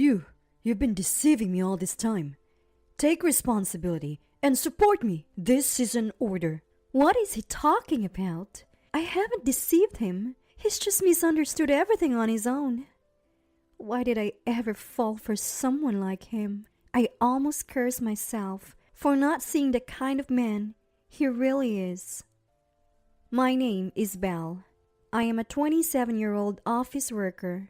You've been deceiving me all this time. Take responsibility and support me. This is an order. What is he talking about? I haven't deceived him. He's just misunderstood everything on his own. Why did I ever fall for someone like him? I almost curse myself for not seeing the kind of man he really is. My name is Belle. I am a 27-year-old office worker.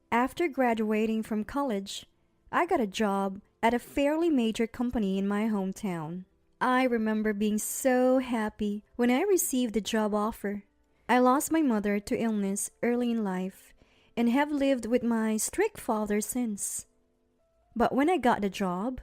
After graduating from college, I got a job at a fairly major company in my hometown. I remember being so happy when I received the job offer. I lost my mother to illness early in life and have lived with my strict father since. But when I got the job,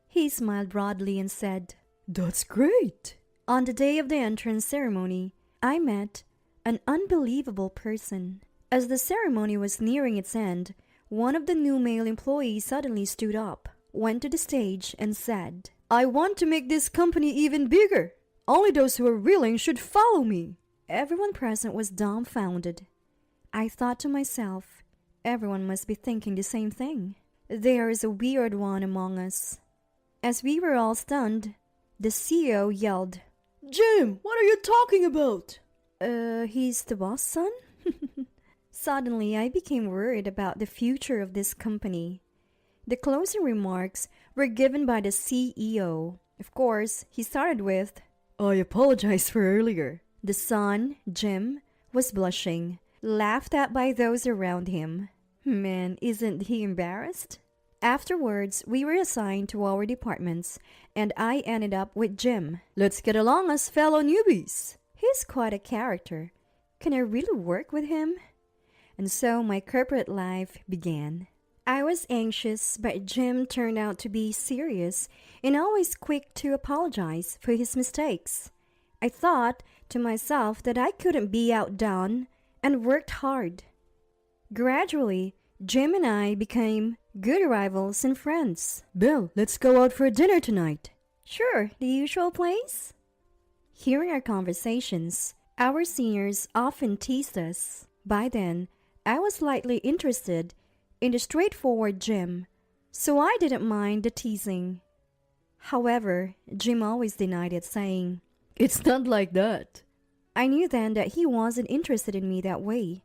he smiled broadly and said, "That's great." On the day of the entrance ceremony, I met an unbelievable person. As the ceremony was nearing its end, one of the new male employees suddenly stood up, went to the stage, and said, "I want to make this company even bigger. Only those who are willing should follow me." Everyone present was dumbfounded. I thought to myself, everyone must be thinking the same thing. There is a weird one among us. As we were all stunned, the CEO yelled, "Jim, what are you talking about?" He's the boss, son?" Suddenly, I became worried about the future of this company. The closing remarks were given by the CEO. Of course, he started with, "I apologize for earlier." The son, Jim, was blushing, laughed at by those around him. Man, isn't he embarrassed? Afterwards, we were assigned to our departments, and I ended up with Jim. "Let's get along as fellow newbies." He's quite a character. Can I really work with him? And so my corporate life began. I was anxious, but Jim turned out to be serious and always quick to apologize for his mistakes. I thought to myself that I couldn't be outdone and worked hard. Gradually, Jim and I became good rivals and friends. "Bill, let's go out for dinner tonight." "Sure, the usual place?" Hearing our conversations, our seniors often teased us. By then, I was slightly interested in the straightforward Jim, so I didn't mind the teasing. However, Jim always denied it, saying, "It's not like that." I knew then that he wasn't interested in me that way.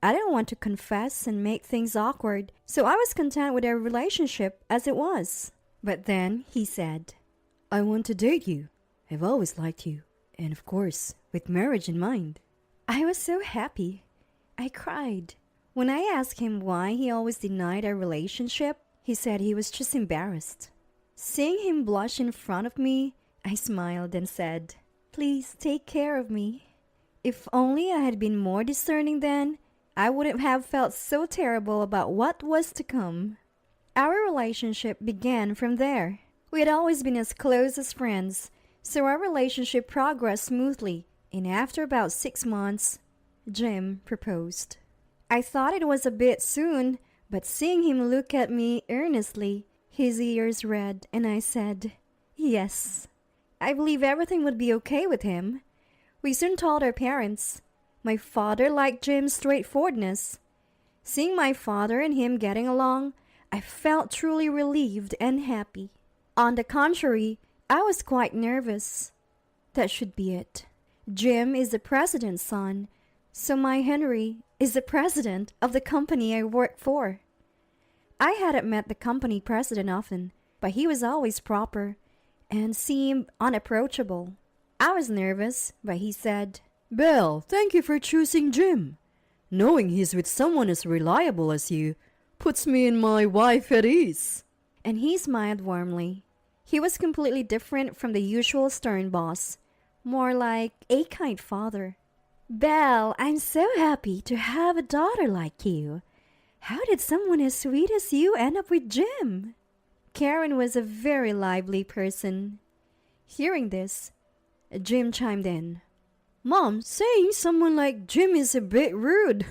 I didn't want to confess and make things awkward, so I was content with our relationship as it was. But then he said, "I want to date you. I've always liked you. And of course, with marriage in mind." I was so happy. I cried. When I asked him why he always denied our relationship, he said he was just embarrassed. Seeing him blush in front of me, I smiled and said, "Please take care of me." If only I had been more discerning then, I wouldn't have felt so terrible about what was to come. Our relationship began from there. We had always been as close as friends, so our relationship progressed smoothly, and after about 6 months, Jim proposed. I thought it was a bit soon, but seeing him look at me earnestly, his ears red, and I said, "Yes, I believe everything would be okay with him." We soon told our parents. My father liked Jim's straightforwardness. Seeing my father and him getting along, I felt truly relieved and happy. On the contrary, I was quite nervous. That should be it. Jim is the president's son, so my Henry is the president of the company I work for. I hadn't met the company president often, but he was always proper and seemed unapproachable. I was nervous, but he said, "Belle, thank you for choosing Jim. Knowing he's with someone as reliable as you puts me and my wife at ease." And he smiled warmly. He was completely different from the usual stern boss, more like a kind father. "Belle, I'm so happy to have a daughter like you. How did someone as sweet as you end up with Jim?" Karen was a very lively person. Hearing this, Jim chimed in. "Mom, saying someone like Jim is a bit rude."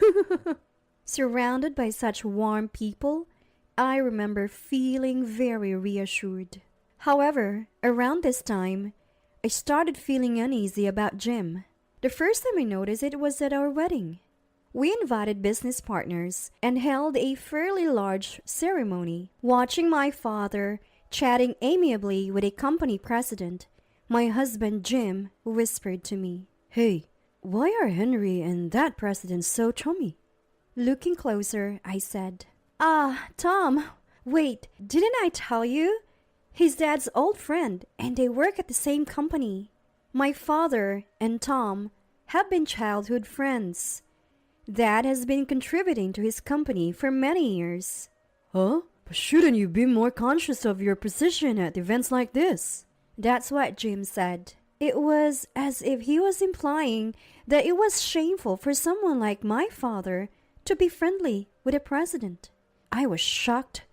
Surrounded by such warm people, I remember feeling very reassured. However, around this time, I started feeling uneasy about Jim. The first time I noticed it was at our wedding. We invited business partners and held a fairly large ceremony. Watching my father chatting amiably with a company president, my husband Jim whispered to me, Hey, why are Henry and that president so chummy? Looking closer, I said, Tom, wait, didn't I tell you? He's Dad's old friend, and they work at the same company. My father and Tom have been childhood friends. Dad has been contributing to his company for many years. Huh? But shouldn't you be more conscious of your position at events like this? That's what Jim said. It was as if he was implying that it was shameful for someone like my father to be friendly with a president. I was shocked,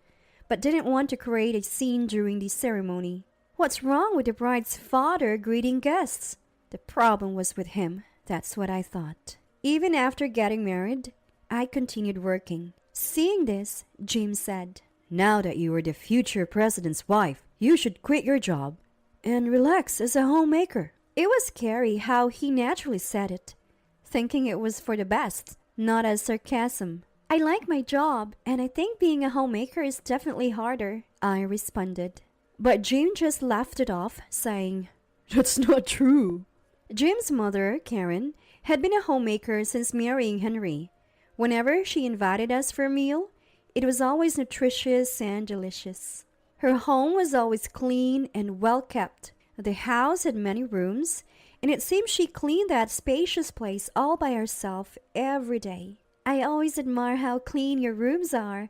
but didn't want to create a scene during the ceremony. What's wrong with the bride's father greeting guests? The problem was with him, that's what I thought. Even after getting married, I continued working. Seeing this, Jim said, Now that you are the future president's wife, you should quit your job and relax as a homemaker. It was scary how he naturally said it, thinking it was for the best, not as sarcasm. I like my job, and I think being a homemaker is definitely harder, I responded. But Jim just laughed it off, saying, That's not true. Jim's mother, Karen, had been a homemaker since marrying Henry. Whenever she invited us for a meal, it was always nutritious and delicious. Her home was always clean and well kept. The house had many rooms, and it seemed she cleaned that spacious place all by herself every day. I always admire how clean your rooms are.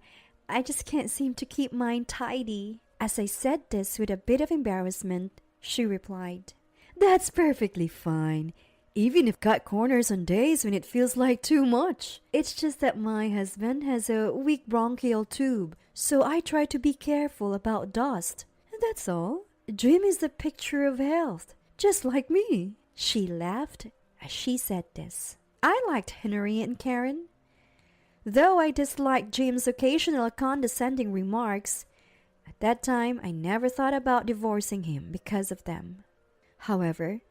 I just can't seem to keep mine tidy. As I said this with a bit of embarrassment, she replied, That's perfectly fine, even if cut corners on days when it feels like too much. It's just that my husband has a weak bronchial tube, so I try to be careful about dust. That's all. Jim is the picture of health, just like me. She laughed as she said this. I liked Henry and Karen. Though I disliked Jim's occasional condescending remarks, at that time I never thought about divorcing him because of them. However,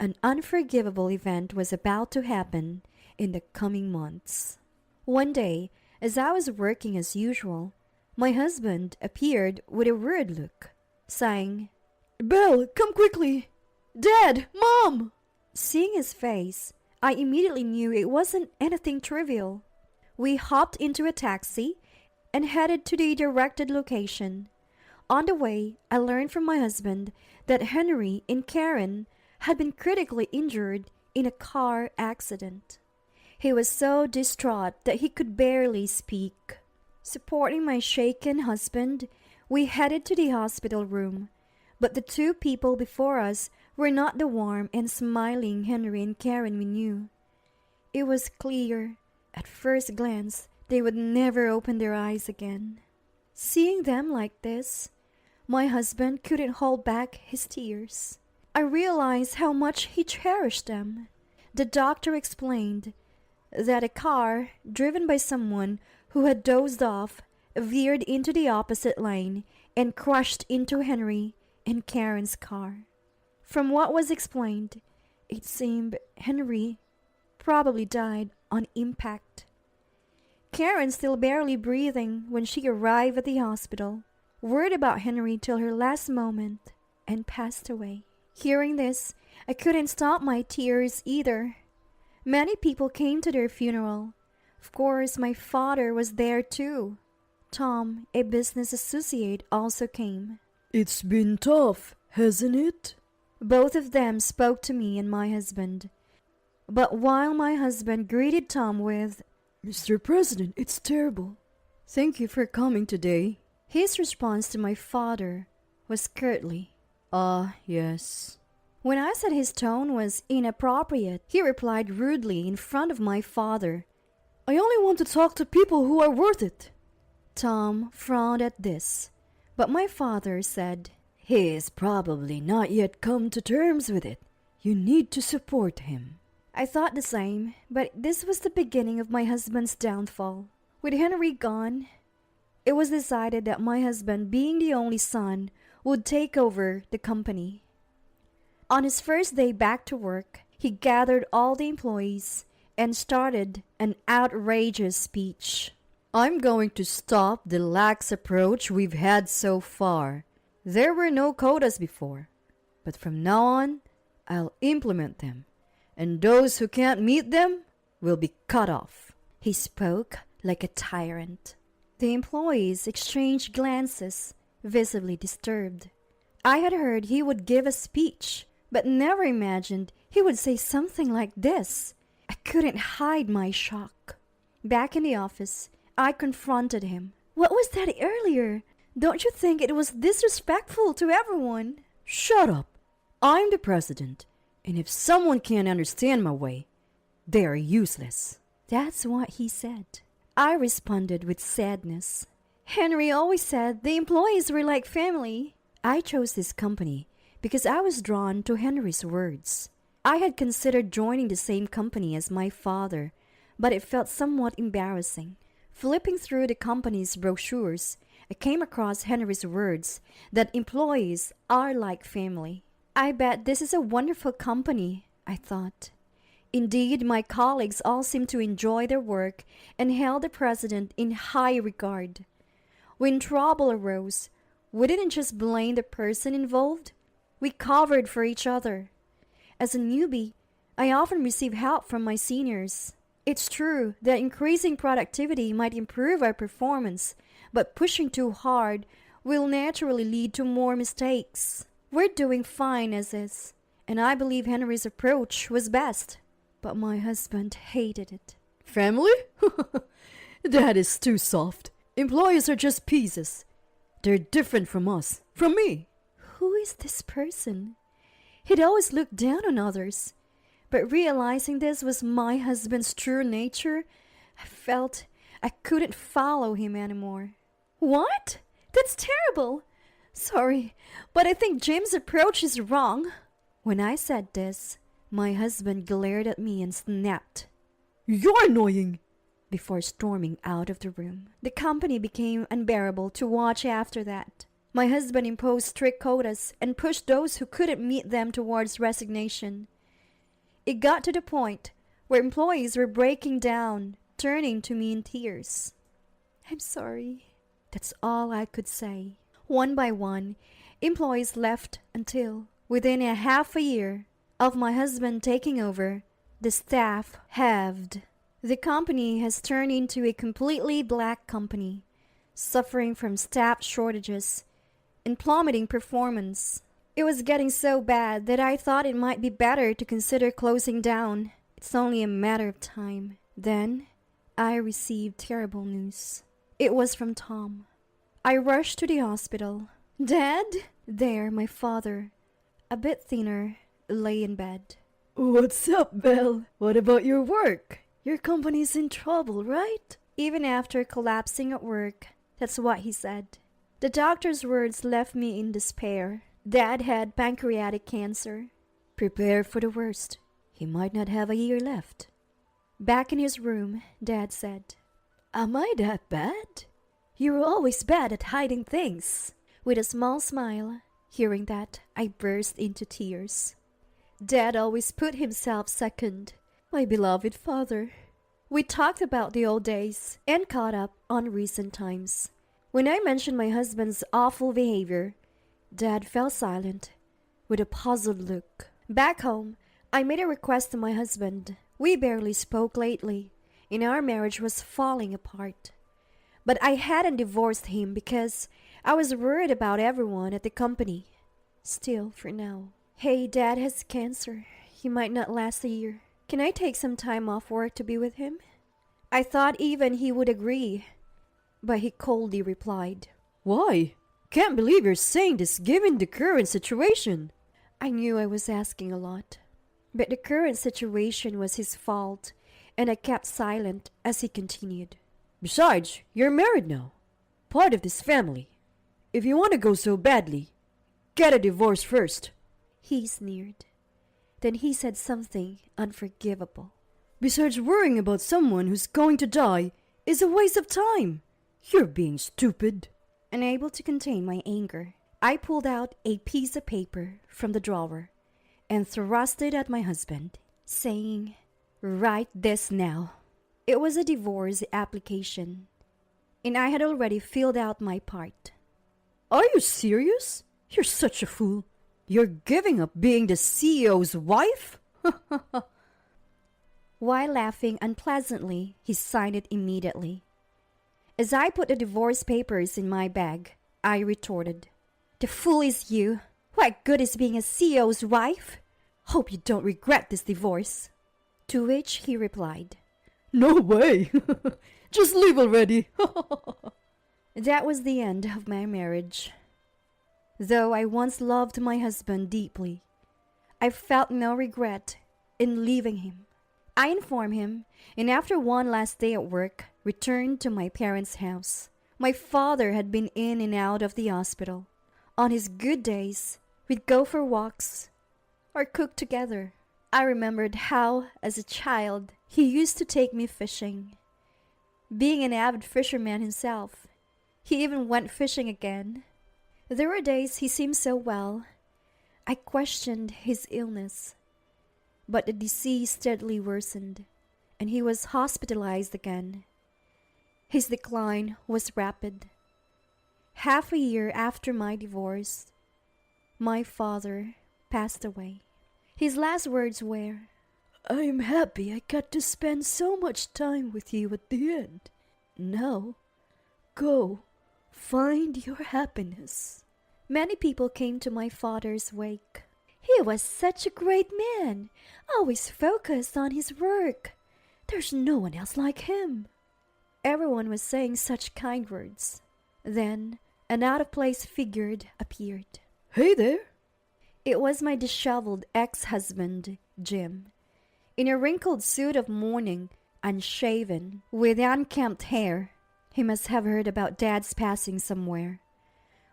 an unforgivable event was about to happen in the coming months. One day, as I was working as usual, my husband appeared with a worried look, saying, Belle, come quickly! Dad! Mom! Seeing his face, I immediately knew it wasn't anything trivial. We hopped into a taxi and headed to the directed location. On the way, I learned from my husband that Henry and Karen had been critically injured in a car accident. He was so distraught that he could barely speak. Supporting my shaken husband, we headed to the hospital room, but the two people before us were not the warm and smiling Henry and Karen we knew. It was clear, at first glance, they would never open their eyes again. Seeing them like this, my husband couldn't hold back his tears. I realized how much he cherished them. The doctor explained that a car driven by someone who had dozed off veered into the opposite lane and crashed into Henry and Karen's car. From what was explained, it seemed Henry probably died on impact. Karen still barely breathing when she arrived at the hospital, worried about Henry till her last moment, and passed away. Hearing this, I couldn't stop my tears either. Many people came to their funeral. Of course, my father was there too. Tom, a business associate, also came. It's been tough, hasn't it? Both of them spoke to me and my husband. But while my husband greeted Tom with, Mr. President, it's terrible. Thank you for coming today. His response to my father was curtly, yes. When I said his tone was inappropriate, he replied rudely in front of my father, I only want to talk to people who are worth it. Tom frowned at this, but my father said, He is probably not yet come to terms with it. You need to support him. I thought the same, but this was the beginning of my husband's downfall. With Henry gone, it was decided that my husband, being the only son, would take over the company. On his first day back to work, he gathered all the employees and started an outrageous speech. I'm going to stop the lax approach we've had so far. There were no quotas before, but from now on, I'll implement them, and those who can't meet them will be cut off. He spoke like a tyrant. The employees exchanged glances, visibly disturbed. I had heard he would give a speech, but never imagined he would say something like this. I couldn't hide my shock. Back in the office, I confronted him. What was that earlier? Don't you think it was disrespectful to everyone? Shut up. I'm the president, and if someone can't understand my way, they are useless. That's what he said. I responded with sadness. Henry always said the employees were like family. I chose this company because I was drawn to Henry's words. I had considered joining the same company as my father, but it felt somewhat embarrassing. Flipping through the company's brochures, I came across Henry's words that employees are like family. I bet this is a wonderful company, I thought. Indeed, my colleagues all seemed to enjoy their work and held the president in high regard. When trouble arose, we didn't just blame the person involved. We covered for each other. As a newbie, I often receive help from my seniors. It's true that increasing productivity might improve our performance, but pushing too hard will naturally lead to more mistakes. We're doing fine as is, and I believe Henry's approach was best. But my husband hated it. Family? That is too soft. Employees are just pieces. They're different from us, from me. Who is this person? He'd always looked down on others. But realizing this was my husband's true nature, I felt I couldn't follow him anymore. What? That's terrible. Sorry, but I think Jim's approach is wrong. When I said this, my husband glared at me and snapped, You're annoying! Before storming out of the room. The company became unbearable to watch after that. My husband imposed strict quotas and pushed those who couldn't meet them towards resignation. It got to the point where employees were breaking down, turning to me in tears. I'm sorry. That's all I could say. One by one, employees left until, within a half a year of my husband taking over, the staff halved. The company has turned into a completely black company, suffering from staff shortages and plummeting performance. It was getting so bad that I thought it might be better to consider closing down. It's only a matter of time. Then, I received terrible news. It was from Tom. I rushed to the hospital. Dad? There, my father, a bit thinner, lay in bed. What's up, Belle? What about your work? Your company's in trouble, right? Even after collapsing at work, that's what he said. The doctor's words left me in despair. Dad had pancreatic cancer. Prepare for the worst. He might not have a year left. Back in his room, Dad said, Am I that bad? You were always bad at hiding things. With a small smile, hearing that, I burst into tears. Dad always put himself second. My beloved father. We talked about the old days and caught up on recent times. When I mentioned my husband's awful behavior, Dad fell silent with a puzzled look. Back home, I made a request to my husband. We barely spoke lately, and our marriage was falling apart. But I hadn't divorced him because I was worried about everyone at the company. Still, for now. Hey, Dad has cancer. He might not last a year. Can I take some time off work to be with him? I thought even he would agree, but he coldly replied, Why? Can't believe you're saying this given the current situation. I knew I was asking a lot, but the current situation was his fault, and I kept silent as he continued. Besides, you're married now, part of this family. If you want to go so badly, get a divorce first. He sneered. Then he said something unforgivable. Besides, worrying about someone who's going to die is a waste of time. You're being stupid. Unable to contain my anger, I pulled out a piece of paper from the drawer and thrust it at my husband, saying, Write this now." It was a divorce application, and I had already filled out my part. Are you serious? You're such a fool. You're giving up being the CEO's wife? While laughing unpleasantly, he signed it immediately. As I put the divorce papers in my bag, I retorted, "The fool is you. What good is being a CEO's wife? Hope you don't regret this divorce." To which he replied, No way. Just leave already. That was the end of my marriage. Though I once loved my husband deeply, I felt no regret in leaving him. I informed him, and after one last day at work, returned to my parents' house. My father had been in and out of the hospital. On his good days, we'd go for walks or cook together. I remembered how, as a child, he used to take me fishing. Being an avid fisherman himself, he even went fishing again. There were days he seemed so well. I questioned his illness, but the disease steadily worsened, and he was hospitalized again. His decline was rapid. Half a year after my divorce, my father passed away. His last words were, I'm happy I got to spend so much time with you at the end. Now, go, find your happiness. Many people came to my father's wake. He was such a great man, always focused on his work. There's no one else like him. Everyone was saying such kind words. Then, an out-of-place figure appeared. Hey there. It was my disheveled ex-husband, Jim. In a wrinkled suit of mourning, unshaven, with unkempt hair. He must have heard about Dad's passing somewhere.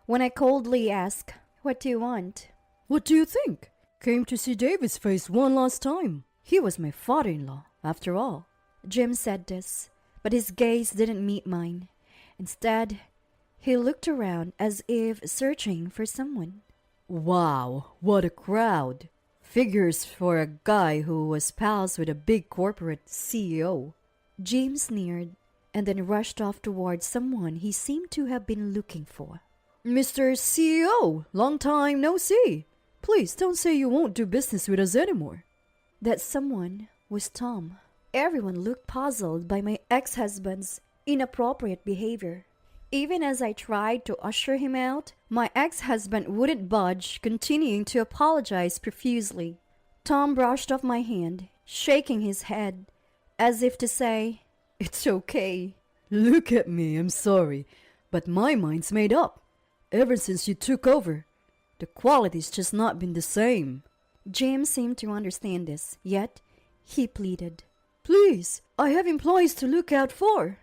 When I coldly asked, "What do you want?" What do you think? Came to see David's face one last time. He was my father-in-law, after all. Jim said this, but his gaze didn't meet mine. Instead, he looked around as if searching for someone. Wow, what a crowd. Figures for a guy who was pals with a big corporate CEO. Jim sneered and then rushed off towards someone he seemed to have been looking for. Mr. CEO, long time no see. Please don't say you won't do business with us anymore. That someone was Tom. Everyone looked puzzled by my ex-husband's inappropriate behavior. Even as I tried to usher him out, my ex-husband wouldn't budge, continuing to apologize profusely. Tom brushed off my hand, shaking his head, as if to say, It's okay. Look at me, I'm sorry, but my mind's made up. Ever since you took over, the quality's just not been the same. Jim seemed to understand this, yet he pleaded, Please, I have employees to look out for.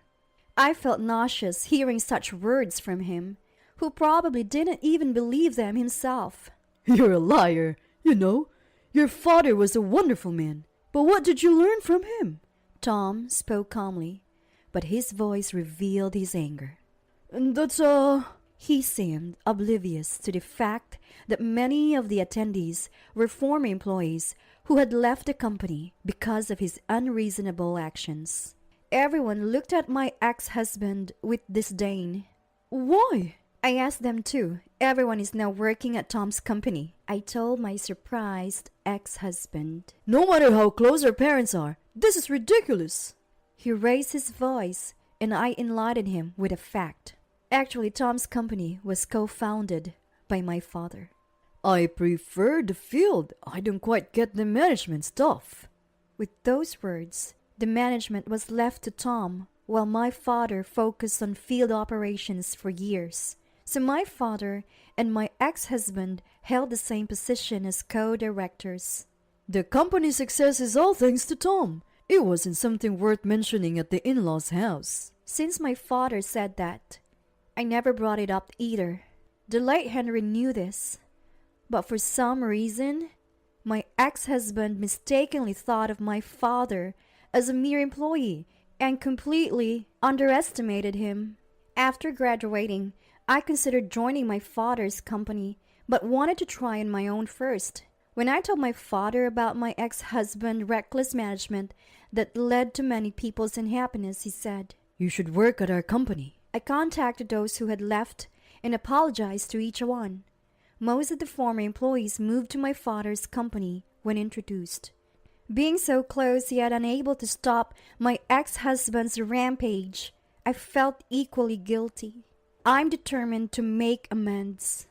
I felt nauseous hearing such words from him, who probably didn't even believe them himself. You're a liar. You know, your father was a wonderful man. But what did you learn from him? Tom spoke calmly, but his voice revealed his anger. That's He seemed oblivious to the fact that many of the attendees were former employees who had left the company because of his unreasonable actions. Everyone looked at my ex-husband with disdain. Why? I asked them too. Everyone is now working at Tom's company, I told my surprised ex-husband. No matter how close our parents are, this is ridiculous. He raised his voice, and I enlightened him with a fact. Actually, Tom's company was co-founded by my father. I prefer the field. I don't quite get the management stuff. With those words, the management was left to Tom, while my father focused on field operations for years. So my father and my ex-husband held the same position as co-directors. The company's success is all thanks to Tom. It wasn't something worth mentioning at the in-laws' house. Since my father said that, I never brought it up either. The late Henry knew this, but for some reason, my ex-husband mistakenly thought of my father as a mere employee and completely underestimated him. After graduating, I considered joining my father's company, but wanted to try on my own first. When I told my father about my ex-husband's reckless management that led to many people's unhappiness, he said, "You should work at our company." I contacted those who had left and apologized to each one. Most of the former employees moved to my father's company when introduced. Being so close yet unable to stop my ex-husband's rampage, I felt equally guilty. I'm determined to make amends.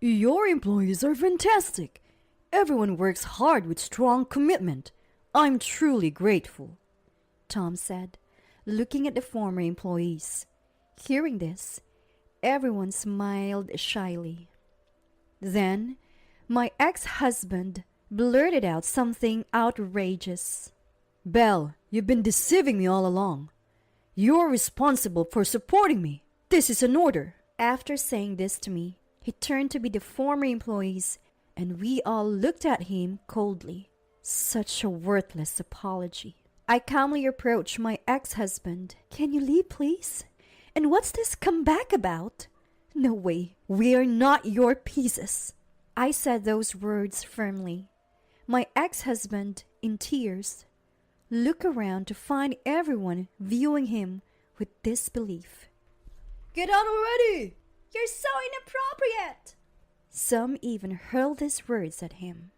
"Your employees are fantastic. Everyone works hard with strong commitment. I'm truly grateful," Tom said, looking at the former employees. Hearing this, everyone smiled shyly. Then, my ex-husband blurted out something outrageous. "Belle, you've been deceiving me all along. You're responsible for supporting me. This is an order." After saying this to me, he turned to be the former employees, and we all looked at him coldly. Such a worthless apology. I calmly approached my ex-husband. "Can you leave, please? And what's this comeback about?" "No way. We are not your pieces." I said those words firmly. My ex-husband, in tears, looked around to find everyone viewing him with disbelief. "Get out already! You're so inappropriate!" Some even hurled these words at him.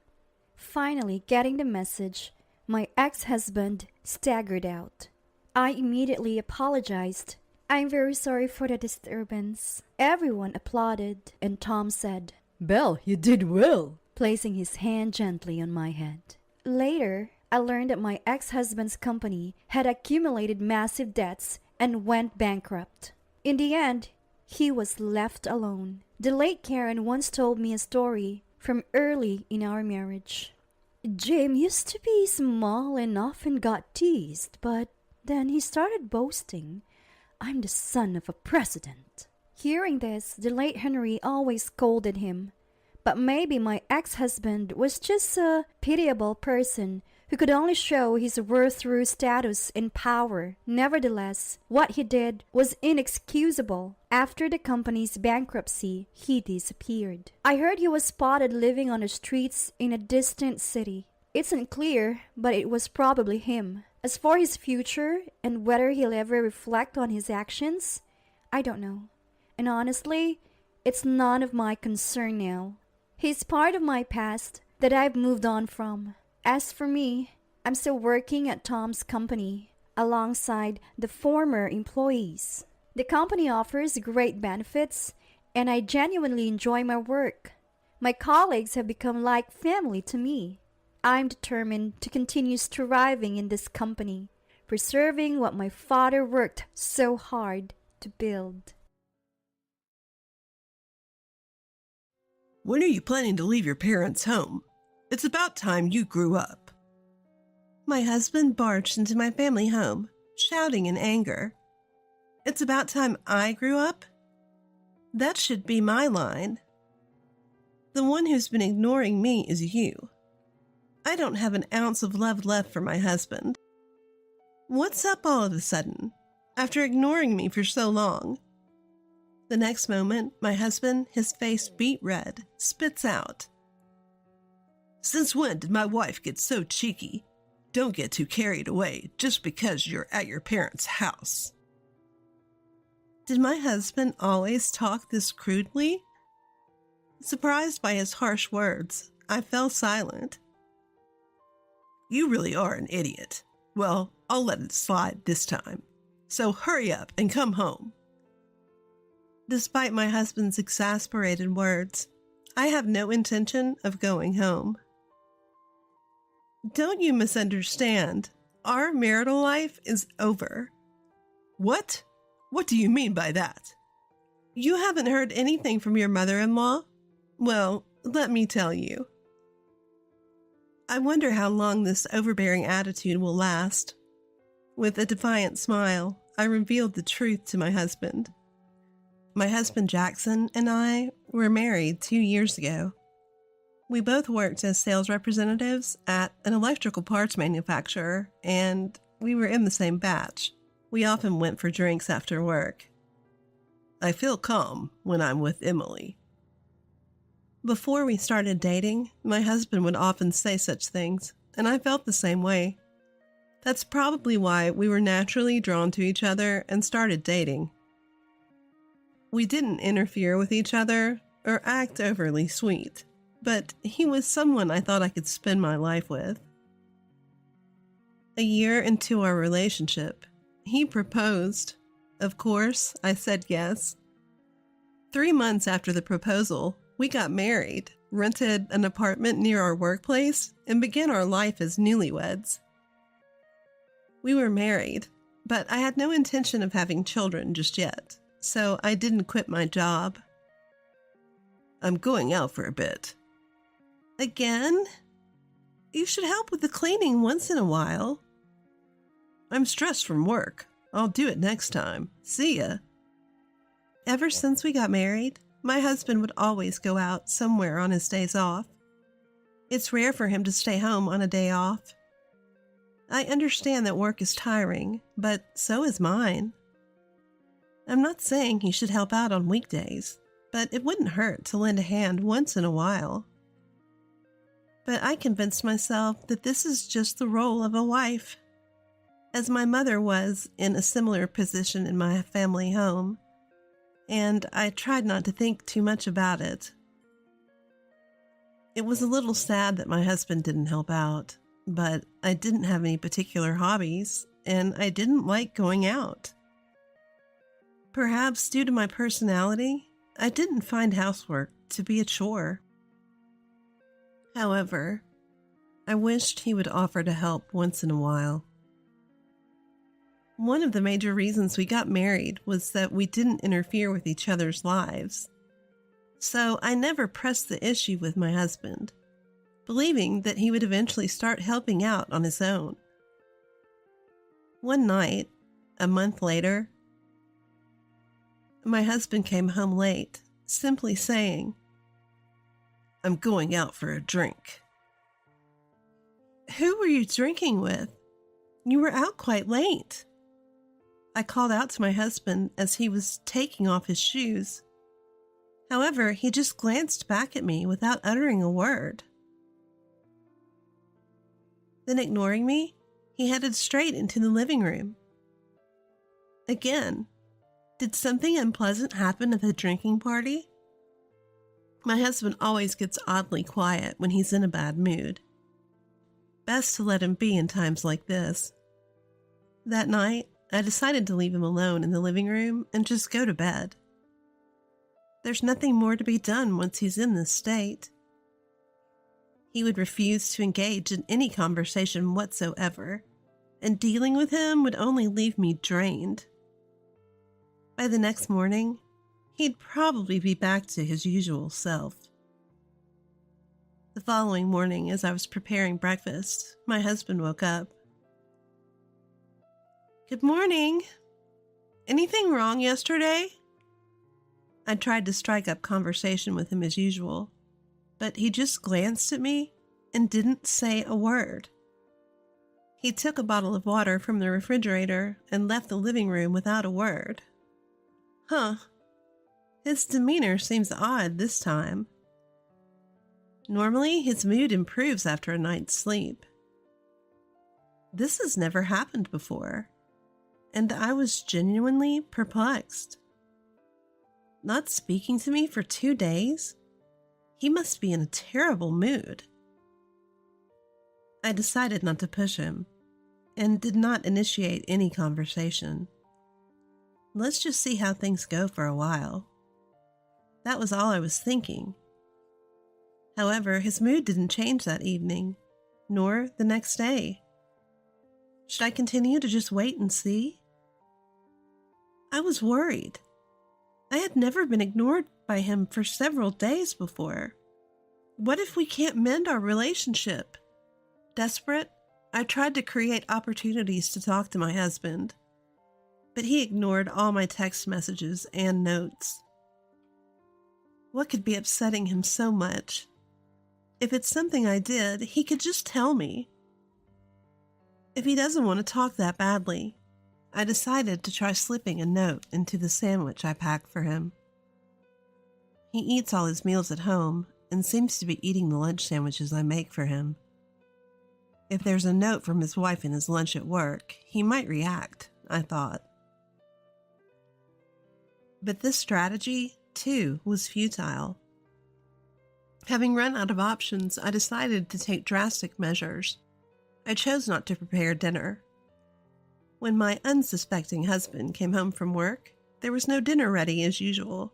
Finally, getting the message, my ex-husband staggered out. I immediately apologized. "I'm very sorry for the disturbance." Everyone applauded, and Tom said, "Belle, you did well," placing his hand gently on my head. Later, I learned that my ex-husband's company had accumulated massive debts and went bankrupt. In the end, he was left alone. The late Karen once told me a story from early in our marriage. "Jim used to be small and often got teased, but then he started boasting, 'I'm the son of a president.'" Hearing this, the late Henry always scolded him. But maybe my ex-husband was just a pitiable person who could only show his worth through status and power. Nevertheless, what he did was inexcusable. After the company's bankruptcy, he disappeared. I heard he was spotted living on the streets in a distant city. It's unclear, but it was probably him. As for his future and whether he'll ever reflect on his actions, I don't know. And honestly, it's none of my concern now. He's part of my past that I've moved on from. As for me, I'm still working at Tom's company alongside the former employees. The company offers great benefits, and I genuinely enjoy my work. My colleagues have become like family to me. I'm determined to continue striving in this company, preserving what my father worked so hard to build. When are you planning to leave your parents' home? It's about time you grew up. My husband barged into my family home, shouting in anger. It's about time I grew up? That should be my line. The one who's been ignoring me is you. I don't have an ounce of love left for my husband. What's up all of a sudden, after ignoring me for so long? The next moment, my husband, his face beet red, spits out, "Since when did my wife get so cheeky? Don't get too carried away just because you're at your parents' house." Did my husband always talk this crudely? Surprised by his harsh words, I fell silent. "You really are an idiot. Well, I'll let it slide this time. So hurry up and come home." Despite my husband's exasperated words, I have no intention of going home. Don't you misunderstand? Our marital life is over. What? What do you mean by that? You haven't heard anything from your mother-in-law? Well, let me tell you. I wonder how long this overbearing attitude will last. With a defiant smile, I revealed the truth to my husband. My husband Jackson and I were married 2 years ago. We both worked as sales representatives at an electrical parts manufacturer, and we were in the same batch. We often went for drinks after work. I feel calm when I'm with Emily. Before we started dating, my husband would often say such things, and I felt the same way. That's probably why we were naturally drawn to each other and started dating. We didn't interfere with each other or act overly sweet, but he was someone I thought I could spend my life with. A year into our relationship, he proposed. Of course, I said yes. 3 months after the proposal, we got married, rented an apartment near our workplace, and began our life as newlyweds. We were married, but I had no intention of having children just yet, so I didn't quit my job. I'm going out for a bit. Again? You should help with the cleaning once in a while. I'm stressed from work. I'll do it next time. See ya. Ever since we got married, my husband would always go out somewhere on his days off. It's rare for him to stay home on a day off. I understand that work is tiring, but so is mine. I'm not saying he should help out on weekdays, but it wouldn't hurt to lend a hand once in a while. But I convinced myself that this is just the role of a wife. As my mother was in a similar position in my family home, and I tried not to think too much about it. It was a little sad that my husband didn't help out, but I didn't have any particular hobbies, and I didn't like going out. Perhaps due to my personality, I didn't find housework to be a chore. However, I wished he would offer to help once in a while. One of the major reasons we got married was that we didn't interfere with each other's lives. So I never pressed the issue with my husband, believing that he would eventually start helping out on his own. One night, a month later, my husband came home late, simply saying, "I'm going out for a drink." Who were you drinking with? You were out quite late. I called out to my husband as he was taking off his shoes. However, he just glanced back at me without uttering a word. Then, ignoring me, he headed straight into the living room. Again, did something unpleasant happen at the drinking party? My husband always gets oddly quiet when he's in a bad mood. Best to let him be in times like this. That night, I decided to leave him alone in the living room and just go to bed. There's nothing more to be done once he's in this state. He would refuse to engage in any conversation whatsoever, and dealing with him would only leave me drained. By the next morning, he'd probably be back to his usual self. The following morning, as I was preparing breakfast, my husband woke up. "Good morning. Anything wrong yesterday?" I tried to strike up conversation with him as usual, but he just glanced at me and didn't say a word. He took a bottle of water from the refrigerator and left the living room without a word. His demeanor seems odd this time. Normally, his mood improves after a night's sleep. This has never happened before, and I was genuinely perplexed. Not speaking to me for 2 days? He must be in a terrible mood. I decided not to push him, and did not initiate any conversation. Let's just see how things go for a while. That was all I was thinking. However, his mood didn't change that evening, nor the next day. Should I continue to just wait and see? I was worried. I had never been ignored by him for several days before. What if we can't mend our relationship? Desperate, I tried to create opportunities to talk to my husband, but he ignored all my text messages and notes. What could be upsetting him so much? If it's something I did, he could just tell me. If he doesn't want to talk that badly, I decided to try slipping a note into the sandwich I packed for him. He eats all his meals at home, and seems to be eating the lunch sandwiches I make for him. If there's a note from his wife in his lunch at work, he might react, I thought. But this strategy, too, was futile. Having run out of options, I decided to take drastic measures. I chose not to prepare dinner. When my unsuspecting husband came home from work, there was no dinner ready as usual.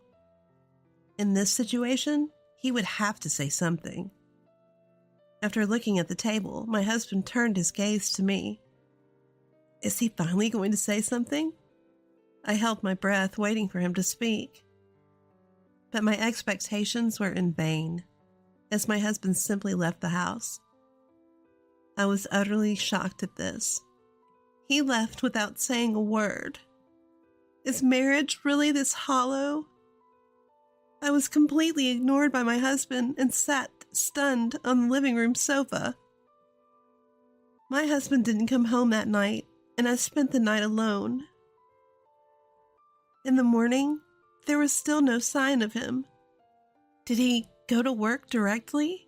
In this situation, he would have to say something. After looking at the table, my husband turned his gaze to me. Is he finally going to say something? I held my breath, waiting for him to speak. But my expectations were in vain, as my husband simply left the house. I was utterly shocked at this. He left without saying a word. Is marriage really this hollow? I was completely ignored by my husband and sat stunned on the living room sofa. My husband didn't come home that night, and I spent the night alone. In the morning, there was still no sign of him. Did he go to work directly?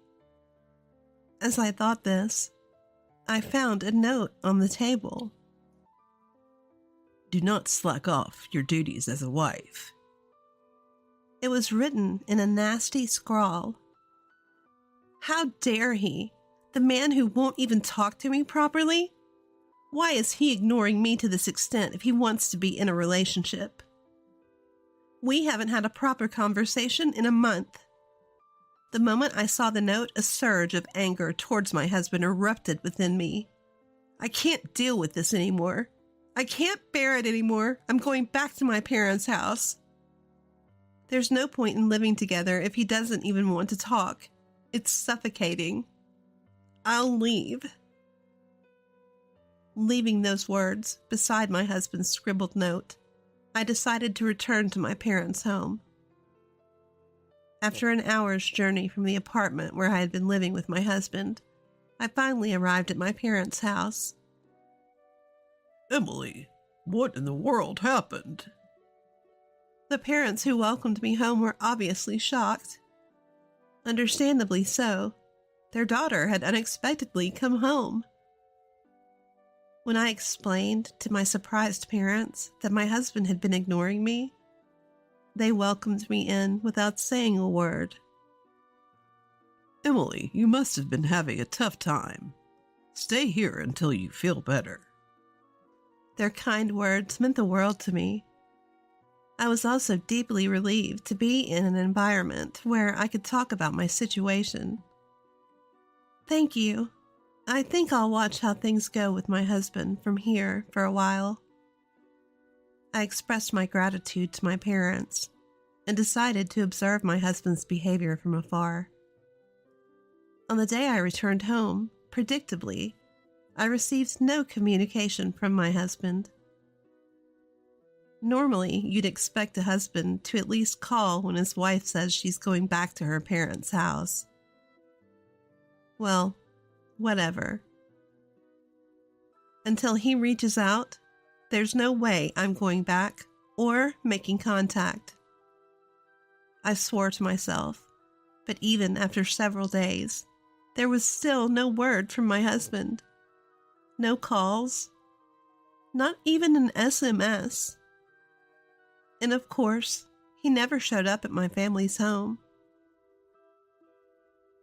As I thought this, I found a note on the table. Do not slack off your duties as a wife. It was written in a nasty scrawl. How dare he, the man who won't even talk to me properly? Why is he ignoring me to this extent if he wants to be in a relationship? We haven't had a proper conversation in a month. The moment I saw the note, a surge of anger towards my husband erupted within me. I can't deal with this anymore. I can't bear it anymore. I'm going back to my parents' house. There's no point in living together if he doesn't even want to talk. It's suffocating. I'll leave. Leaving those words beside my husband's scribbled note, I decided to return to my parents' home. After an hour's journey from the apartment where I had been living with my husband, I finally arrived at my parents' house. Emily, what in the world happened? The parents who welcomed me home were obviously shocked. Understandably so. Their daughter had unexpectedly come home. When I explained to my surprised parents that my husband had been ignoring me, they welcomed me in without saying a word. Emily, you must have been having a tough time. Stay here until you feel better. Their kind words meant the world to me. I was also deeply relieved to be in an environment where I could talk about my situation. Thank you. I think I'll watch how things go with my husband from here for a while. I expressed my gratitude to my parents and decided to observe my husband's behavior from afar. On the day I returned home, predictably, I received no communication from my husband. Normally, you'd expect a husband to at least call when his wife says she's going back to her parents' house. Well, whatever. Until he reaches out, there's no way I'm going back or making contact. I swore to myself, but even after several days, there was still no word from my husband. No calls, not even an SMS. And of course, he never showed up at my family's home.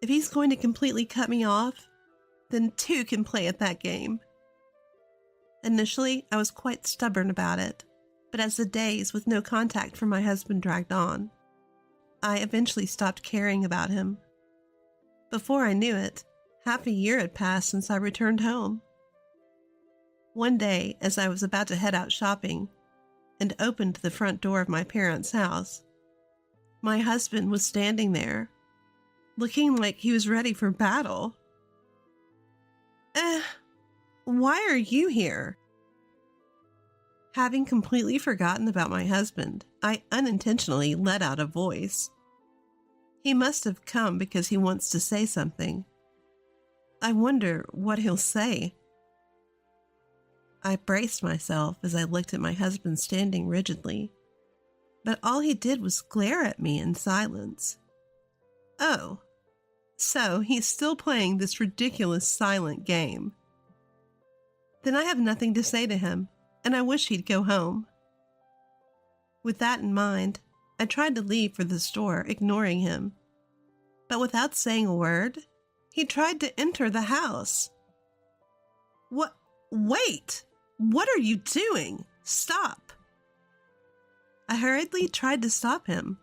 If he's going to completely cut me off, then two can play at that game. Initially, I was quite stubborn about it, but as the days with no contact from my husband dragged on, I eventually stopped caring about him. Before I knew it, half a year had passed since I returned home. One day, as I was about to head out shopping and opened the front door of my parents' house, my husband was standing there, looking like he was ready for battle. Why are you here? Having completely forgotten about my husband, I unintentionally let out a voice. He must have come because he wants to say something. I wonder what he'll say. I braced myself as I looked at my husband standing rigidly, but all he did was glare at me in silence. Oh, So he's still playing this ridiculous silent game. Then I have nothing to say to him, and I wish he'd go home. With that in mind, I tried to leave for the store, ignoring him. But without saying a word, he tried to enter the house. What? Wait! What are you doing? Stop! I hurriedly tried to stop him,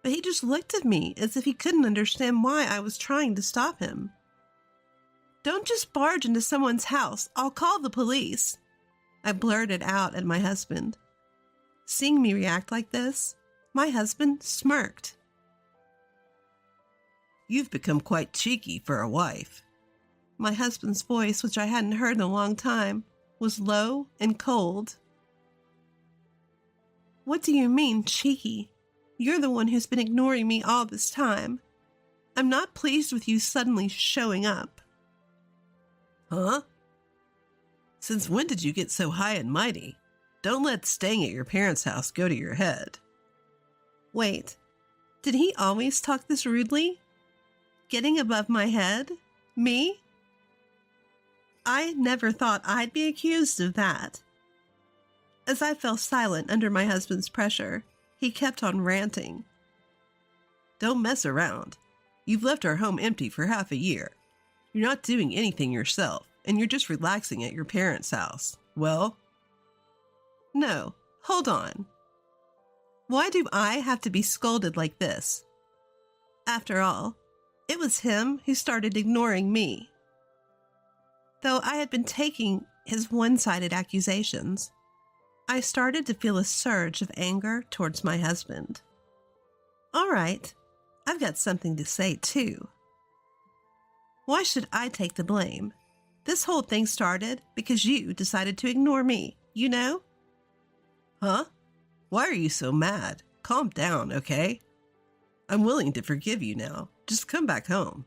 but he just looked at me as if he couldn't understand why I was trying to stop him. Don't just barge into someone's house. I'll call the police, I blurted out at my husband. Seeing me react like this, my husband smirked. You've become quite cheeky for a wife. My husband's voice, which I hadn't heard in a long time, was low and cold. What do you mean, cheeky? You're the one who's been ignoring me all this time. I'm not pleased with you suddenly showing up. Huh? Since when did you get so high and mighty? Don't let staying at your parents' house go to your head. Wait, did he always talk this rudely? Getting above my head? Me? I never thought I'd be accused of that. As I fell silent under my husband's pressure, he kept on ranting. Don't mess around. You've left our home empty for half a year. You're not doing anything yourself, and you're just relaxing at your parents' house. Well? No, hold on. Why do I have to be scolded like this? After all, it was him who started ignoring me. Though I had been taking his one-sided accusations, I started to feel a surge of anger towards my husband. All right, I've got something to say too. Why should I take the blame? This whole thing started because you decided to ignore me, you know? Huh? Why are you so mad? Calm down, okay? I'm willing to forgive you now. Just come back home.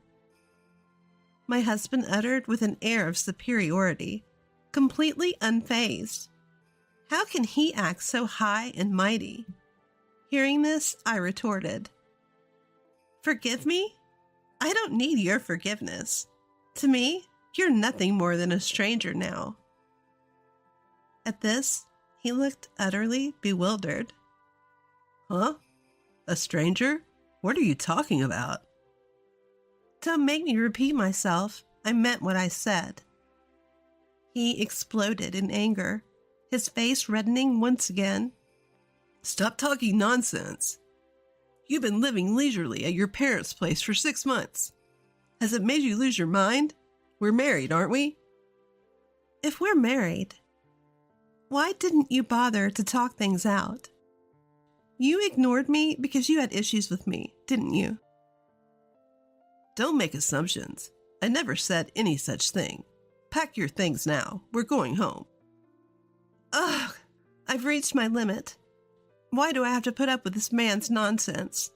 My husband uttered with an air of superiority, completely unfazed. How can he act so high and mighty? Hearing this, I retorted, Forgive me? I don't need your forgiveness. To me, you're nothing more than a stranger now. At this, he looked utterly bewildered. Huh? A stranger? What are you talking about? Don't make me repeat myself. I meant what I said. He exploded in anger, his face reddening once again. Stop talking nonsense. You've been living leisurely at your parents' place for 6 months. Has it made you lose your mind? We're married, aren't we? If we're married, why didn't you bother to talk things out? You ignored me because you had issues with me, didn't you? Don't make assumptions. I never said any such thing. Pack your things now. We're going home. Ugh, I've reached my limit. Why do I have to put up with this man's nonsense?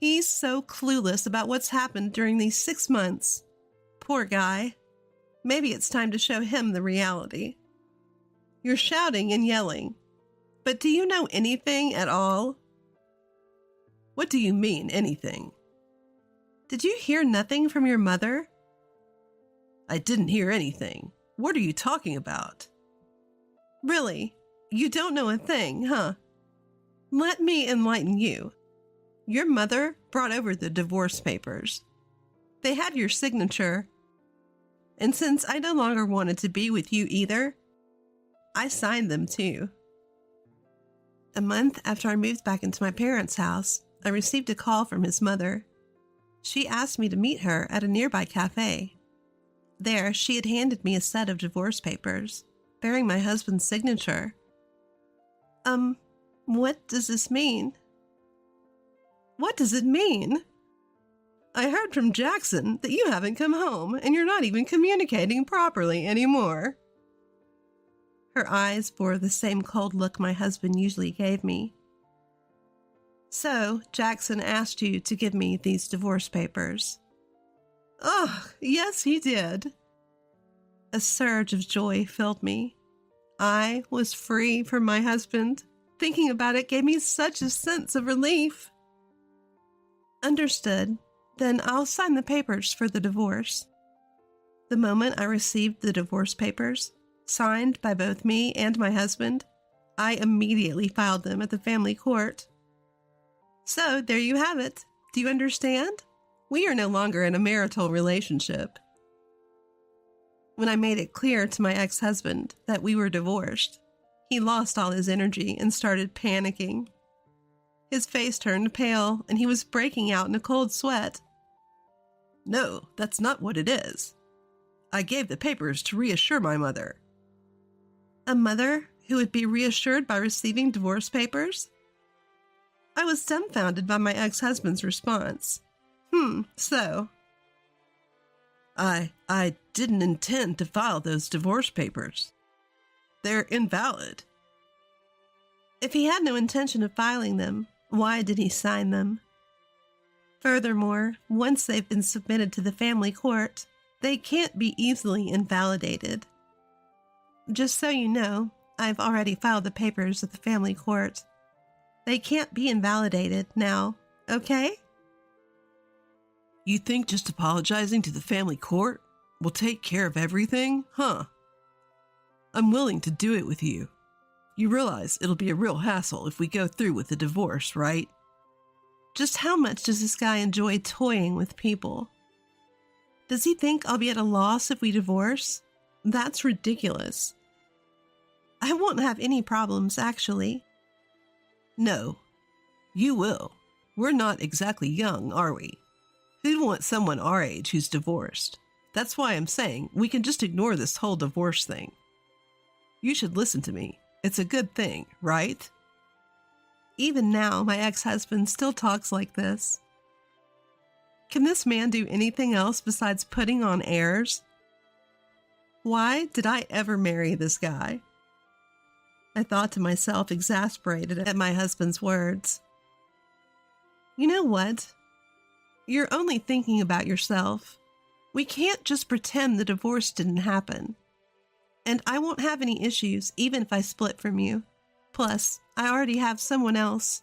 He's so clueless about what's happened during these 6 months. Poor guy. Maybe it's time to show him the reality. You're shouting and yelling, but do you know anything at all? What do you mean, anything? Did you hear nothing from your mother? I didn't hear anything. What are you talking about? Really? You don't know a thing, huh? Let me enlighten you. Your mother brought over the divorce papers. They had your signature. And since I no longer wanted to be with you either, I signed them too. A month after I moved back into my parents' house, I received a call from his mother. She asked me to meet her at a nearby cafe. There, she had handed me a set of divorce papers, bearing my husband's signature. What does this mean? What does it mean? I heard from Jackson that you haven't come home and you're not even communicating properly anymore. Her eyes bore the same cold look my husband usually gave me. So, Jackson asked you to give me these divorce papers. Oh, yes, he did. A surge of joy filled me. I was free from my husband. Thinking about it gave me such a sense of relief. Understood, Then I'll sign the papers for the divorce. The moment I received the divorce papers, signed by both me and my husband, I immediately filed them at the family court. So there you have it. Do you understand? We are no longer in a marital relationship. When I made it clear to my ex-husband that we were divorced, he lost all his energy and started panicking. His face turned pale and he was breaking out in a cold sweat. No, that's not what it is. I gave the papers to reassure my mother. A mother who would be reassured by receiving divorce papers? I was dumbfounded by my ex-husband's response. So? I didn't intend to file those divorce papers. They're invalid. If he had no intention of filing them, why did he sign them? Furthermore, once they've been submitted to the family court, they can't be easily invalidated. Just so you know, I've already filed the papers at the family court. They can't be invalidated now, okay? You think just apologizing to the family court will take care of everything, huh? I'm willing to do it with you. You realize it'll be a real hassle if we go through with the divorce, right? Just how much does this guy enjoy toying with people? Does he think I'll be at a loss if we divorce? That's ridiculous. I won't have any problems, actually. No, you will. We're not exactly young, are we? Who'd want someone our age who's divorced? That's why I'm saying we can just ignore this whole divorce thing. You should listen to me. It's a good thing, right? Even now, my ex-husband still talks like this. Can this man do anything else besides putting on airs? Why did I ever marry this guy? I thought to myself, exasperated at my husband's words. You know what? You're only thinking about yourself. We can't just pretend the divorce didn't happen. And I won't have any issues even if I split from you. Plus, I already have someone else.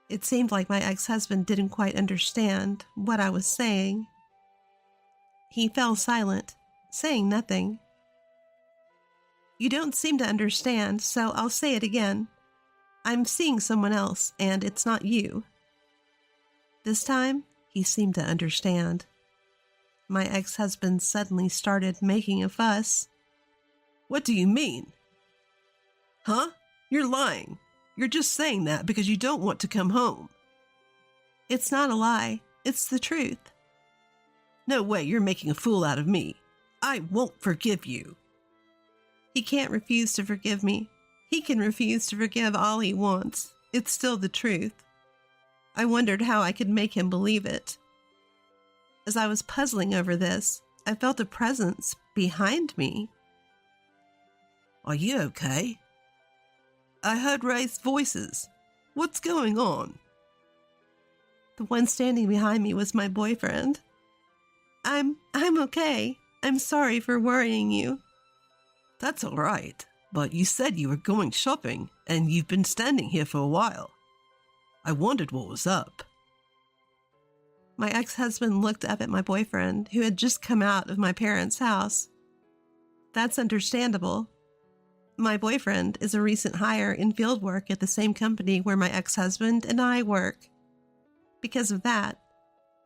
It seemed like my ex-husband didn't quite understand what I was saying. He fell silent, saying nothing. You don't seem to understand, so I'll say it again. I'm seeing someone else, and it's not you. This time, he seemed to understand. My ex-husband suddenly started making a fuss. What do you mean? Huh? You're lying. You're just saying that because you don't want to come home. It's not a lie. It's the truth. No way, you're making a fool out of me. I won't forgive you. He can't refuse to forgive me. He can refuse to forgive all he wants. It's still the truth. I wondered how I could make him believe it. As I was puzzling over this, I felt a presence behind me. Are you okay? I heard raised voices. What's going on? The one standing behind me was my boyfriend. I'm okay. I'm sorry for worrying you. That's all right, but you said you were going shopping, and you've been standing here for a while. I wondered what was up. My ex-husband looked up at my boyfriend, who had just come out of my parents' house. That's understandable. My boyfriend is a recent hire in field work at the same company where my ex-husband and I work. Because of that,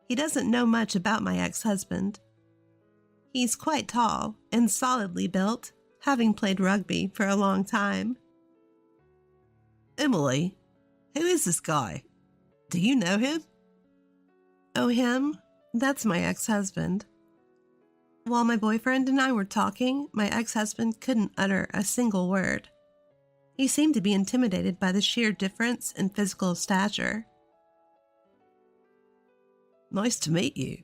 he doesn't know much about my ex-husband. He's quite tall and solidly built, having played rugby for a long time. Emily, who is this guy? Do you know him? Oh, him? That's my ex-husband. While my boyfriend and I were talking, my ex-husband couldn't utter a single word. He seemed to be intimidated by the sheer difference in physical stature. Nice to meet you.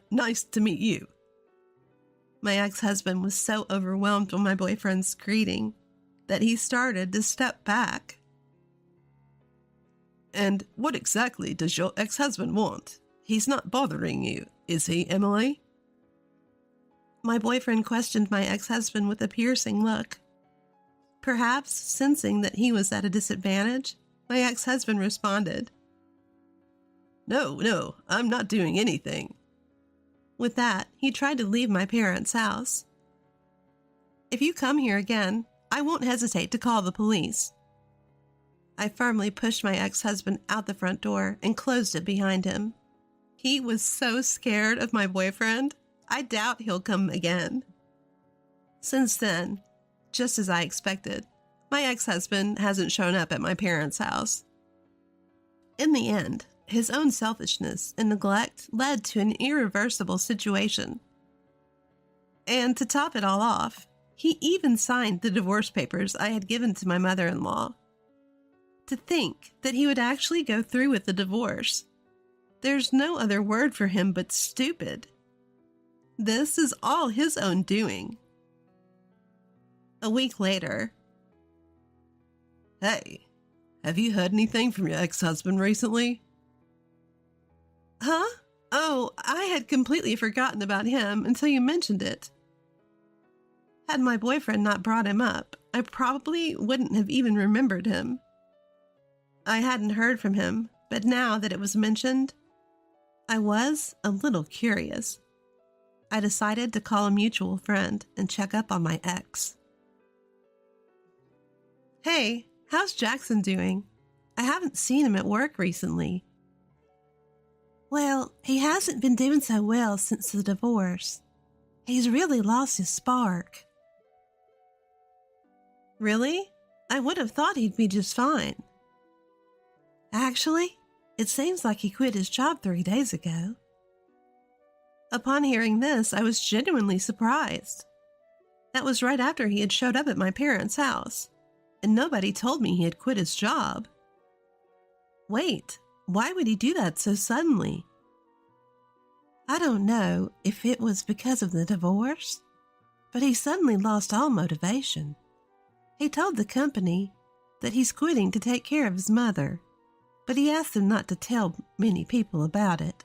Nice to meet you. My ex-husband was so overwhelmed by my boyfriend's greeting that he started to step back. And what exactly does your ex-husband want? He's not bothering you, is he, Emily? My boyfriend questioned my ex-husband with a piercing look. Perhaps sensing that he was at a disadvantage, my ex-husband responded, No, I'm not doing anything. With that, he tried to leave my parents' house. If you come here again, I won't hesitate to call the police. I firmly pushed my ex-husband out the front door and closed it behind him. He was so scared of my boyfriend, I doubt he'll come again. Since then, just as I expected, my ex-husband hasn't shown up at my parents' house. In the end, his own selfishness and neglect led to an irreversible situation. And to top it all off, he even signed the divorce papers I had given to my mother-in-law. To think that he would actually go through with the divorce. There's no other word for him but stupid. This is all his own doing. A week later. Hey, have you heard anything from your ex-husband recently? Huh? Oh, I had completely forgotten about him until you mentioned it. Had my boyfriend not brought him up, I probably wouldn't have even remembered him. I hadn't heard from him, but now that it was mentioned, I was a little curious. I decided to call a mutual friend and check up on my ex. Hey, how's Jackson doing? I haven't seen him at work recently. Well, he hasn't been doing so well since the divorce. He's really lost his spark. Really? I would have thought he'd be just fine. Actually, it seems like he quit his job 3 days ago. Upon hearing this, I was genuinely surprised. That was right after he had showed up at my parents' house, and nobody told me he had quit his job. Wait, why would he do that so suddenly? I don't know if it was because of the divorce, but he suddenly lost all motivation. He told the company that he's quitting to take care of his mother, but he asked them not to tell many people about it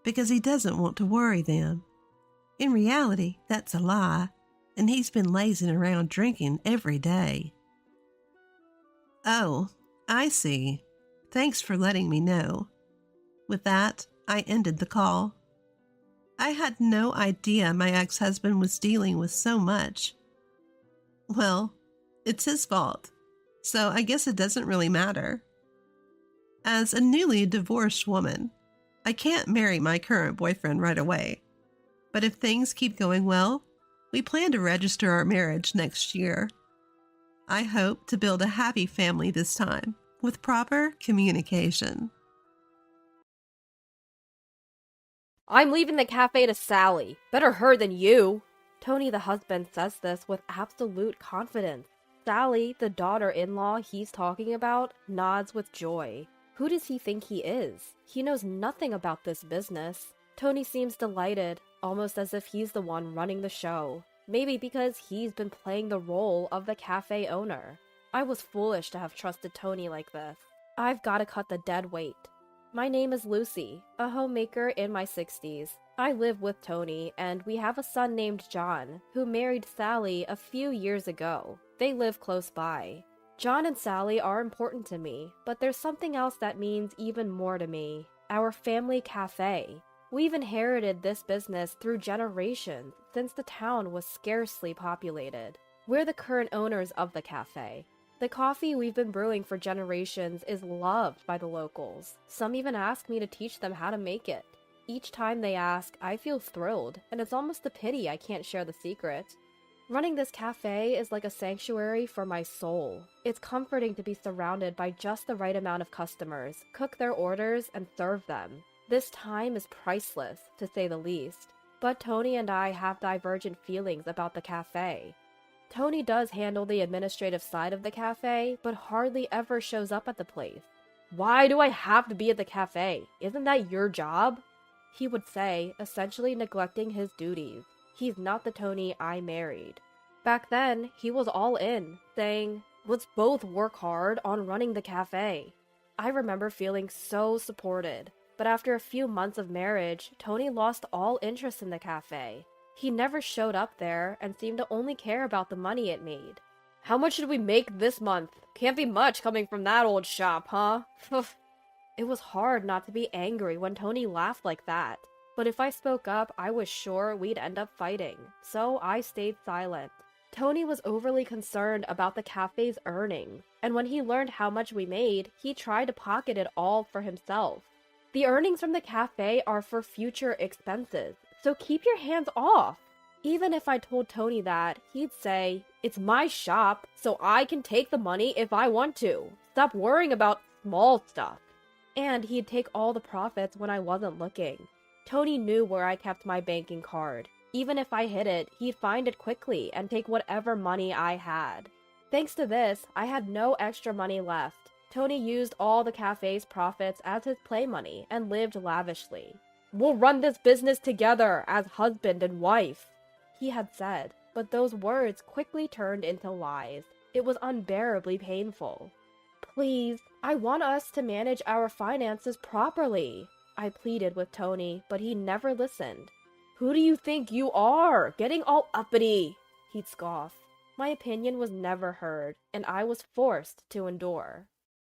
because he doesn't want to worry them. In reality, that's a lie, and he's been lazing around drinking every day. Oh, I see. Thanks for letting me know. With that, I ended the call. I had no idea my ex-husband was dealing with so much. Well, it's his fault, so I guess it doesn't really matter. As a newly divorced woman, I can't marry my current boyfriend right away. But if things keep going well, we plan to register our marriage next year. I hope to build a happy family this time, with proper communication. I'm leaving the cafe to Sally. Better her than you. Tony, the husband, says this with absolute confidence. Sally, the daughter-in-law he's talking about, nods with joy. Who does he think he is? He knows nothing about this business. Tony seems delighted, almost as if he's the one running the show. Maybe because he's been playing the role of the cafe owner. I was foolish to have trusted Tony like this. I've got to cut the dead weight. My name is Lucy, a homemaker in my 60s. I live with Tony, and we have a son named John, who married Sally a few years ago. They live close by. John and Sally are important to me, but there's something else that means even more to me. Our family cafe. We've inherited this business through generations since the town was scarcely populated. We're the current owners of the cafe. The coffee we've been brewing for generations is loved by the locals. Some even ask me to teach them how to make it. Each time they ask, I feel thrilled, and it's almost a pity I can't share the secret. Running this cafe is like a sanctuary for my soul. It's comforting to be surrounded by just the right amount of customers, cook their orders, and serve them. This time is priceless, to say the least. But Tony and I have divergent feelings about the cafe. Tony does handle the administrative side of the cafe, but hardly ever shows up at the place. Why do I have to be at the cafe? Isn't that your job? He would say, essentially neglecting his duties. He's not the Tony I married. Back then, he was all in, saying, let's both work hard on running the cafe. I remember feeling so supported, but after a few months of marriage, Tony lost all interest in the cafe. He never showed up there and seemed to only care about the money it made. How much did we make this month? Can't be much coming from that old shop, huh? It was hard not to be angry when Tony laughed like that, but if I spoke up, I was sure we'd end up fighting, so I stayed silent. Tony was overly concerned about the cafe's earnings, and when he learned how much we made, he tried to pocket it all for himself. The earnings from the cafe are for future expenses, so keep your hands off. Even if I told Tony that, he'd say, "It's my shop, so I can take the money if I want to. Stop worrying about small stuff." And he'd take all the profits when I wasn't looking. Tony knew where I kept my banking card. Even if I hid it, he'd find it quickly and take whatever money I had. Thanks to this, I had no extra money left. Tony used all the cafe's profits as his play money and lived lavishly. "We'll run this business together as husband and wife," he had said, but those words quickly turned into lies. It was unbearably painful. "Please, I want us to manage our finances properly," I pleaded with Tony, but he never listened. "Who do you think you are, getting all uppity?" he'd scoff. My opinion was never heard, and I was forced to endure.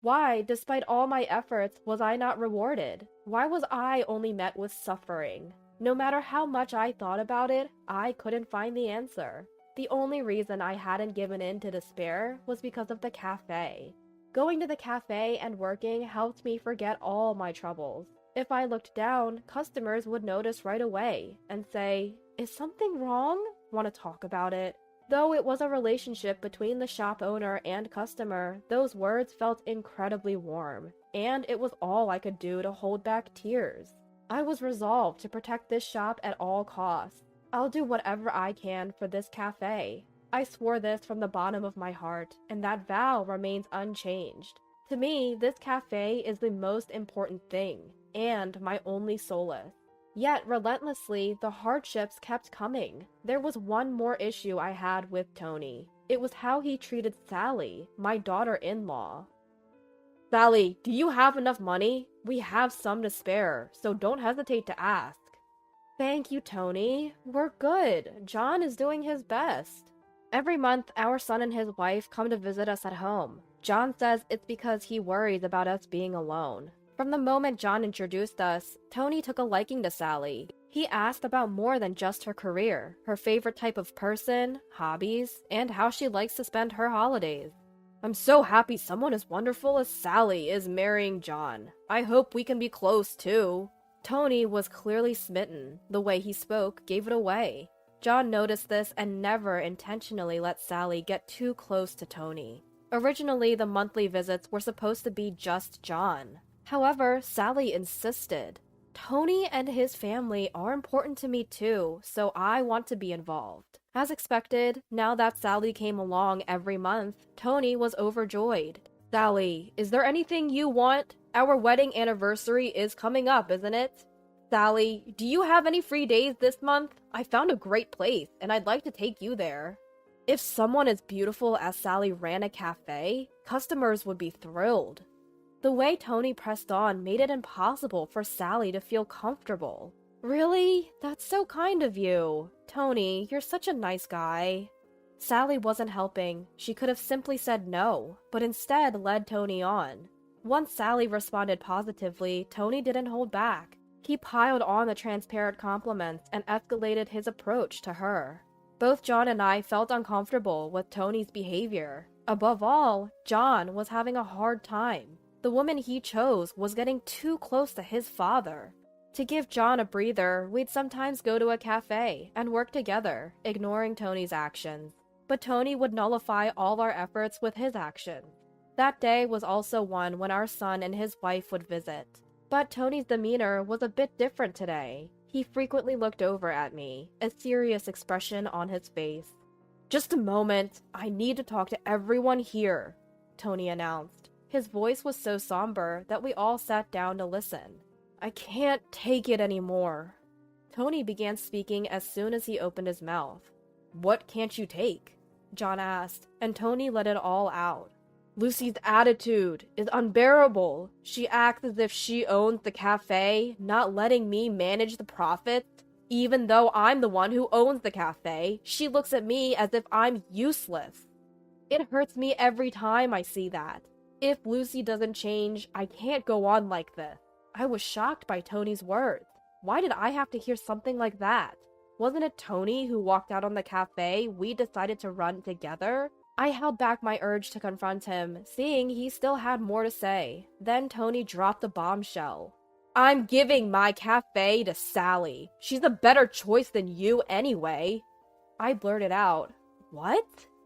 Why, despite all my efforts, was I not rewarded? Why was I only met with suffering? No matter how much I thought about it, I couldn't find the answer. The only reason I hadn't given in to despair was because of the cafe. Going to the cafe and working helped me forget all my troubles. If I looked down, customers would notice right away and say, "Is something wrong? Want to talk about it?" Though it was a relationship between the shop owner and customer, those words felt incredibly warm, and it was all I could do to hold back tears. I was resolved to protect this shop at all costs. I'll do whatever I can for this cafe. I swore this from the bottom of my heart, and that vow remains unchanged. To me, this cafe is the most important thing, and my only solace. Yet, relentlessly, the hardships kept coming. There was one more issue I had with Tony. It was how he treated Sally, my daughter-in-law. "Sally, do you have enough money? We have some to spare, so don't hesitate to ask." "Thank you, Tony. We're good. John is doing his best." Every month, our son and his wife come to visit us at home. John says it's because he worries about us being alone. From the moment John introduced us, Tony took a liking to Sally. He asked about more than just her career, her favorite type of person, hobbies, and how she likes to spend her holidays. "I'm so happy someone as wonderful as Sally is marrying John. I hope we can be close, too." Tony was clearly smitten. The way he spoke gave it away. John noticed this and never intentionally let Sally get too close to Tony. Originally, the monthly visits were supposed to be just John. However, Sally insisted. "Tony and his family are important to me too, so I want to be involved." As expected, now that Sally came along every month, Tony was overjoyed. "Sally, is there anything you want? Our wedding anniversary is coming up, isn't it? Sally, do you have any free days this month? I found a great place, and I'd like to take you there." If someone as beautiful as Sally ran a cafe, customers would be thrilled. The way Tony pressed on made it impossible for Sally to feel comfortable. "Really? That's so kind of you. Tony, you're such a nice guy." Sally wasn't helping. She could have simply said no, but instead led Tony on. Once Sally responded positively, Tony didn't hold back. He piled on the transparent compliments and escalated his approach to her. Both John and I felt uncomfortable with Tony's behavior. Above all, John was having a hard time. The woman he chose was getting too close to his father. To give John a breather, we'd sometimes go to a cafe and work together, ignoring Tony's actions. But Tony would nullify all our efforts with his actions. That day was also one when our son and his wife would visit. But Tony's demeanor was a bit different today. He frequently looked over at me, a serious expression on his face. "Just a moment, I need to talk to everyone here," Tony announced. His voice was so somber that we all sat down to listen. "I can't take it anymore." Tony began speaking as soon as he opened his mouth. "What can't you take?" John asked, and Tony let it all out. "Lucy's attitude is unbearable. She acts as if she owns the cafe, not letting me manage the profits. Even though I'm the one who owns the cafe, she looks at me as if I'm useless. It hurts me every time I see that. If Lucy doesn't change, I can't go on like this. I was shocked by Tony's words. Why did I have to hear something like that? Wasn't it Tony who walked out on the cafe we decided to run together? I held back my urge to confront him, seeing he still had more to say. Then Tony dropped the bombshell. I'm giving my cafe to Sally. She's a better choice than you anyway. I blurted out, what?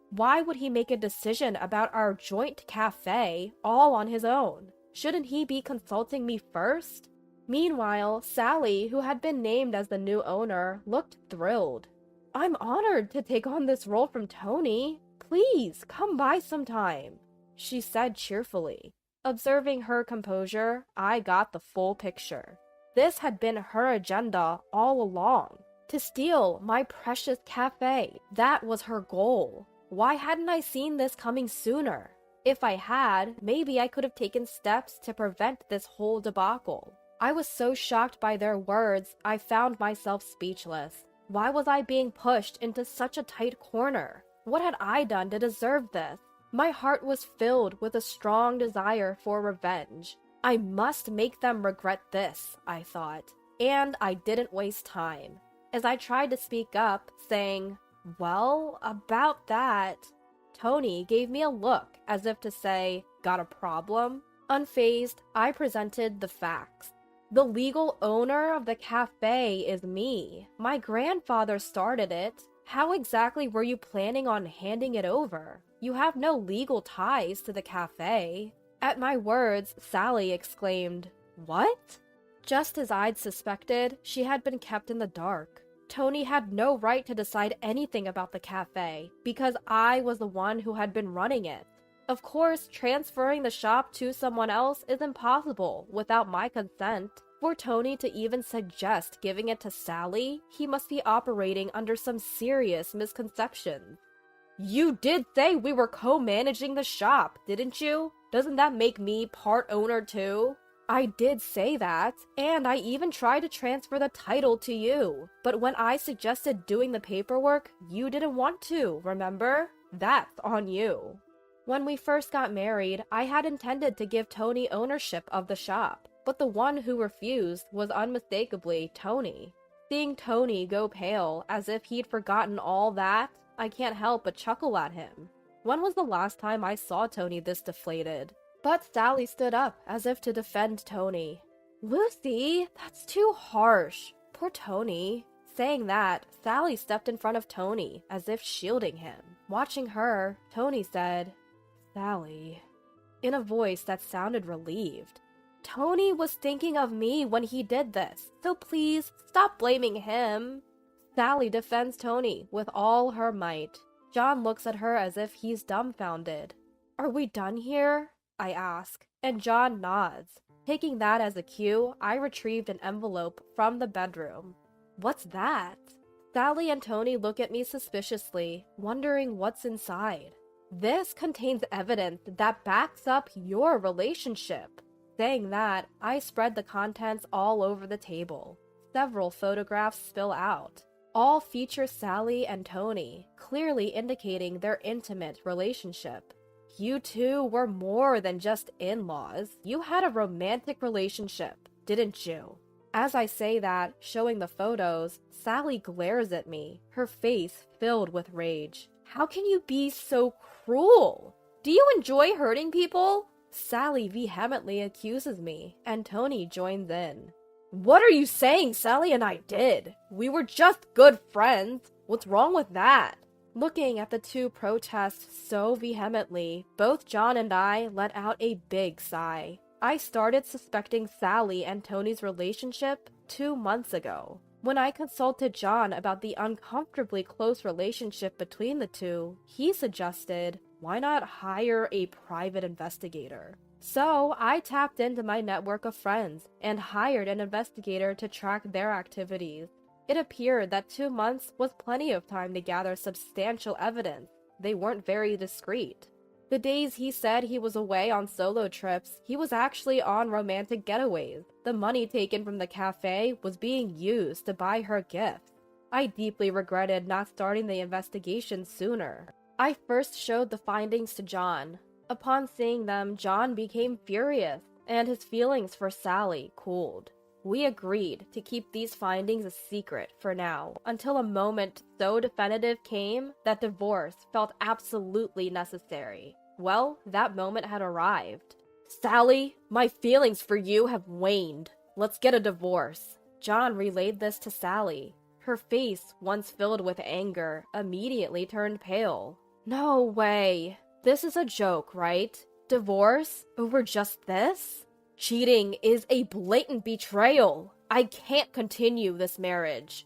Why would he make a decision about our joint cafe all on his own? Shouldn't he be consulting me first? Meanwhile, Sally, who had been named as the new owner, looked thrilled. I'm honored to take on this role from Tony. Please, come by sometime, she said cheerfully. Observing her composure, I got the full picture. This had been her agenda all along. To steal my precious cafe. That was her goal. Why hadn't I seen this coming sooner? If I had, maybe I could have taken steps to prevent this whole debacle. I was so shocked by their words, I found myself speechless. Why was I being pushed into such a tight corner? What had I done to deserve this? My heart was filled with a strong desire for revenge. I must make them regret this, I thought. And I didn't waste time. As I tried to speak up, saying, well, about that, Tony gave me a look as if to say, got a problem? Unfazed, I presented the facts. The legal owner of the cafe is me. My grandfather started it. How exactly were you planning on handing it over? You have no legal ties to the cafe. At my words, Sally exclaimed, what? Just as I'd suspected, she had been kept in the dark. Tony had no right to decide anything about the cafe, because I was the one who had been running it. Of course, transferring the shop to someone else is impossible without my consent. For Tony to even suggest giving it to Sally, he must be operating under some serious misconceptions. You did say we were co-managing the shop, didn't you? Doesn't that make me part owner too? I did say that, and I even tried to transfer the title to you. But when I suggested doing the paperwork, you didn't want to, remember? That's on you. When we first got married, I had intended to give Tony ownership of the shop, but the one who refused was unmistakably Tony. Seeing Tony go pale as if he'd forgotten all that, I can't help but chuckle at him. When was the last time I saw Tony this deflated? But Sally stood up as if to defend Tony. Lucy, that's too harsh. Poor Tony. Saying that, Sally stepped in front of Tony as if shielding him. Watching her, Tony said, Sally, in a voice that sounded relieved. Tony was thinking of me when he did this, so please stop blaming him. Sally defends Tony with all her might. John looks at her as if he's dumbfounded. Are we done here? I ask, and John nods. Taking that as a cue, I retrieved an envelope from the bedroom. What's that? Sally and Tony look at me suspiciously, wondering what's inside. This contains evidence that backs up your relationship. Saying that, I spread the contents all over the table. Several photographs spill out. All feature Sally and Tony, clearly indicating their intimate relationship. You two were more than just in-laws. You had a romantic relationship, didn't you? As I say that, showing the photos, Sally glares at me, her face filled with rage. How can you be so cruel? Do you enjoy hurting people? Sally vehemently accuses me, and Tony joins in. What are you saying Sally and I did? We were just good friends. What's wrong with that? Looking at the two protest so vehemently, both John and I let out a big sigh. I started suspecting Sally and Tony's relationship 2 months ago. When I consulted John about the uncomfortably close relationship between the two, he suggested, why not hire a private investigator? So I tapped into my network of friends and hired an investigator to track their activities. It appeared that 2 months was plenty of time to gather substantial evidence. They weren't very discreet. The days he said he was away on solo trips, he was actually on romantic getaways. The money taken from the cafe was being used to buy her gifts. I deeply regretted not starting the investigation sooner. I first showed the findings to John. Upon seeing them, John became furious, and his feelings for Sally cooled. We agreed to keep these findings a secret for now, until a moment so definitive came that divorce felt absolutely necessary. Well, that moment had arrived. Sally, my feelings for you have waned. Let's get a divorce. John relayed this to Sally. Her face, once filled with anger, immediately turned pale. No way. This is a joke, right? Divorce? Over just this? Cheating is a blatant betrayal. I can't continue this marriage.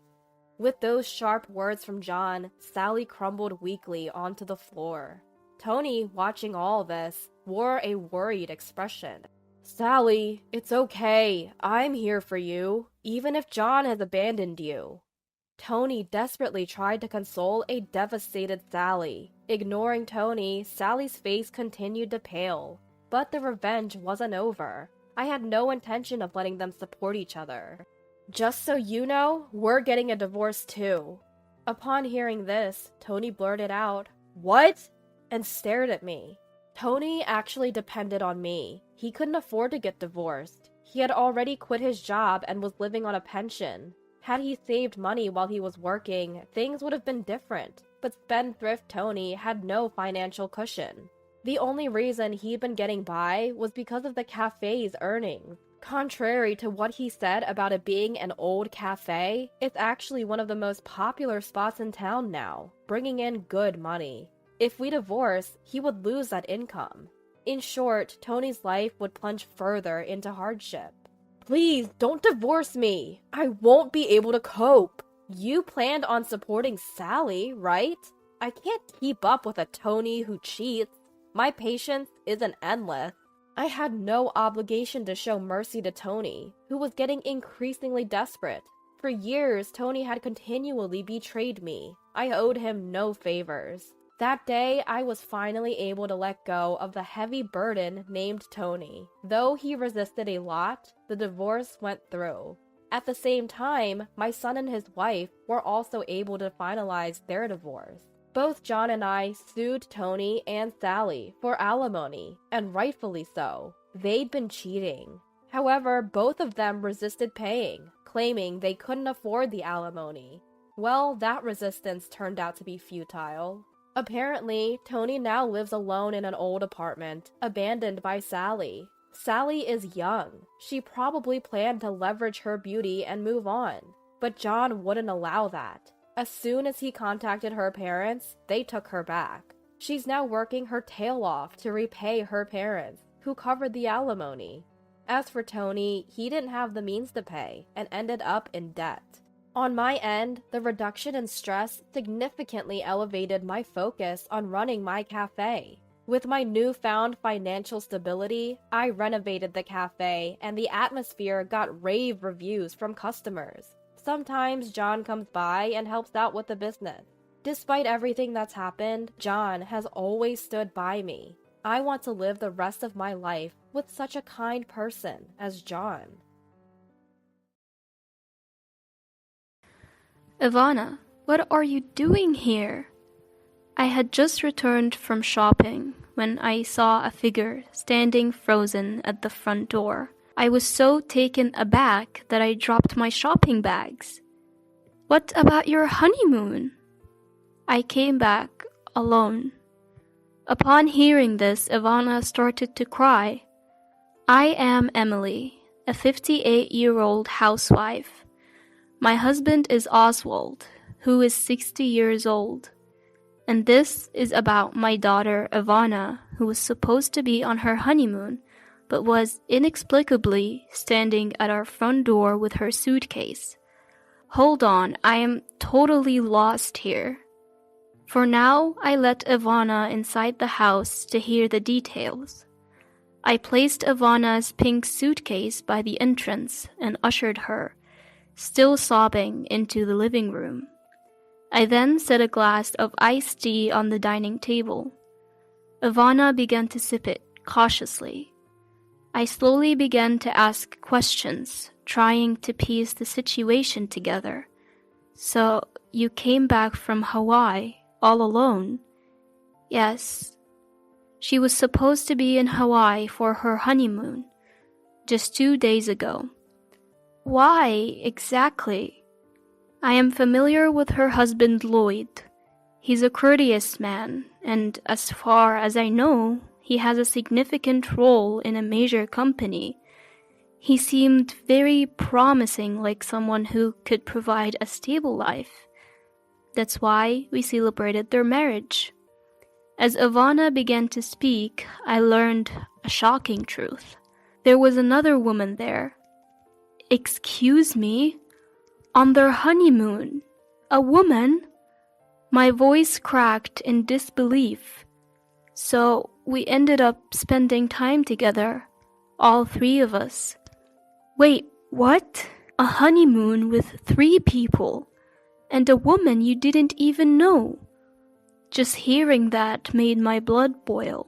With those sharp words from John, Sally crumbled weakly onto the floor. Tony, watching all this, wore a worried expression. Sally, it's okay. I'm here for you, even if John has abandoned you. Tony desperately tried to console a devastated Sally. Ignoring Tony, Sally's face continued to pale. But the revenge wasn't over. I had no intention of letting them support each other. Just so you know, we're getting a divorce too. Upon hearing this, Tony blurted out, "What?" and stared at me. Tony actually depended on me. He couldn't afford to get divorced. He had already quit his job and was living on a pension. Had he saved money while he was working, things would have been different, but spendthrift Tony had no financial cushion. The only reason he'd been getting by was because of the cafe's earnings. Contrary to what he said about it being an old cafe, it's actually one of the most popular spots in town now, bringing in good money. If we divorce, he would lose that income. In short, Tony's life would plunge further into hardship. Please, don't divorce me. I won't be able to cope. You planned on supporting Sally, right? I can't keep up with a Tony who cheats. My patience isn't endless. I had no obligation to show mercy to Tony, who was getting increasingly desperate. For years, Tony had continually betrayed me. I owed him no favors. That day, I was finally able to let go of the heavy burden named Tony. Though he resisted a lot, the divorce went through. At the same time, my son and his wife were also able to finalize their divorce. Both John and I sued Tony and Sally for alimony, and rightfully so. They'd been cheating. However, both of them resisted paying, claiming they couldn't afford the alimony. Well, that resistance turned out to be futile. Apparently, Tony now lives alone in an old apartment, abandoned by Sally. Sally is young. She probably planned to leverage her beauty and move on. But John wouldn't allow that. As soon as he contacted her parents, they took her back. She's now working her tail off to repay her parents, who covered the alimony. As for Tony, he didn't have the means to pay, and ended up in debt. On my end, the reduction in stress significantly elevated my focus on running my cafe. With my newfound financial stability, I renovated the cafe, and the atmosphere got rave reviews from customers. Sometimes John comes by and helps out with the business. Despite everything that's happened, John has always stood by me. I want to live the rest of my life with such a kind person as John. Ivana, what are you doing here? I had just returned from shopping when I saw a figure standing frozen at the front door. I was so taken aback that I dropped my shopping bags. What about your honeymoon? I came back alone. Upon hearing this, Ivana started to cry. I am Emily, a 58-year-old housewife. My husband is Oswald, who is 60 years old. And this is about my daughter Ivana, who was supposed to be on her honeymoon, but was inexplicably standing at our front door with her suitcase. Hold on, I am totally lost here. For now, I let Ivana inside the house to hear the details. I placed Ivana's pink suitcase by the entrance and ushered her, still sobbing, into the living room. I then set a glass of iced tea on the dining table. Ivana began to sip it cautiously. I slowly began to ask questions, trying to piece the situation together. So, you came back from Hawaii all alone? Yes. She was supposed to be in Hawaii for her honeymoon just 2 days ago. Why exactly? I am familiar with her husband Lloyd. He's a courteous man, and as far as I know, he has a significant role in a major company. He seemed very promising, like someone who could provide a stable life. That's why we celebrated their marriage. As Ivana began to speak, I learned a shocking truth. There was another woman there. Excuse me? On their honeymoon? A woman? My voice cracked in disbelief. So we ended up spending time together, all 3 of us. Wait, what? A honeymoon with 3 people, and a woman you didn't even know? Just hearing that made my blood boil.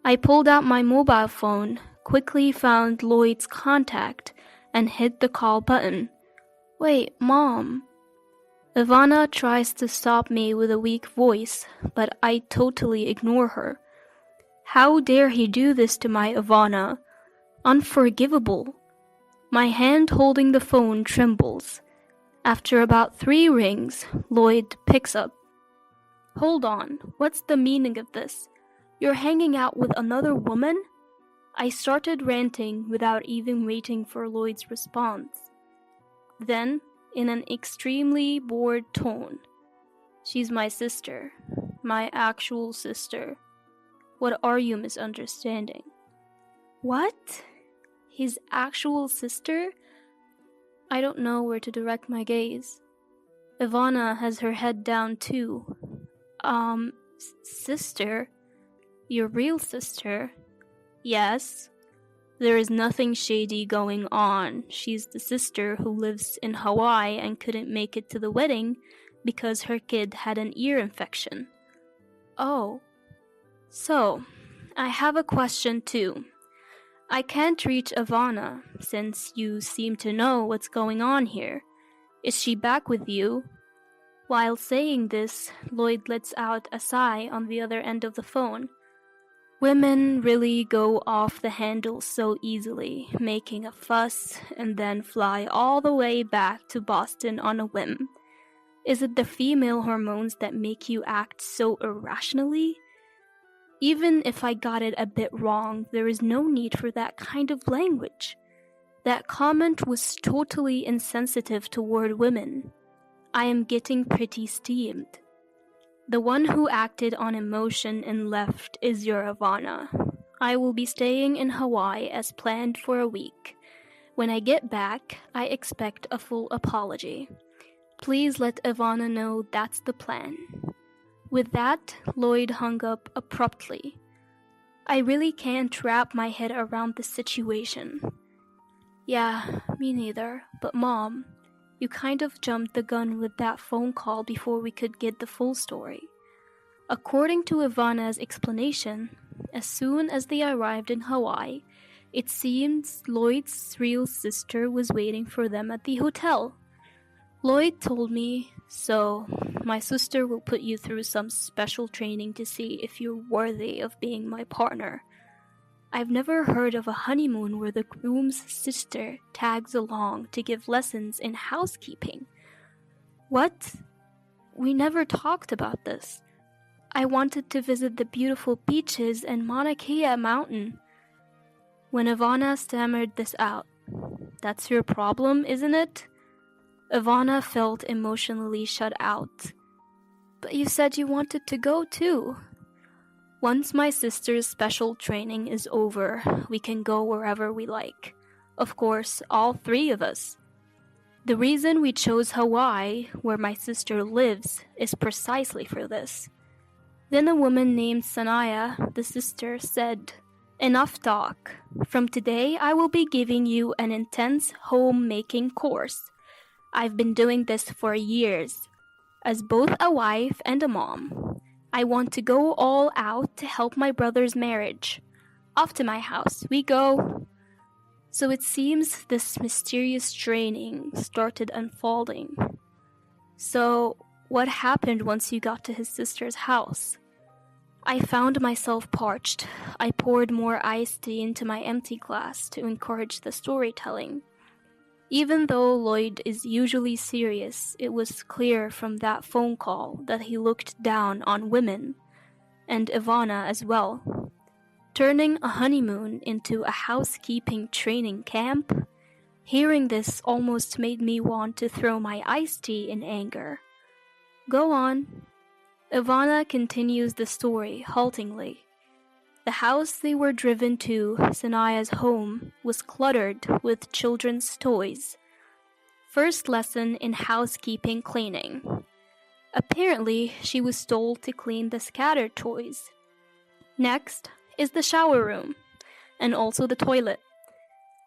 I pulled out my mobile phone, quickly found Lloyd's contact, and hit the call button. Wait, Mom. Ivana tries to stop me with a weak voice, but I totally ignore her. How dare he do this to my Ivana? Unforgivable. My hand holding the phone trembles. After about 3 rings, Lloyd picks up. Hold on, what's the meaning of this? You're hanging out with another woman? I started ranting without even waiting for Lloyd's response. Then, in an extremely bored tone, she's my sister, my actual sister. What are you misunderstanding? What? His actual sister? I don't know where to direct my gaze. Ivana has her head down too. Sister? Your real sister? Yes. There is nothing shady going on. She's the sister who lives in Hawaii and couldn't make it to the wedding because her kid had an ear infection. Oh. So, I have a question too. I can't reach Ivana, since you seem to know what's going on here. Is she back with you? While saying this, Lloyd lets out a sigh on the other end of the phone. Women really go off the handle so easily, making a fuss and then fly all the way back to Boston on a whim. Is it the female hormones that make you act so irrationally? Even if I got it a bit wrong, there is no need for that kind of language. That comment was totally insensitive toward women. I am getting pretty steamed. The one who acted on emotion and left is your Ivana. I will be staying in Hawaii as planned for a week. When I get back, I expect a full apology. Please let Ivana know that's the plan. With that, Lloyd hung up abruptly. I really can't wrap my head around the situation. Yeah, me neither, but Mom, you kind of jumped the gun with that phone call before we could get the full story. According to Ivana's explanation, as soon as they arrived in Hawaii, it seems Lloyd's real sister was waiting for them at the hotel. Lloyd told me, so my sister will put you through some special training to see if you're worthy of being my partner. I've never heard of a honeymoon where the groom's sister tags along to give lessons in housekeeping. What? We never talked about this. I wanted to visit the beautiful beaches and Mauna Kea mountain. When Ivana stammered this out, that's your problem, isn't it? Ivana felt emotionally shut out. But you said you wanted to go too. Once my sister's special training is over, we can go wherever we like. Of course, all 3 of us. The reason we chose Hawaii, where my sister lives, is precisely for this. Then a woman named Sanaya, the sister, said, Enough talk. From today, I will be giving you an intense homemaking course. I've been doing this for years. As both a wife and a mom, I want to go all out to help my brother's marriage. Off to my house we go. So it seems this mysterious training started unfolding. So, what happened once you got to his sister's house? I found myself parched. I poured more iced tea into my empty glass to encourage the storytelling. Even though Lloyd is usually serious, it was clear from that phone call that he looked down on women, and Ivana as well. Turning a honeymoon into a housekeeping training camp? Hearing this almost made me want to throw my iced tea in anger. Go on. Ivana continues the story haltingly. The house they were driven to, Sanaya's home, was cluttered with children's toys. First lesson in housekeeping cleaning. Apparently, she was told to clean the scattered toys. Next is the shower room, and also the toilet.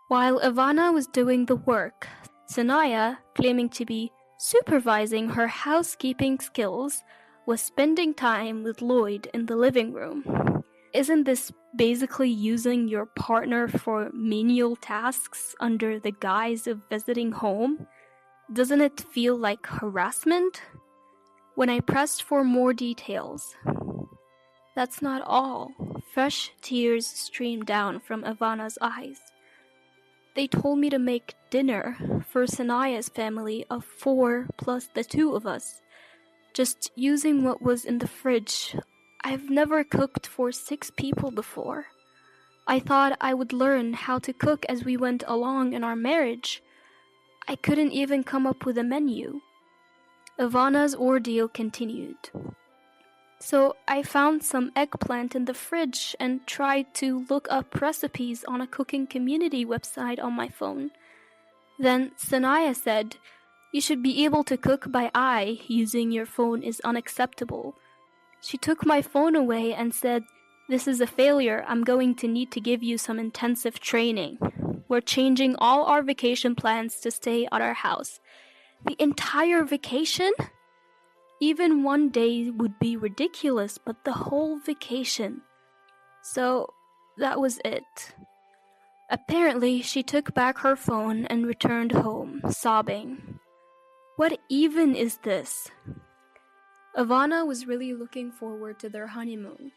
While Ivana was doing the work, Sanaya, claiming to be supervising her housekeeping skills, was spending time with Lloyd in the living room. Isn't this basically using your partner for menial tasks under the guise of visiting home? Doesn't it feel like harassment? When I pressed for more details, that's not all. Fresh tears streamed down from Ivana's eyes. They told me to make dinner for Sanaya's family of 4 plus the 2 of us, just using what was in the fridge. I've never cooked for 6 people before. I thought I would learn how to cook as we went along in our marriage. I couldn't even come up with a menu. Ivana's ordeal continued. So I found some eggplant in the fridge and tried to look up recipes on a cooking community website on my phone. Then Sanaya said, "You should be able to cook by eye. Using your phone is unacceptable." She took my phone away and said, "This is a failure. I'm going to need to give you some intensive training. We're changing all our vacation plans to stay at our house." The entire vacation? Even one day would be ridiculous, but the whole vacation. So that was it. Apparently, she took back her phone and returned home, sobbing. What even is this? Ivana was really looking forward to their honeymoon.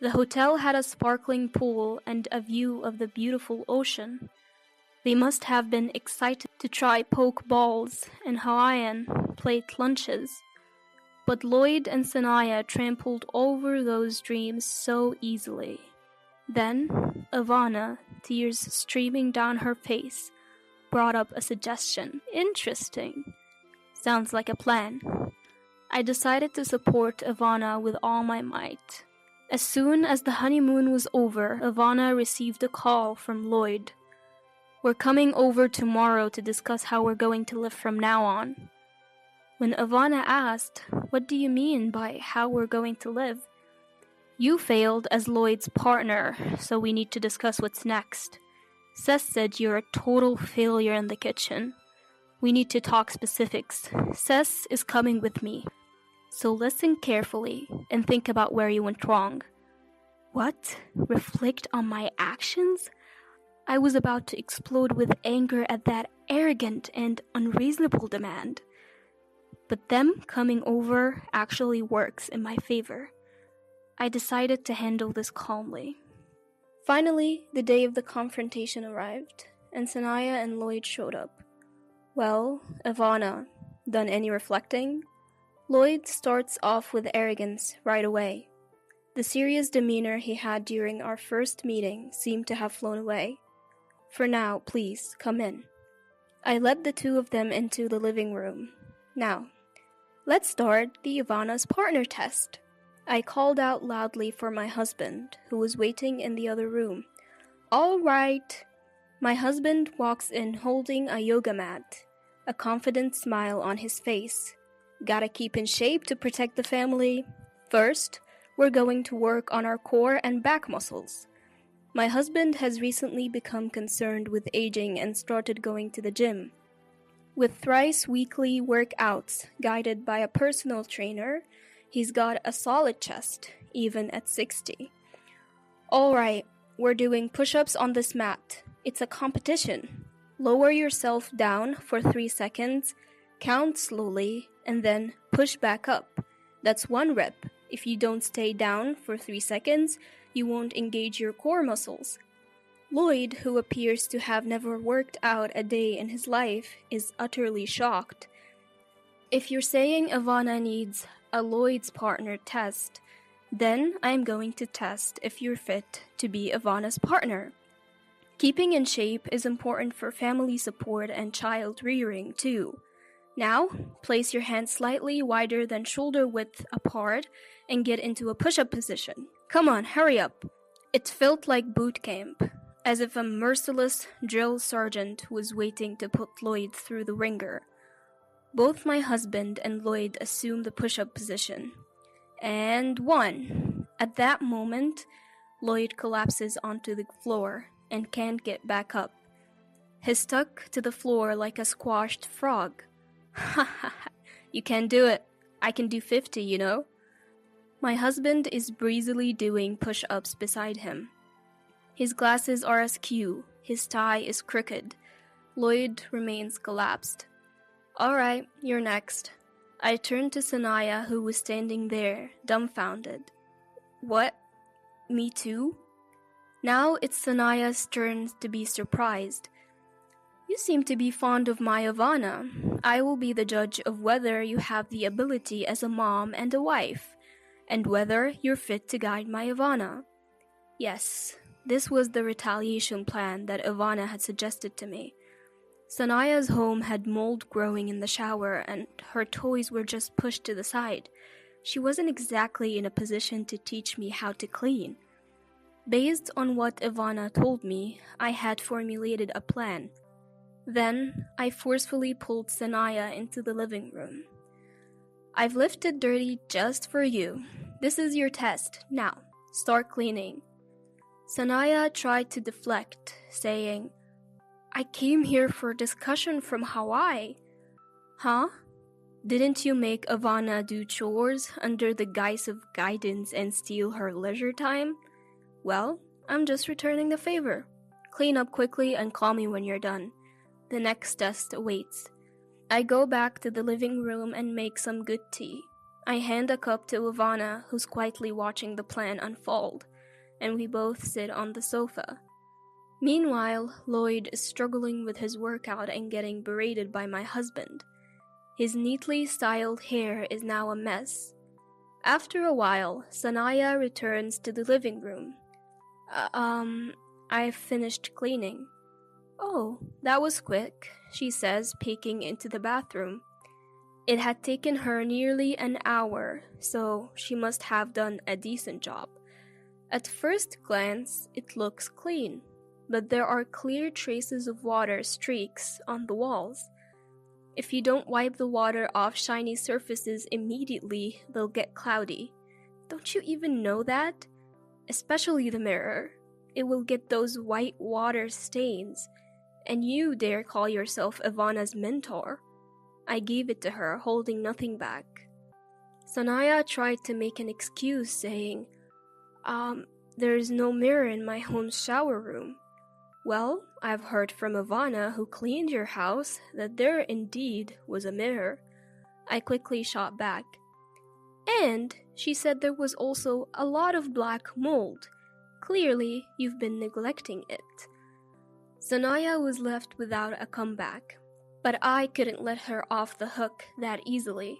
The hotel had a sparkling pool and a view of the beautiful ocean. They must have been excited to try poke balls and Hawaiian plate lunches. But Lloyd and Sanaya trampled over those dreams so easily. Then, Ivana, tears streaming down her face, brought up a suggestion. Interesting. Sounds like a plan. I decided to support Ivana with all my might. As soon as the honeymoon was over, Ivana received a call from Lloyd. "We're coming over tomorrow to discuss how we're going to live from now on." When Ivana asked, "What do you mean by how we're going to live?" "You failed as Lloyd's partner, so we need to discuss what's next. Seth said you're a total failure in the kitchen. We need to talk specifics. Seth is coming with me. So listen carefully and think about where you went wrong." What? Reflect on my actions? I was about to explode with anger at that arrogant and unreasonable demand. But them coming over actually works in my favor. I decided to handle this calmly. Finally, the day of the confrontation arrived, and Sanaya and Lloyd showed up. "Well, Ivana, done any reflecting?" Lloyd starts off with arrogance right away. The serious demeanor he had during our first meeting seemed to have flown away. "For now, please, come in." I led the 2 of them into the living room. "Now, let's start the Ivana's partner test." I called out loudly for my husband, who was waiting in the other room. "All right." My husband walks in holding a yoga mat, a confident smile on his face. "Gotta keep in shape to protect the family. First, we're going to work on our core and back muscles." My husband has recently become concerned with aging and started going to the gym. With thrice weekly workouts guided by a personal trainer, he's got a solid chest, even at 60. "All right, we're doing push-ups on this mat. It's a competition. Lower yourself down for 3 seconds, count slowly, and then push back up. That's 1 rep. If you don't stay down for 3 seconds, you won't engage your core muscles. Lloyd, who appears to have never worked out a day in his life, is utterly shocked. If you're saying Ivana needs a Lloyd's partner test, then I'm going to test if you're fit to be Ivana's partner. Keeping in shape is important for family support and child rearing too. Now, place your hands slightly wider than shoulder width apart and get into a push-up position. Come on, hurry up. It felt like boot camp, as if a merciless drill sergeant was waiting to put Lloyd through the ringer. Both my husband and Lloyd assume the push-up position. And 1. At that moment, Lloyd collapses onto the floor and can't get back up. He's stuck to the floor like a squashed frog. Ha ha ha, you can do it. I can do 50, you know. My husband is breezily doing push-ups beside him. His glasses are askew, his tie is crooked. Lloyd remains collapsed. Alright, you're next. I turned to Sanaya, who was standing there, dumbfounded. What? Me too? Now it's Sanaya's turn to be surprised. You seem to be fond of my Ivana. I will be the judge of whether you have the ability as a mom and a wife, and whether you're fit to guide my Ivana. Yes, this was the retaliation plan that Ivana had suggested to me. Sanaya's home had mold growing in the shower, and her toys were just pushed to the side. She wasn't exactly in a position to teach me how to clean. Based on what Ivana told me, I had formulated a plan. Then, I forcefully pulled Sanaya into the living room. I've lifted dirty just for you. This is your test. Now, start cleaning. Sanaya tried to deflect, saying, I came here for discussion from Hawaii. Huh? Didn't you make Ivana do chores under the guise of guidance and steal her leisure time? Well, I'm just returning the favor. Clean up quickly and call me when you're done. The next test awaits. I go back to the living room and make some good tea. I hand a cup to Ivana, who's quietly watching the plan unfold, and we both sit on the sofa. Meanwhile, Lloyd is struggling with his workout and getting berated by my husband. His neatly styled hair is now a mess. After a while, Sanaya returns to the living room. I've finished cleaning. Oh, that was quick, she says, peeking into the bathroom. It had taken her nearly an hour, so she must have done a decent job. At first glance, it looks clean, but there are clear traces of water streaks on the walls. If you don't wipe the water off shiny surfaces immediately, they'll get cloudy. Don't you even know that? Especially the mirror. It will get those white water stains. And you dare call yourself Ivana's mentor? I gave it to her, holding nothing back. Sanaya tried to make an excuse, saying, there is no mirror in my home shower room. Well, I've heard from Ivana, who cleaned your house, that there indeed was a mirror. I quickly shot back. And she said there was also a lot of black mold. Clearly, you've been neglecting it. Sanaya was left without a comeback, but I couldn't let her off the hook that easily.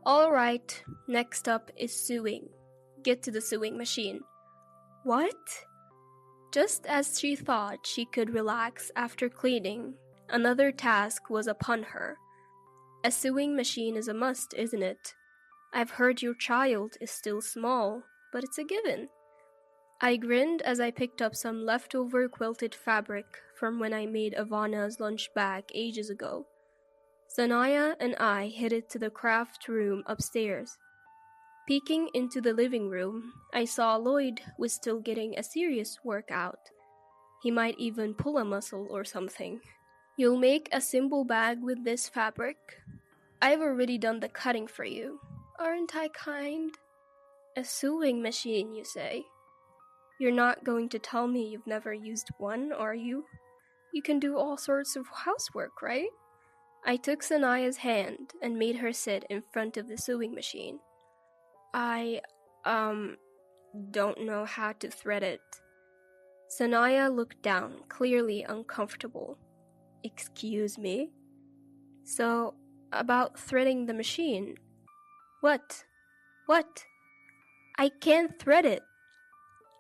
Alright, next up is sewing. Get to the sewing machine. What? Just as she thought she could relax after cleaning, another task was upon her. A sewing machine is a must, isn't it? I've heard your child is still small, but it's a given. I grinned as I picked up some leftover quilted fabric from when I made Ivana's lunch bag ages ago. Sanaya and I headed to the craft room upstairs. Peeking into the living room, I saw Lloyd was still getting a serious workout. He might even pull a muscle or something. You'll make a simple bag with this fabric? I've already done the cutting for you. Aren't I kind? A sewing machine, you say? You're not going to tell me you've never used one, are you? You can do all sorts of housework, right? I took Sanaya's hand and made her sit in front of the sewing machine. Don't know how to thread it. Sanaya looked down, clearly uncomfortable. Excuse me? So, about threading the machine. What? What? I can't thread it.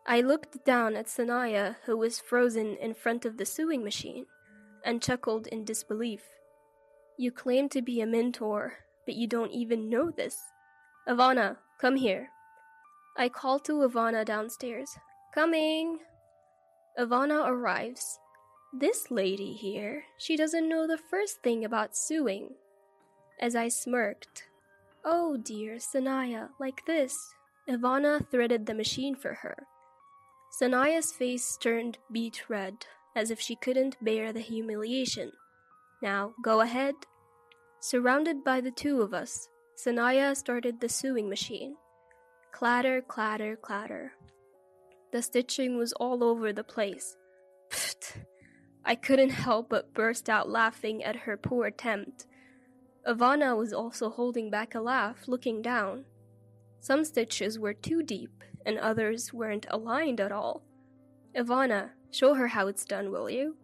I looked down at Sanaya, who was frozen in front of the sewing machine, and chuckled in disbelief. You claim to be a mentor, but you don't even know this. Ivana, come here. I called to Ivana downstairs. Coming! Ivana arrives. This lady here, she doesn't know the first thing about sewing. As I smirked, oh dear, Sanaya, like this. Ivana threaded the machine for her. Sanaya's face turned beet red, as if she couldn't bear the humiliation. Now, go ahead. Surrounded by the two of us, Sanaya started the sewing machine. Clatter, clatter, clatter. The stitching was all over the place. Pfft! I couldn't help but burst out laughing at her poor attempt. Ivana was also holding back a laugh, looking down. Some stitches were too deep, and others weren't aligned at all. Ivana, show her how it's done, will you?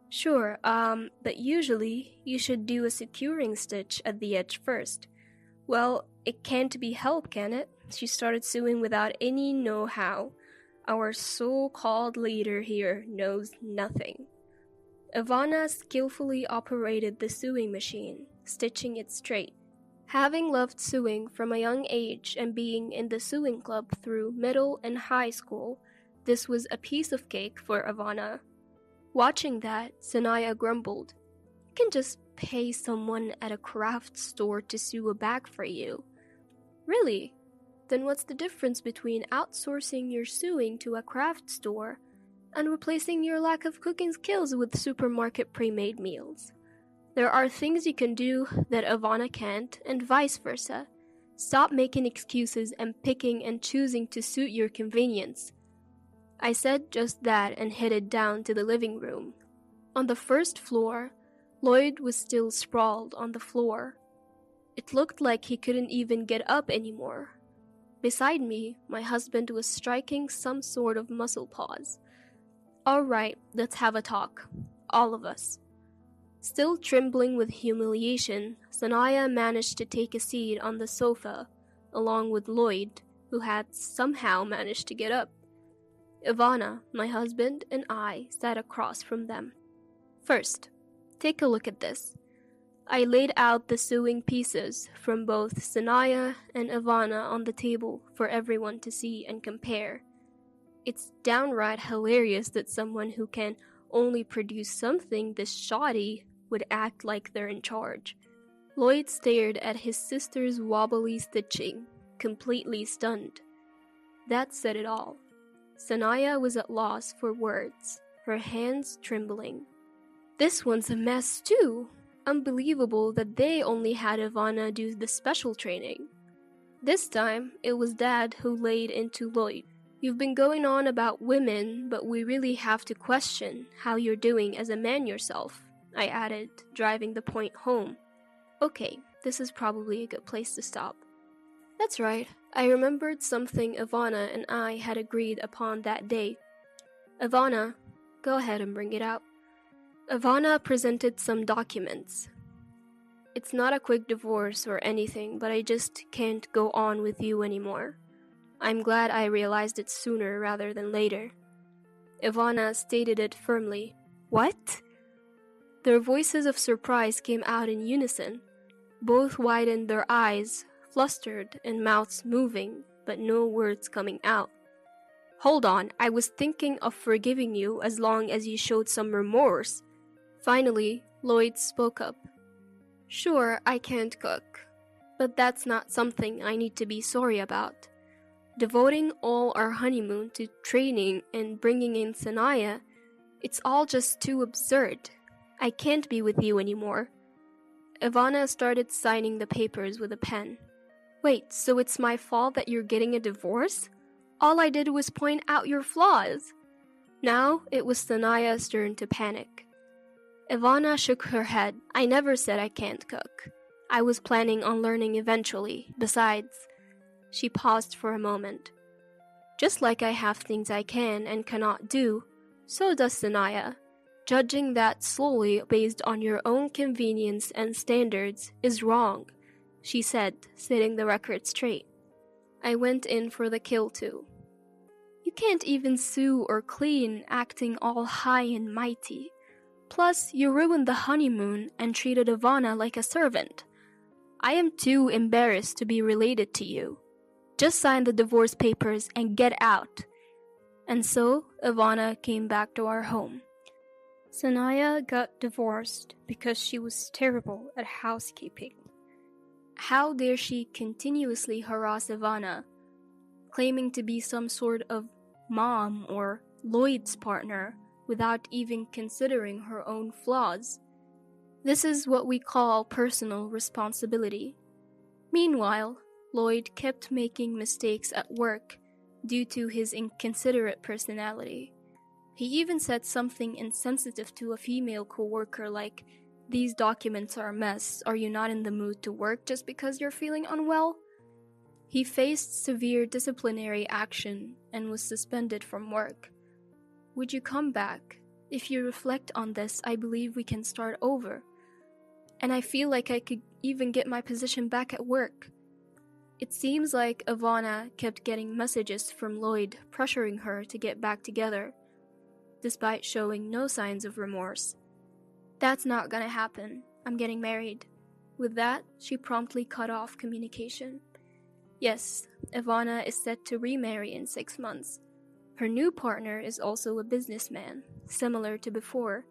Sure, but usually you should do a securing stitch at the edge first. Well, it can't be helped, can it? She started sewing without any know-how. Our so-called leader here knows nothing. Ivana skillfully operated the sewing machine, stitching it straight. Having loved sewing from a young age and being in the sewing club through middle and high school, this was a piece of cake for Ivana. Watching that, Sanaya grumbled, "You can just pay someone at a craft store to sew a bag for you." Really? Then what's the difference between outsourcing your sewing to a craft store and replacing your lack of cooking skills with supermarket pre-made meals? There are things you can do that Ivana can't, and vice versa. Stop making excuses and picking and choosing to suit your convenience. I said just that and headed down to the living room. On the first floor, Lloyd was still sprawled on the floor. It looked like he couldn't even get up anymore. Beside me, my husband was striking some sort of muscle pause. All right, let's have a talk. All of us. Still trembling with humiliation, Sanaya managed to take a seat on the sofa, along with Lloyd, who had somehow managed to get up. Ivana, my husband, and I sat across from them. First, take a look at this. I laid out the sewing pieces from both Sanaya and Ivana on the table for everyone to see and compare. It's downright hilarious that someone who can only produce something this shoddy would act like they're in charge. Lloyd stared at his sister's wobbly stitching, completely stunned. That said it all. Sanaya was at loss for words, her hands trembling. This one's a mess too. Unbelievable that they only had Ivana do the special training. This time, it was Dad who laid into Lloyd. You've been going on about women, but we really have to question how you're doing as a man yourself, I added, driving the point home. Okay, this is probably a good place to stop. That's right, I remembered something Ivana and I had agreed upon that day. Ivana, go ahead and bring it out. Ivana presented some documents. It's not a quick divorce or anything, but I just can't go on with you anymore. I'm glad I realized it sooner rather than later. Ivana stated it firmly. What? Their voices of surprise came out in unison. Both widened their eyes, flustered and mouths moving, but no words coming out. Hold on, I was thinking of forgiving you as long as you showed some remorse. Finally, Lloyd spoke up. Sure, I can't cook, but that's not something I need to be sorry about. Devoting all our honeymoon to training and bringing in Sanaya, it's all just too absurd. I can't be with you anymore. Ivana started signing the papers with a pen. Wait, so it's my fault that you're getting a divorce? All I did was point out your flaws. Now it was Sanaya's turn to panic. Ivana shook her head. I never said I can't cook. I was planning on learning eventually. Besides, She paused for a moment. Just like I have things I can and cannot do, so does Sanaya. Judging that solely based on your own convenience and standards is wrong, she said, setting the record straight. I went in for the kill too. You can't even sew or clean acting all high and mighty. Plus, you ruined the honeymoon and treated Ivana like a servant. I am too embarrassed to be related to you. Just sign the divorce papers and get out. And so, Ivana came back to our home. Sanaya got divorced because she was terrible at housekeeping. How dare she continuously harass Ivana, claiming to be some sort of mom or Lloyd's partner without even considering her own flaws. This is what we call personal responsibility. Meanwhile, Lloyd kept making mistakes at work due to his inconsiderate personality. He even said something insensitive to a female coworker like, "These documents are a mess. Are you not in the mood to work just because you're feeling unwell?" He faced severe disciplinary action and was suspended from work. Would you come back? If you reflect on this, I believe we can start over. And I feel like I could even get my position back at work. It seems like Ivana kept getting messages from Lloyd pressuring her to get back together, despite showing no signs of remorse. That's not gonna happen. I'm getting married. With that, she promptly cut off communication. Yes, Ivana is set to remarry in 6 months. Her new partner is also a businessman, similar to before,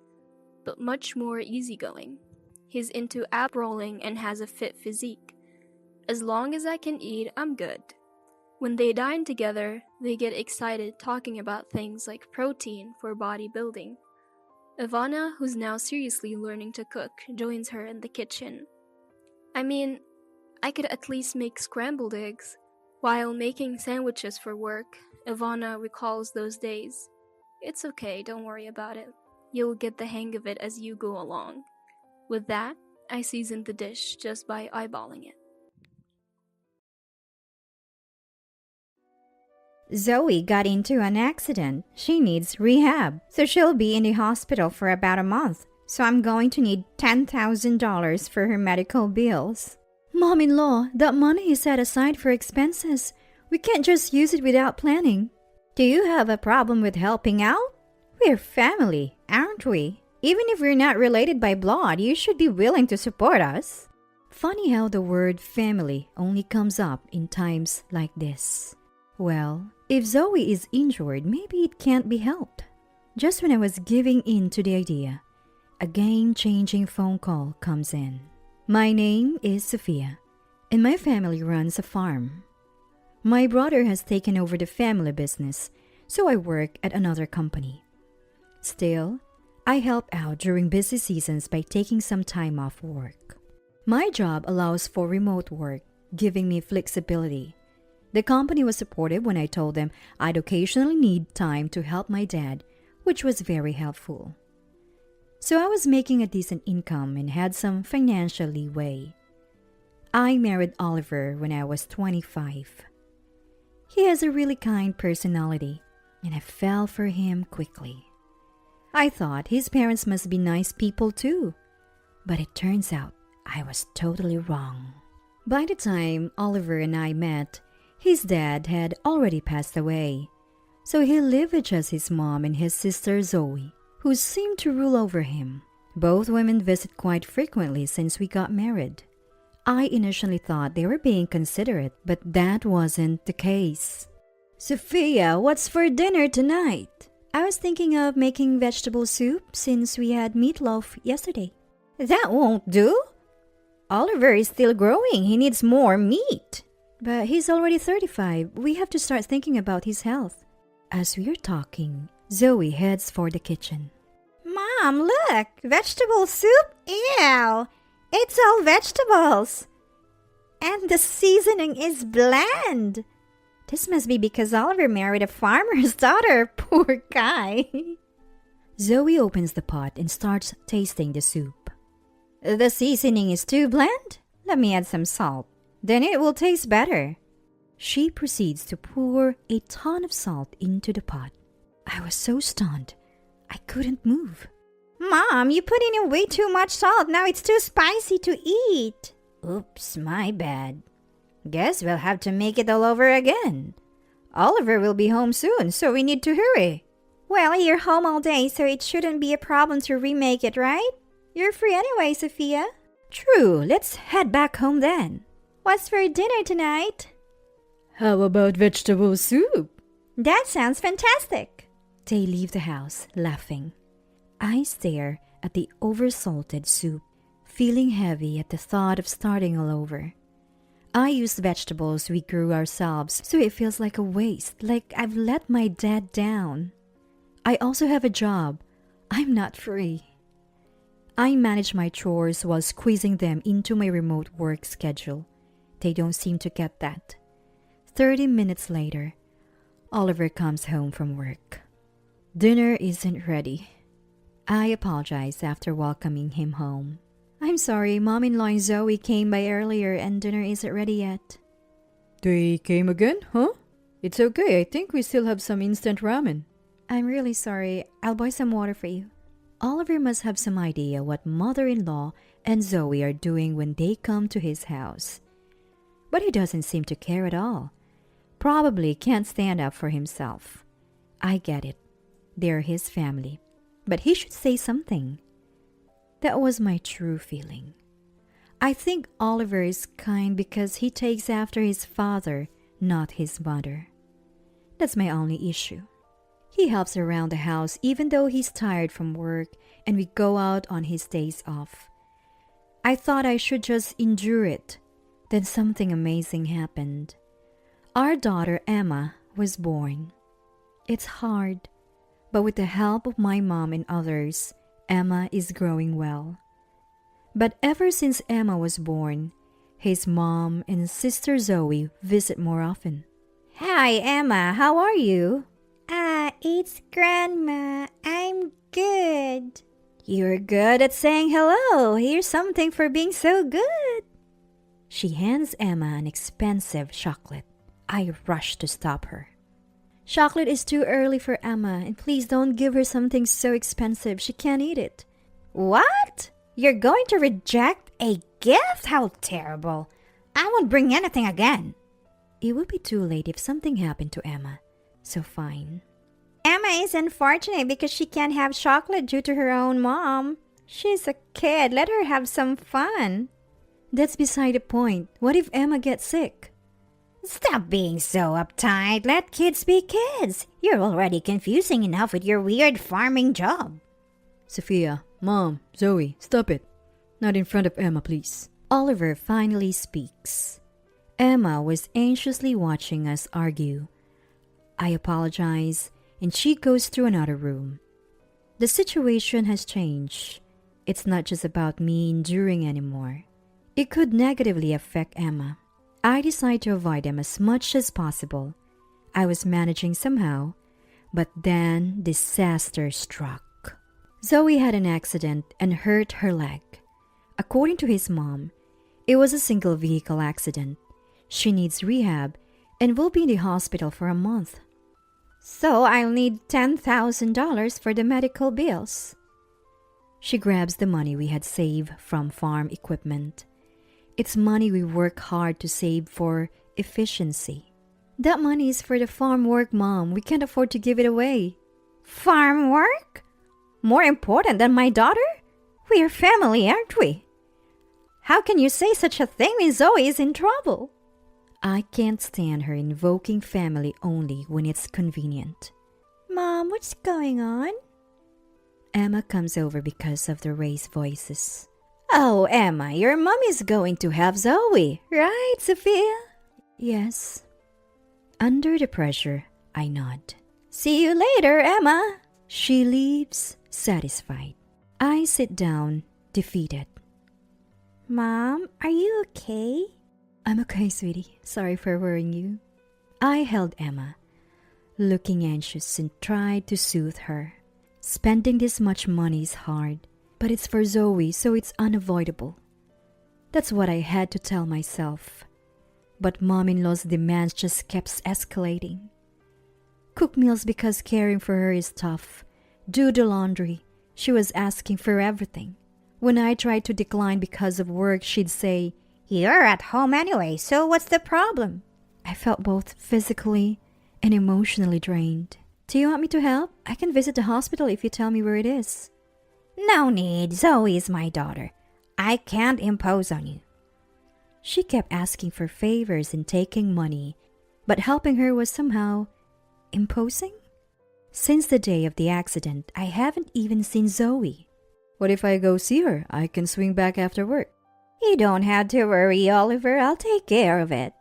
but much more easygoing. He's into ab rolling and has a fit physique. As long as I can eat, I'm good. When they dine together, they get excited talking about things like protein for bodybuilding. Ivana, who's now seriously learning to cook, joins her in the kitchen. I mean, I could at least make scrambled eggs. While making sandwiches for work, Ivana recalls those days. It's okay, don't worry about it. You'll get the hang of it as you go along. With that, I seasoned the dish just by eyeballing it. Zoe got into an accident. She needs rehab, so she'll be in the hospital for about a month. So I'm going to need $10,000 for her medical bills. Mom-in-law, that money is set aside for expenses. We can't just use it without planning. Do you have a problem with helping out? We're family, aren't we? Even if we're not related by blood, you should be willing to support us. Funny how the word family only comes up in times like this. Well, if Zoe is injured, maybe it can't be helped. Just when I was giving in to the idea, a game-changing phone call comes in. My name is Sophia, and my family runs a farm. My brother has taken over the family business, so I work at another company. Still, I help out during busy seasons by taking some time off work. My job allows for remote work, giving me flexibility. The company was supportive when I told them I'd occasionally need time to help my dad, which was very helpful. So I was making a decent income and had some financial leeway. I married Oliver when I was 25. He has a really kind personality, and I fell for him quickly. I thought his parents must be nice people too, but it turns out I was totally wrong. By the time Oliver and I met, his dad had already passed away, so he lived with just his mom and his sister Zoe, who seemed to rule over him. Both women visit quite frequently since we got married. I initially thought they were being considerate, but that wasn't the case. Sophia, what's for dinner tonight? I was thinking of making vegetable soup since we had meatloaf yesterday. That won't do. Oliver is still growing. He needs more meat. But he's already 35. We have to start thinking about his health. As we are talking, Zoe heads for the kitchen. Mom, look! Vegetable soup? Ew! It's all vegetables! And the seasoning is bland! This must be because Oliver married a farmer's daughter. Poor guy. Zoe opens the pot and starts tasting the soup. The seasoning is too bland? Let me add some salt. Then it will taste better. She proceeds to pour a ton of salt into the pot. I was so stunned, I couldn't move. Mom, you put in way too much salt. Now it's too spicy to eat. Oops, my bad. Guess we'll have to make it all over again. Oliver will be home soon, so we need to hurry. Well, you're home all day, so it shouldn't be a problem to remake it, right? You're free anyway, Sophia. True, let's head back home then. What's for dinner tonight? How about vegetable soup? That sounds fantastic. They leave the house, laughing. I stare at the oversalted soup, feeling heavy at the thought of starting all over. I use vegetables we grew ourselves, so it feels like a waste, like I've let my dad down. I also have a job. I'm not free. I manage my chores while squeezing them into my remote work schedule. They don't seem to get that. 30 minutes later, Oliver comes home from work. Dinner isn't ready. I apologize after welcoming him home. I'm sorry, Mom-in-law and Zoe came by earlier and dinner isn't ready yet. They came again, huh? It's okay, I think we still have some instant ramen. I'm really sorry, I'll buy some water for you. Oliver must have some idea what mother-in-law and Zoe are doing when they come to his house. But he doesn't seem to care at all. Probably can't stand up for himself. I get it. They're his family. But he should say something. That was my true feeling. I think Oliver is kind because he takes after his father, not his mother. That's my only issue. He helps around the house even though he's tired from work and we go out on his days off. I thought I should just endure it. Then something amazing happened. Our daughter Emma was born. It's hard, but with the help of my mom and others, Emma is growing well. But ever since Emma was born, his mom and sister Zoe visit more often. Hi Emma, how are you? It's Grandma. I'm good. You're good at saying hello. Here's something for being so good. She hands Emma an expensive chocolate. I rush to stop her. Chocolate is too early for Emma, and please don't give her something so expensive. She can't eat it. What? You're going to reject a gift? How terrible. I won't bring anything again. It would be too late if something happened to Emma, so fine. Emma is unfortunate because she can't have chocolate due to her own mom. She's a kid. Let her have some fun. That's beside the point. What if Emma gets sick? Stop being so uptight. Let kids be kids. You're already confusing enough with your weird farming job. Sophia, Mom, Zoe, stop it. Not in front of Emma, please. Oliver finally speaks. Emma was anxiously watching us argue. I apologize, and she goes to another room. The situation has changed. It's not just about me enduring anymore. It could negatively affect Emma. I decide to avoid them as much as possible. I was managing somehow, but then disaster struck. Zoe had an accident and hurt her leg. According to his mom, it was a single vehicle accident. She needs rehab and will be in the hospital for a month. So I'll need $10,000 for the medical bills. She grabs the money we had saved from farm equipment. It's money we work hard to save for efficiency. That money is for the farm work, Mom. We can't afford to give it away. Farm work? More important than my daughter? We're family, aren't we? How can you say such a thing when Zoe is in trouble? I can't stand her invoking family only when it's convenient. Mom, what's going on? Emma comes over because of the raised voices. Oh, Emma, your mom is going to have Zoe, right, Sophia? Yes. Under the pressure, I nod. See you later, Emma. She leaves, satisfied. I sit down, defeated. Mom, are you okay? I'm okay, sweetie. Sorry for worrying you. I held Emma, looking anxious, and tried to soothe her. Spending this much money is hard, but it's for Zoe, so it's unavoidable. That's what I had to tell myself. But mom-in-law's demands just kept escalating. Cook meals because caring for her is tough. Do the laundry. She was asking for everything. When I tried to decline because of work, she'd say, "You're at home anyway, so what's the problem?" I felt both physically and emotionally drained. Do you want me to help? I can visit the hospital if you tell me where it is. No need. Zoe is my daughter. I can't impose on you. She kept asking for favors and taking money, but helping her was somehow imposing? Since the day of the accident, I haven't even seen Zoe. What if I go see her? I can swing back after work. You don't have to worry, Oliver. I'll take care of it.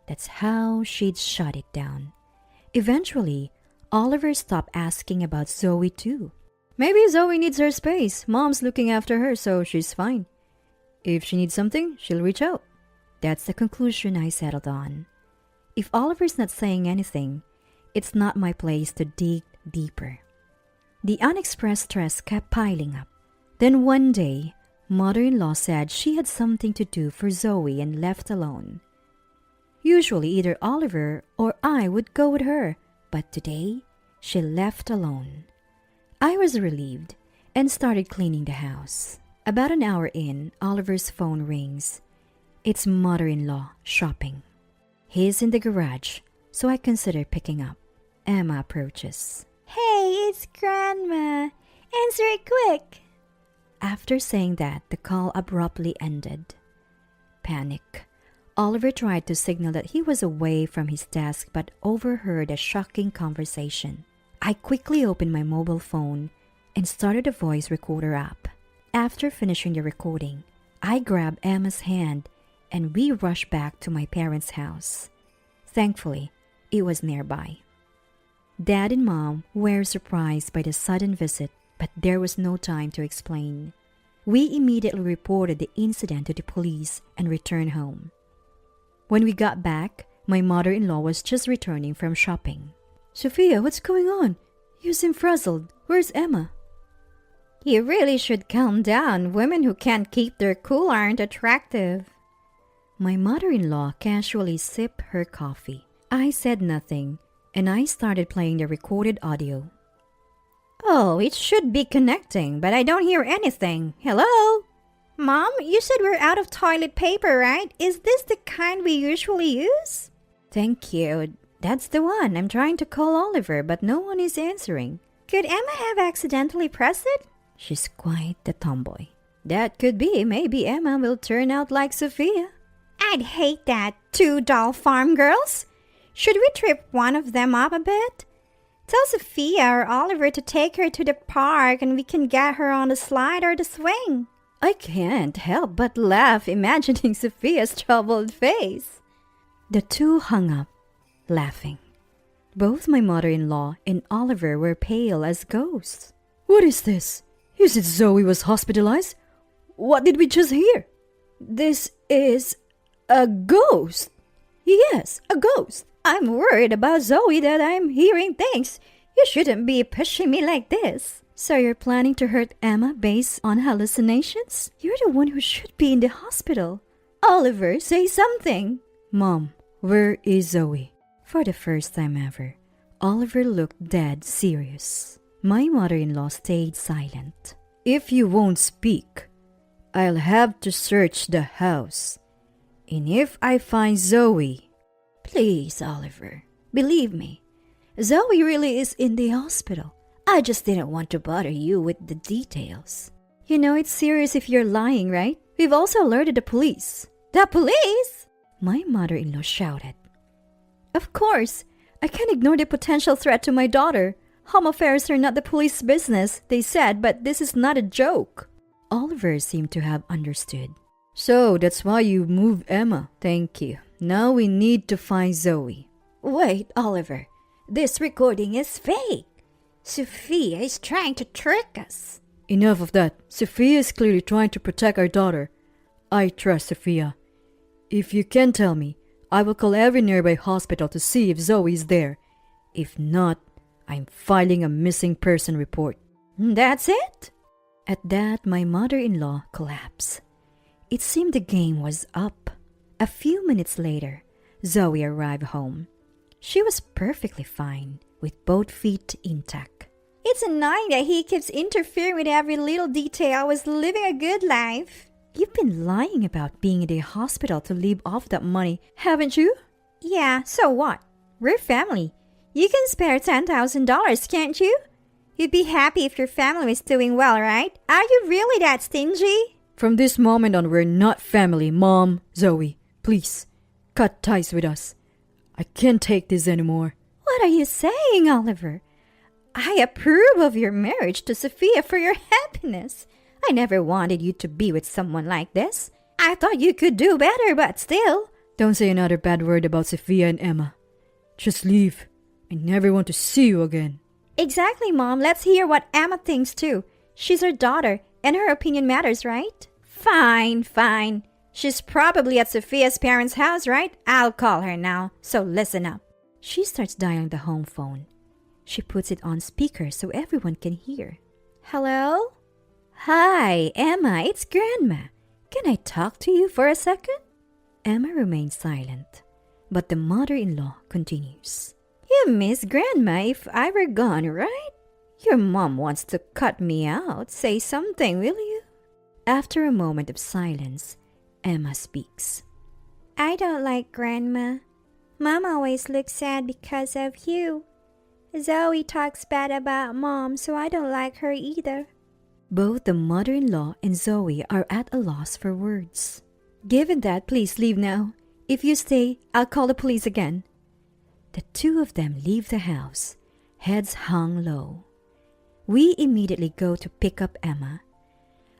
That's how she'd shut it down. Eventually, Oliver stopped asking about Zoe too. Maybe Zoe needs her space. Mom's looking after her, so she's fine. If she needs something, she'll reach out. That's the conclusion I settled on. If Oliver's not saying anything, it's not my place to dig deeper. The unexpressed stress kept piling up. Then one day, mother-in-law said she had something to do for Zoe and left alone. Usually either Oliver or I would go with her, but today she left alone. I was relieved and started cleaning the house. About an hour in, Oliver's phone rings. It's mother-in-law shopping. He's in the garage, so I consider picking up. Emma approaches. Hey, it's Grandma. Answer it quick. After saying that, the call abruptly ended. Panic. Oliver tried to signal that he was away from his desk but overheard a shocking conversation. I quickly opened my mobile phone and started a voice recorder app. After finishing the recording, I grabbed Emma's hand and we rushed back to my parents' house. Thankfully, it was nearby. Dad and Mom were surprised by the sudden visit, but there was no time to explain. We immediately reported the incident to the police and returned home. When we got back, my mother-in-law was just returning from shopping. Sophia, what's going on? You seem frazzled. Where's Emma? You really should calm down. Women who can't keep their cool aren't attractive. My mother-in-law casually sipped her coffee. I said nothing, and I started playing the recorded audio. Oh, it should be connecting, but I don't hear anything. Hello? Mom, you said we're out of toilet paper, right? Is this the kind we usually use? Thank you. That's the one. I'm trying to call Oliver, but no one is answering. Could Emma have accidentally pressed it? She's quite the tomboy. That could be. Maybe Emma will turn out like Sophia. I'd hate that. 2 doll farm girls. Should we trip one of them up a bit? Tell Sophia or Oliver to take her to the park and we can get her on the slide or the swing. I can't help but laugh imagining Sophia's troubled face. The two hung up, laughing. Both my mother-in-law and Oliver were pale as ghosts. What is this? Is it Zoe was hospitalized? What did we just hear? This is a ghost. Yes, a ghost. I'm worried about Zoe that I'm hearing things. You shouldn't be pushing me like this. So you're planning to hurt Emma based on hallucinations? You're the one who should be in the hospital. Oliver, say something. Mom, where is Zoe? For the first time ever, Oliver looked dead serious. My mother-in-law stayed silent. If you won't speak, I'll have to search the house. And if I find Zoe... Please, Oliver, believe me. Zoe really is in the hospital. I just didn't want to bother you with the details. You know it's serious if you're lying, right? We've also alerted the police. The police? My mother-in-law shouted. Of course. I can't ignore the potential threat to my daughter. Home affairs are not the police's business, they said, but this is not a joke. Oliver seemed to have understood. So that's why you moved Emma. Thank you. Now we need to find Zoe. Wait, Oliver. This recording is fake. Sophia is trying to trick us. Enough of that. Sophia is clearly trying to protect our daughter. I trust Sophia. If you can tell me, I will call every nearby hospital to see if Zoe is there. If not, I'm filing a missing person report. That's it? At that, my mother-in-law collapsed. It seemed the game was up. A few minutes later, Zoe arrived home. She was perfectly fine, with both feet intact. It's annoying that he keeps interfering with every little detail. I was living a good life. You've been lying about being in the hospital to live off that money, haven't you? Yeah, so what? We're family. You can spare $10,000, can't you? You'd be happy if your family was doing well, right? Are you really that stingy? From this moment on, we're not family, Mom. Zoe, please, cut ties with us. I can't take this anymore. What are you saying, Oliver? I approve of your marriage to Sophia for your happiness. I never wanted you to be with someone like this. I thought you could do better, but still. Don't say another bad word about Sophia and Emma. Just leave. I never want to see you again. Exactly, Mom. Let's hear what Emma thinks too. She's her daughter, and her opinion matters, right? Fine, fine. She's probably at Sophia's parents' house, right? I'll call her now, so listen up. She starts dialing the home phone. She puts it on speaker so everyone can hear. Hello? Hi, Emma, it's Grandma. Can I talk to you for a second? Emma remains silent, but the mother-in-law continues. You miss Grandma if I were gone, right? Your mom wants to cut me out. Say something, will you? After a moment of silence, Emma speaks. I don't like Grandma. Mom always looks sad because of you. Zoe talks bad about Mom, so I don't like her either. Both the mother-in-law and Zoe are at a loss for words. Given that, please leave now. If you stay, I'll call the police again. The two of them leave the house, heads hung low. We immediately go to pick up Emma.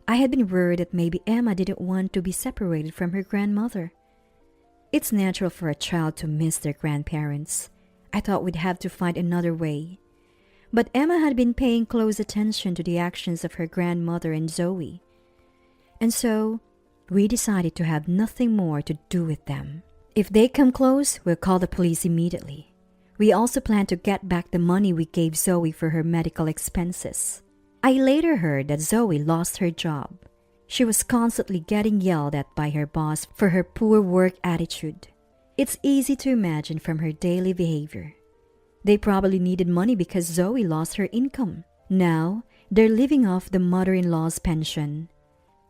I had been worried that maybe Emma didn't want to be separated from her grandmother. It's natural for a child to miss their grandparents. I thought we'd have to find another way. But Emma had been paying close attention to the actions of her grandmother and Zoe. And so, we decided to have nothing more to do with them. If they come close, we'll call the police immediately. We also plan to get back the money we gave Zoe for her medical expenses. I later heard that Zoe lost her job. She was constantly getting yelled at by her boss for her poor work attitude. It's easy to imagine from her daily behavior. They probably needed money because Zoe lost her income. Now, they're living off the mother-in-law's pension.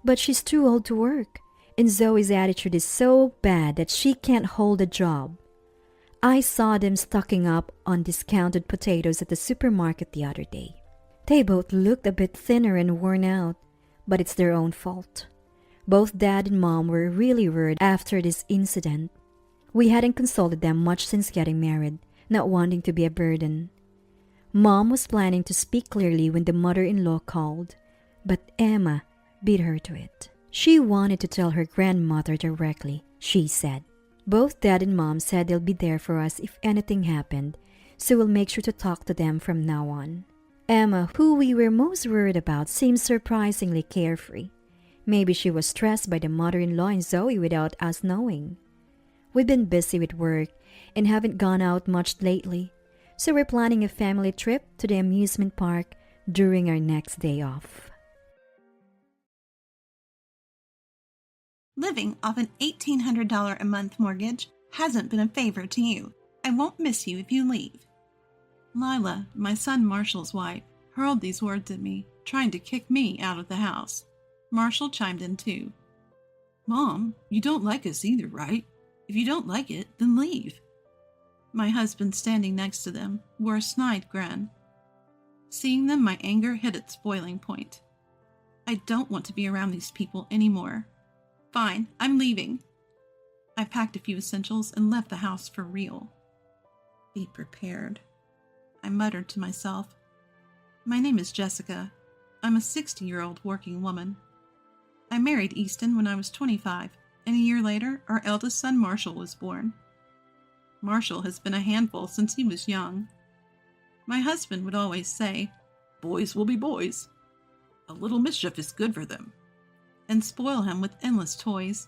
But she's too old to work, and Zoe's attitude is so bad that she can't hold a job. I saw them stocking up on discounted potatoes at the supermarket the other day. They both looked a bit thinner and worn out, but it's their own fault. Both Dad and Mom were really worried after this incident. We hadn't consulted them much since getting married, not wanting to be a burden. Mom was planning to speak clearly when the mother-in-law called, but Emma beat her to it. She wanted to tell her grandmother directly, she said. Both Dad and Mom said they'll be there for us if anything happened, so we'll make sure to talk to them from now on. Emma, who we were most worried about, seemed surprisingly carefree. Maybe she was stressed by the mother-in-law and Zoe without us knowing. We've been busy with work and haven't gone out much lately, so we're planning a family trip to the amusement park during our next day off. Living off an $1,800 a month mortgage hasn't been a favor to you. I won't miss you if you leave. Lila, my son Marshall's wife, hurled these words at me, trying to kick me out of the house. Marshall chimed in too. Mom, you don't like us either, right? If you don't like it, then leave. My husband, standing next to them, wore a snide grin. Seeing them, my anger hit its boiling point. I don't want to be around these people anymore. Fine, I'm leaving. I packed a few essentials and left the house for real. Be prepared, I muttered to myself. My name is Jessica. I'm a 60-year-old working woman. I married Easton when I was 25, and a year later, our eldest son Marshall was born. Marshall has been a handful since he was young. My husband would always say, "Boys will be boys. A little mischief is good for them," and spoil him with endless toys.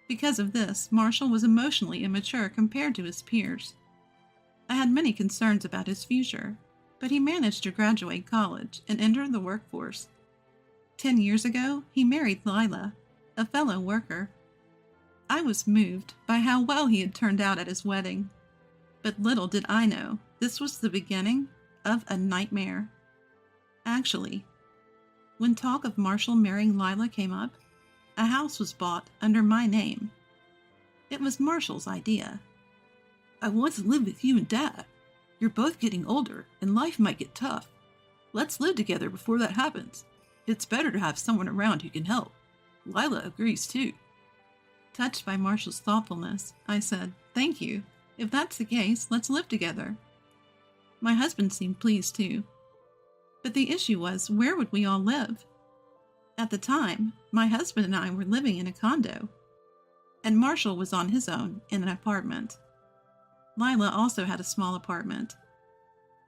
Because of this, Marshall was emotionally immature compared to his peers. I had many concerns about his future, but he managed to graduate college and enter the workforce. 10 years ago, he married Lila, a fellow worker. I was moved by how well he had turned out at his wedding. But little did I know this was the beginning of a nightmare. Actually, when talk of Marshall marrying Lila came up, a house was bought under my name. It was Marshall's idea. I want to live with you and Dad. You're both getting older, and life might get tough. Let's live together before that happens. It's better to have someone around who can help. Lila agrees too. Touched by Marshall's thoughtfulness, I said, "Thank you. If that's the case, let's live together." My husband seemed pleased too. But the issue was, where would we all live? At the time, my husband and I were living in a condo, and Marshall was on his own in an apartment. Lila also had a small apartment.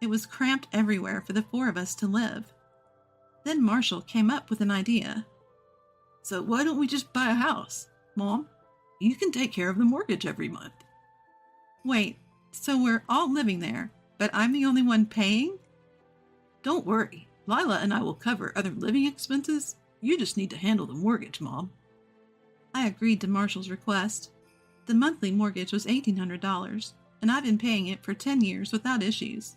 It was cramped everywhere for the four of us to live. Then Marshall came up with an idea. "So why don't we just buy a house? Mom, you can take care of the mortgage every month." Wait, so we're all living there, but I'm the only one paying? Don't worry, Lila and I will cover other living expenses. You just need to handle the mortgage, Mom. I agreed to Marshall's request. The monthly mortgage was $1,800, and I've been paying it for 10 years without issues.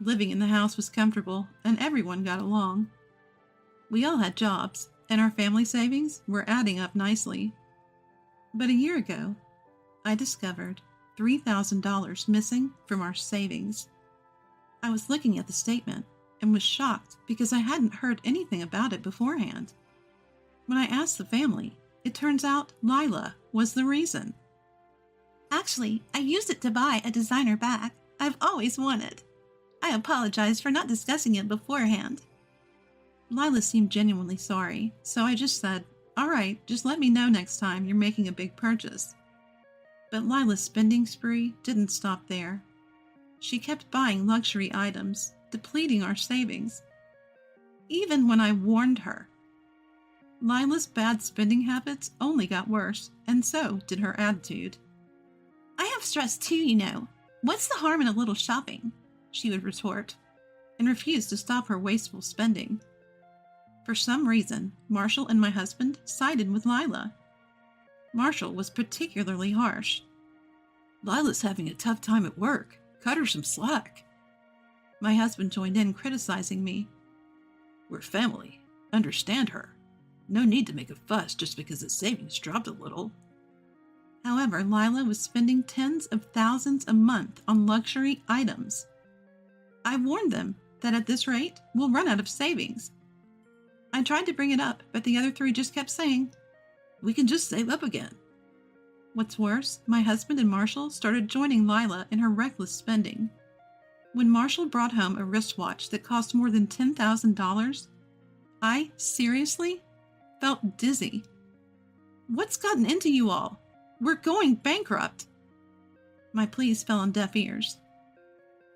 Living in the house was comfortable, and everyone got along. We all had jobs, and our family savings were adding up nicely. But a year ago, I discovered $3,000 missing from our savings. I was looking at the statement and was shocked because I hadn't heard anything about it beforehand. When I asked the family, it turns out Lila was the reason. "Actually, I used it to buy a designer bag I've always wanted. I apologize for not discussing it beforehand." Lila seemed genuinely sorry, so I just said, "All right, just let me know next time you're making a big purchase." But Lila's spending spree didn't stop there. She kept buying luxury items, depleting our savings. Even when I warned her. Lila's bad spending habits only got worse, and so did her attitude. "I have stress too, you know. What's the harm in a little shopping?" she would retort, and refuse to stop her wasteful spending. For some reason, Marshall and my husband sided with Lila. Marshall was particularly harsh. "Lila's having a tough time at work. Cut her some slack." My husband joined in, criticizing me. "We're family. Understand her. No need to make a fuss just because the savings dropped a little." However, Lila was spending tens of thousands a month on luxury items. I warned them that at this rate, we'll run out of savings. I tried to bring it up, but the other three just kept saying, "We can just save up again." What's worse, my husband and Marshall started joining Lila in her reckless spending. When Marshall brought home a wristwatch that cost more than $10,000, I seriously felt dizzy. "What's gotten into you all? We're going bankrupt." My pleas fell on deaf ears.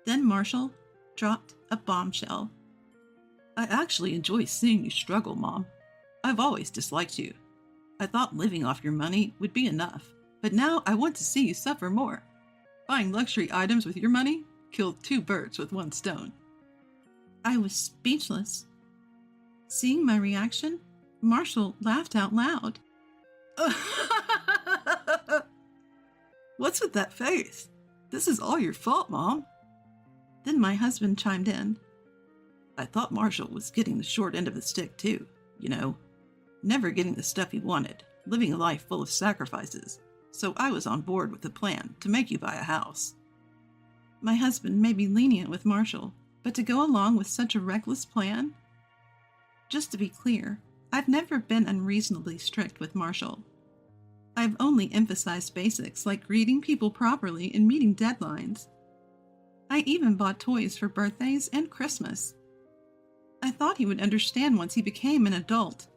Then Marshall dropped a bombshell. "I actually enjoy seeing you struggle, Mom. I've always disliked you. I thought living off your money would be enough, but now I want to see you suffer more. Buying luxury items with your money killed 2 birds with 1 stone." I was speechless. Seeing my reaction, Marshall laughed out loud. "What's with that face? This is all your fault, Mom." Then my husband chimed in. "I thought Marshall was getting the short end of the stick too, you know. Never getting the stuff he wanted, living a life full of sacrifices. So I was on board with the plan to make you buy a house." My husband may be lenient with Marshall, but to go along with such a reckless plan? Just to be clear, I've never been unreasonably strict with Marshall. I've only emphasized basics like greeting people properly and meeting deadlines. I even bought toys for birthdays and Christmas. I thought he would understand once he became an adult.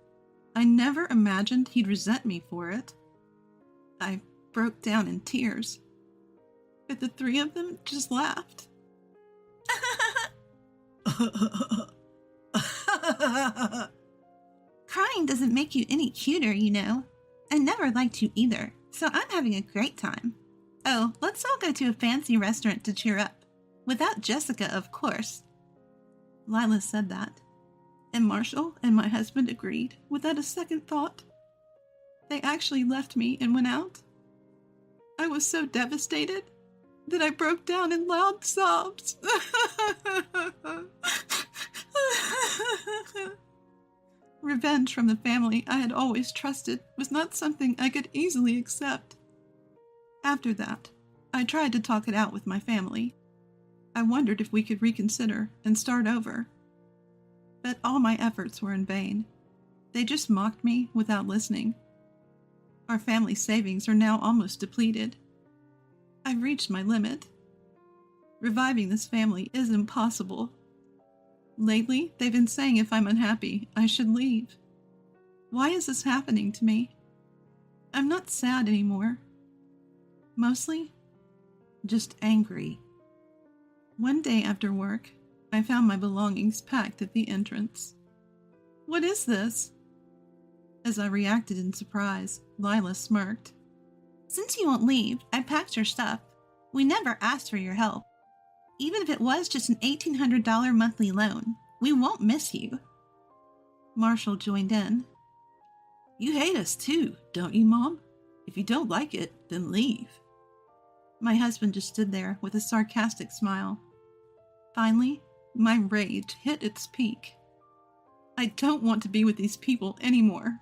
I never imagined he'd resent me for it. I broke down in tears, but the 3 of them just laughed. Crying doesn't make you any cuter, you know. I never liked you either, so I'm having a great time. Oh, let's all go to a fancy restaurant to cheer up. Without Jessica, of course. Lila said that, and Marshall and my husband agreed without a second thought. They actually left me and went out. I was so devastated that I broke down in loud sobs. Revenge from the family I had always trusted was not something I could easily accept. After that, I tried to talk it out with my family. I wondered if we could reconsider and start over. But all my efforts were in vain. They just mocked me without listening. Our family savings are now almost depleted. I've reached my limit. Reviving this family is impossible. Lately, they've been saying if I'm unhappy, I should leave. Why is this happening to me? I'm not sad anymore. Mostly, just angry. One day after work, I found my belongings packed at the entrance. What is this? As I reacted in surprise, Lila smirked. Since you won't leave, I packed your stuff. We never asked for your help. Even if it was just an $1,800 monthly loan, we won't miss you. Marshall joined in. You hate us too, don't you, Mom? If you don't like it, then leave. My husband just stood there with a sarcastic smile. Finally, my rage hit its peak. I don't want to be with these people anymore.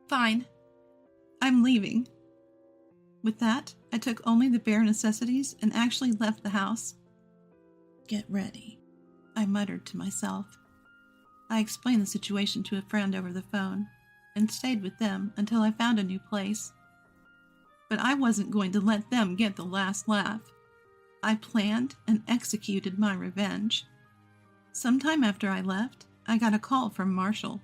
Fine. I'm leaving. With that, I took only the bare necessities and actually left the house. Get ready, I muttered to myself. I explained the situation to a friend over the phone and stayed with them until I found a new place. But I wasn't going to let them get the last laugh. I planned and executed my revenge. Sometime after I left, I got a call from Marshall.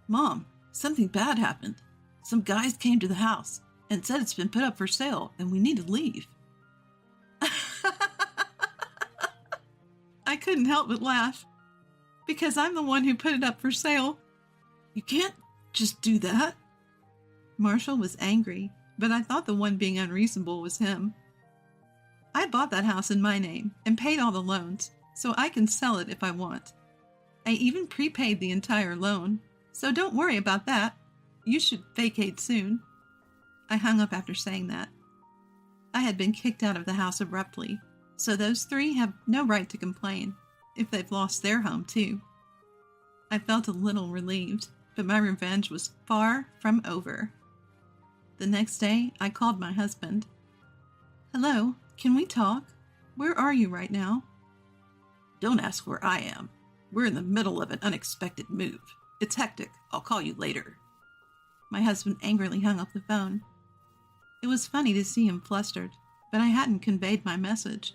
Mom, something bad happened. Some guys came to the house and said it's been put up for sale and we need to leave. I couldn't help but laugh, because I'm the one who put it up for sale. You can't just do that. Marshall was angry, but I thought the one being unreasonable was him. I bought that house in my name and paid all the loans, so I can sell it if I want. I even prepaid the entire loan, so don't worry about that. You should vacate soon. I hung up after saying that. I had been kicked out of the house abruptly, so those three have no right to complain if they've lost their home too. I felt a little relieved, but my revenge was far from over. The next day, I called my husband. Hello, can we talk? Where are you right now? Don't ask where I am. We're in the middle of an unexpected move. It's hectic. I'll call you later. My husband angrily hung up the phone. It was funny to see him flustered, but I hadn't conveyed my message.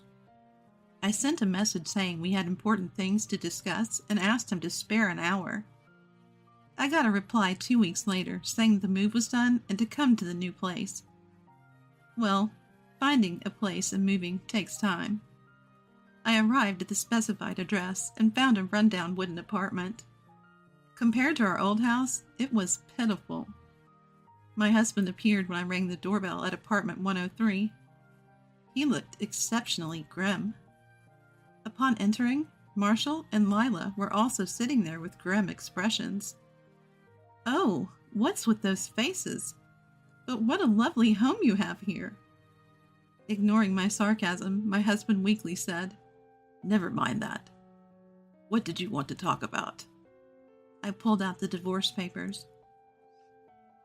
I sent a message saying we had important things to discuss and asked him to spare an hour. I got a reply 2 weeks later saying the move was done and to come to the new place. Well, finding a place and moving takes time. I arrived at the specified address and found a rundown wooden apartment. Compared to our old house, it was pitiful. My husband appeared when I rang the doorbell at apartment 103. He looked exceptionally grim. Upon entering, Marshall and Lila were also sitting there with grim expressions. Oh, what's with those faces? But what a lovely home you have here. Ignoring my sarcasm, my husband weakly said, Never mind that. What did you want to talk about? I pulled out the divorce papers.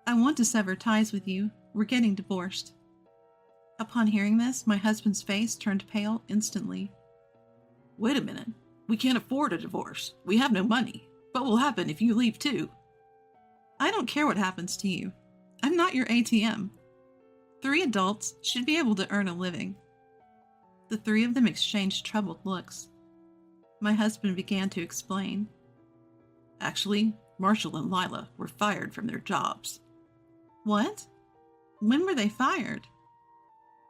I want to sever ties with you. We're getting divorced. Upon hearing this, my husband's face turned pale instantly. Wait a minute. We can't afford a divorce. We have no money. What will happen if you leave too? I don't care what happens to you. I'm not your ATM. 3 adults should be able to earn a living. The 3 of them exchanged troubled looks. My husband began to explain. Actually, Marshall and Lila were fired from their jobs. What? When were they fired?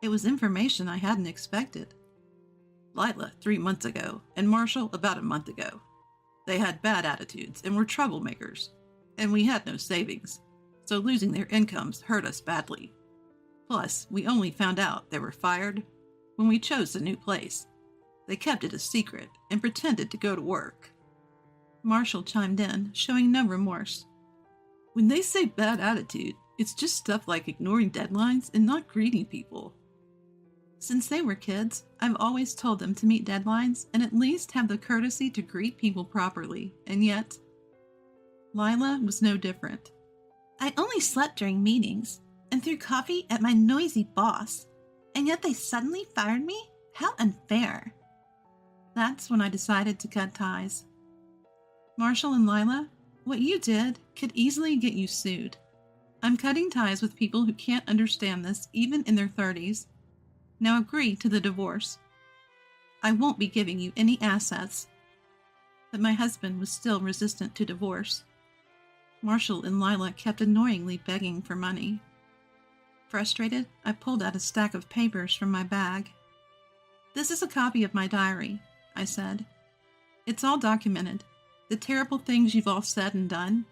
It was information I hadn't expected. Lila 3 months ago, and Marshall about a month ago. They had bad attitudes and were troublemakers, and we had no savings, so losing their incomes hurt us badly. Plus, we only found out they were fired when we chose a new place. They kept it a secret and pretended to go to work. Marshall chimed in, showing no remorse. When they say bad attitude, it's just stuff like ignoring deadlines and not greeting people. Since they were kids, I've always told them to meet deadlines and at least have the courtesy to greet people properly, and yet, Lila was no different. I only slept during meetings and threw coffee at my noisy boss, and yet they suddenly fired me? How unfair. That's when I decided to cut ties. Marshall and Lila, what you did could easily get you sued. I'm cutting ties with people who can't understand this even in their 30s. Now agree to the divorce. I won't be giving you any assets. But my husband was still resistant to divorce. Marshall and Lila kept annoyingly begging for money. Frustrated, I pulled out a stack of papers from my bag. This is a copy of my diary, I said. It's all documented. The terrible things you've all said and done.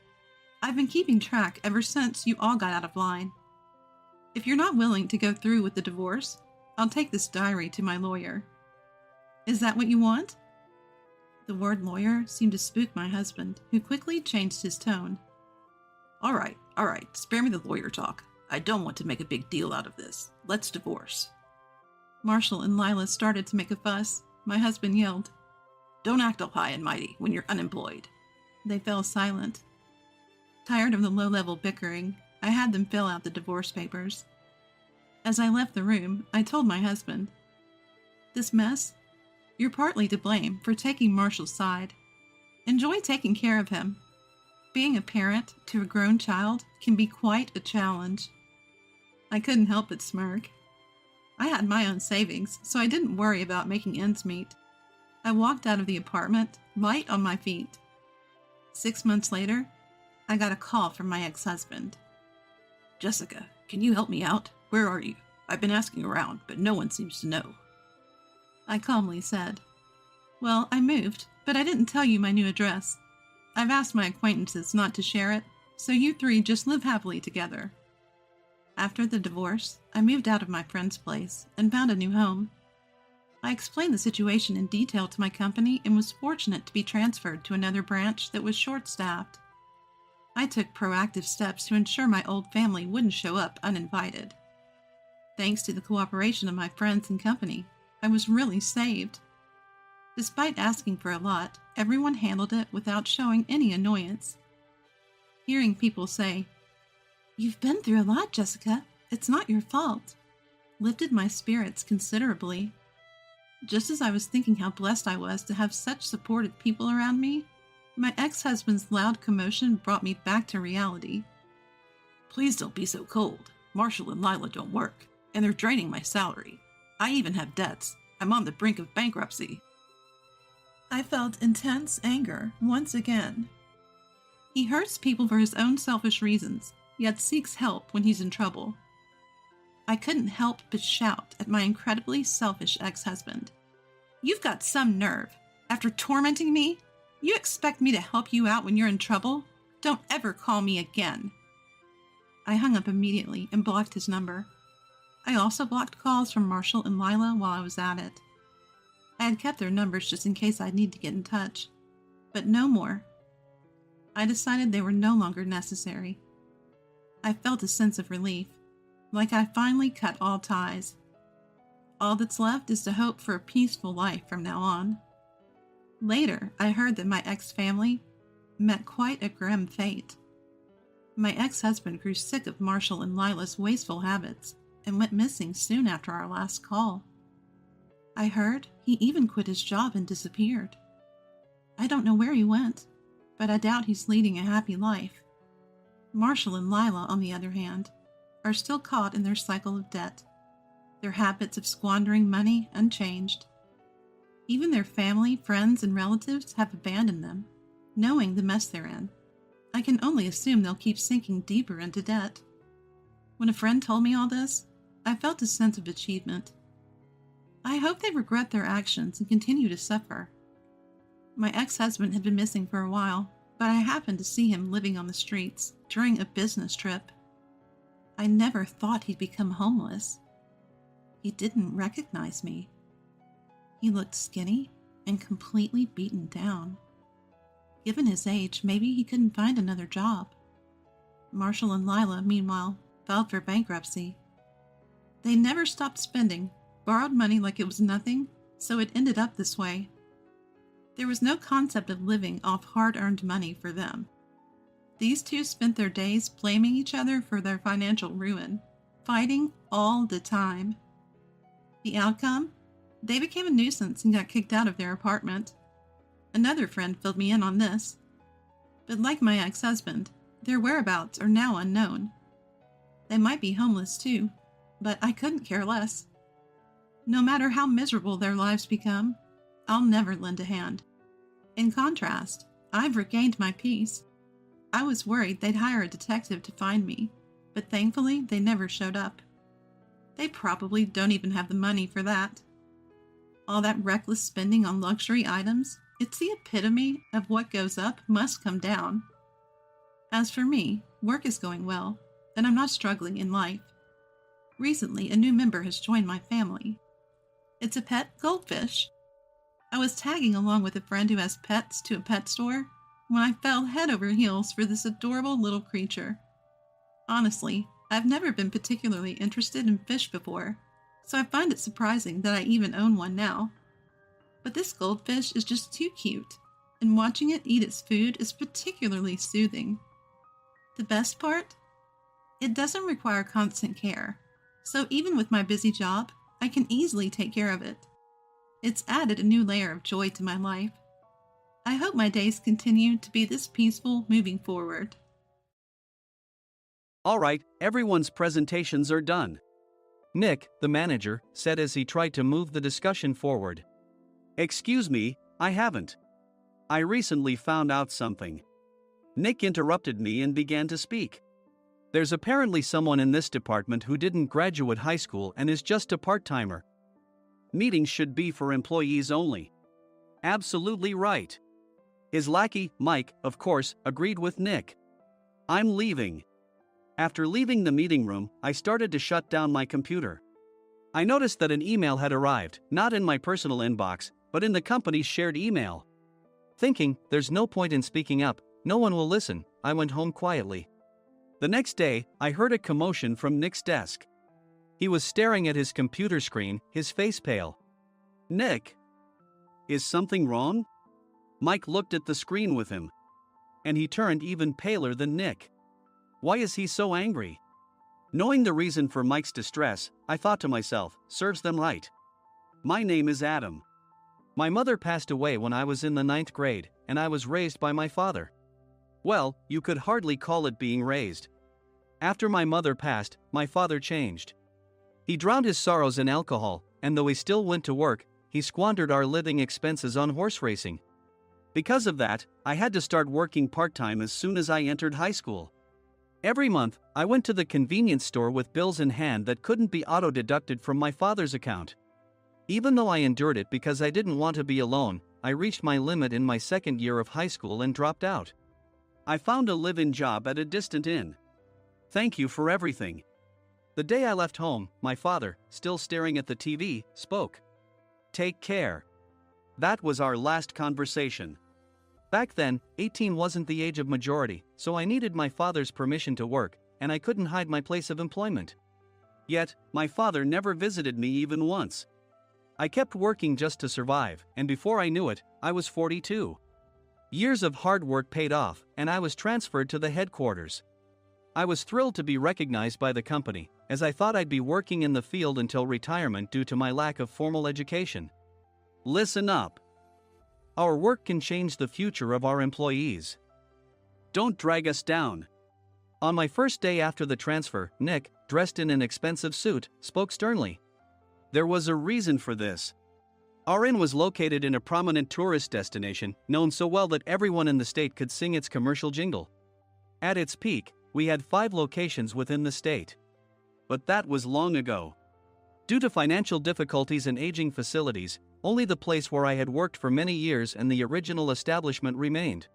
I've been keeping track ever since you all got out of line. If you're not willing to go through with the divorce, I'll take this diary to my lawyer. Is that what you want? The word lawyer seemed to spook my husband, who quickly changed his tone. All right, spare me the lawyer talk. I don't want to make a big deal out of this. Let's divorce. Marshall and Lila started to make a fuss. My husband yelled, Don't act all high and mighty when you're unemployed. They fell silent. Tired of the low-level bickering, I had them fill out the divorce papers. As I left the room, I told my husband, This mess? You're partly to blame for taking Marshall's side. Enjoy taking care of him. Being a parent to a grown child can be quite a challenge. I couldn't help but smirk. I had my own savings, so I didn't worry about making ends meet. I walked out of the apartment, light on my feet. 6 months later, I got a call from my ex-husband. Jessica, can you help me out? Where are you? I've been asking around, but no one seems to know. I calmly said, Well, I moved, but I didn't tell you my new address. I've asked my acquaintances not to share it, so you three just live happily together. After the divorce, I moved out of my friend's place and found a new home. I explained the situation in detail to my company and was fortunate to be transferred to another branch that was short-staffed. I took proactive steps to ensure my old family wouldn't show up uninvited. Thanks to the cooperation of my friends and company, I was really saved. Despite asking for a lot, everyone handled it without showing any annoyance. Hearing people say, You've been through a lot, Jessica. It's not your fault, lifted my spirits considerably. Just as I was thinking how blessed I was to have such supportive people around me, my ex-husband's loud commotion brought me back to reality. Please don't be so cold. Marshall and Lila don't work, and they're draining my salary. I even have debts. I'm on the brink of bankruptcy. I felt intense anger once again. He hurts people for his own selfish reasons, yet seeks help when he's in trouble. I couldn't help but shout at my incredibly selfish ex-husband. You've got some nerve. After tormenting me, you expect me to help you out when you're in trouble? Don't ever call me again. I hung up immediately and blocked his number. I also blocked calls from Marshall and Lila while I was at it. I had kept their numbers just in case I'd need to get in touch, but no more. I decided they were no longer necessary. I felt a sense of relief, like I finally cut all ties. All that's left is to hope for a peaceful life from now on. Later, I heard that my ex-family met quite a grim fate. My ex-husband grew sick of Marshall and Lila's wasteful habits and went missing soon after our last call. I heard he even quit his job and disappeared. I don't know where he went, but I doubt he's leading a happy life. Marshall and Lila, on the other hand, are still caught in their cycle of debt, their habits of squandering money unchanged. Even their family, friends, and relatives have abandoned them, knowing the mess they're in. I can only assume they'll keep sinking deeper into debt. When a friend told me all this, I felt a sense of achievement. I hope they regret their actions and continue to suffer. My ex-husband had been missing for a while, but I happened to see him living on the streets during a business trip. I never thought he'd become homeless. He didn't recognize me. He looked skinny and completely beaten down. Given his age, maybe he couldn't find another job. Marshall and Lila, meanwhile, filed for bankruptcy. They never stopped spending, borrowed money like it was nothing, so it ended up this way. There was no concept of living off hard-earned money for them. These two spent their days blaming each other for their financial ruin, fighting all the time. The outcome? They became a nuisance and got kicked out of their apartment. Another friend filled me in on this. But like my ex-husband, their whereabouts are now unknown. They might be homeless too, but I couldn't care less. No matter how miserable their lives become, I'll never lend a hand. In contrast, I've regained my peace. I was worried they'd hire a detective to find me, but thankfully they never showed up. They probably don't even have the money for that. All that reckless spending on luxury items, it's the epitome of what goes up must come down. As for me, work is going well, and I'm not struggling in life. Recently, a new member has joined my family. It's a pet goldfish. I was tagging along with a friend who has pets to a pet store when I fell head over heels for this adorable little creature. Honestly, I've never been particularly interested in fish before, so I find it surprising that I even own one now. But this goldfish is just too cute, and watching it eat its food is particularly soothing. The best part? It doesn't require constant care, so even with my busy job, I can easily take care of it. It's added a new layer of joy to my life. I hope my days continue to be this peaceful moving forward. All right, everyone's presentations are done. Nick, the manager, said as he tried to move the discussion forward. Excuse me, I haven't. I recently found out something. Nick interrupted me and began to speak. There's apparently someone in this department who didn't graduate high school and is just a part-timer. Meetings should be for employees only. Absolutely right. His lackey, Mike, of course, agreed with Nick. I'm leaving. After leaving the meeting room, I started to shut down my computer. I noticed that an email had arrived, not in my personal inbox, but in the company's shared email. Thinking, there's no point in speaking up, no one will listen, I went home quietly. The next day, I heard a commotion from Nick's desk. He was staring at his computer screen, his face pale. Nick? Is something wrong? Mike looked at the screen with him. And he turned even paler than Nick. Why is he so angry? Knowing the reason for Mike's distress, I thought to myself, serves them right. My name is Adam. My mother passed away when I was in the 9th grade, and I was raised by my father. Well, you could hardly call it being raised. After my mother passed, my father changed. He drowned his sorrows in alcohol, and though he still went to work, he squandered our living expenses on horse racing. Because of that, I had to start working part-time as soon as I entered high school. Every month, I went to the convenience store with bills in hand that couldn't be auto-deducted from my father's account. Even though I endured it because I didn't want to be alone, I reached my limit in my second year of high school and dropped out. I found a live-in job at a distant inn. Thank you for everything. The day I left home, my father, still staring at the TV, spoke. Take care. That was our last conversation. Back then, 18 wasn't the age of majority, so I needed my father's permission to work, and I couldn't hide my place of employment. Yet, my father never visited me even once. I kept working just to survive, and before I knew it, I was 42. Years of hard work paid off, and I was transferred to the headquarters. I was thrilled to be recognized by the company, as I thought I'd be working in the field until retirement due to my lack of formal education. Listen up. Our work can change the future of our employees. Don't drag us down. On my first day after the transfer, Nick, dressed in an expensive suit, spoke sternly. There was a reason for this. Our inn was located in a prominent tourist destination, known so well that everyone in the state could sing its commercial jingle. At its peak, we had 5 locations within the state. But that was long ago. Due to financial difficulties and aging facilities, only the place where I had worked for many years and the original establishment remained.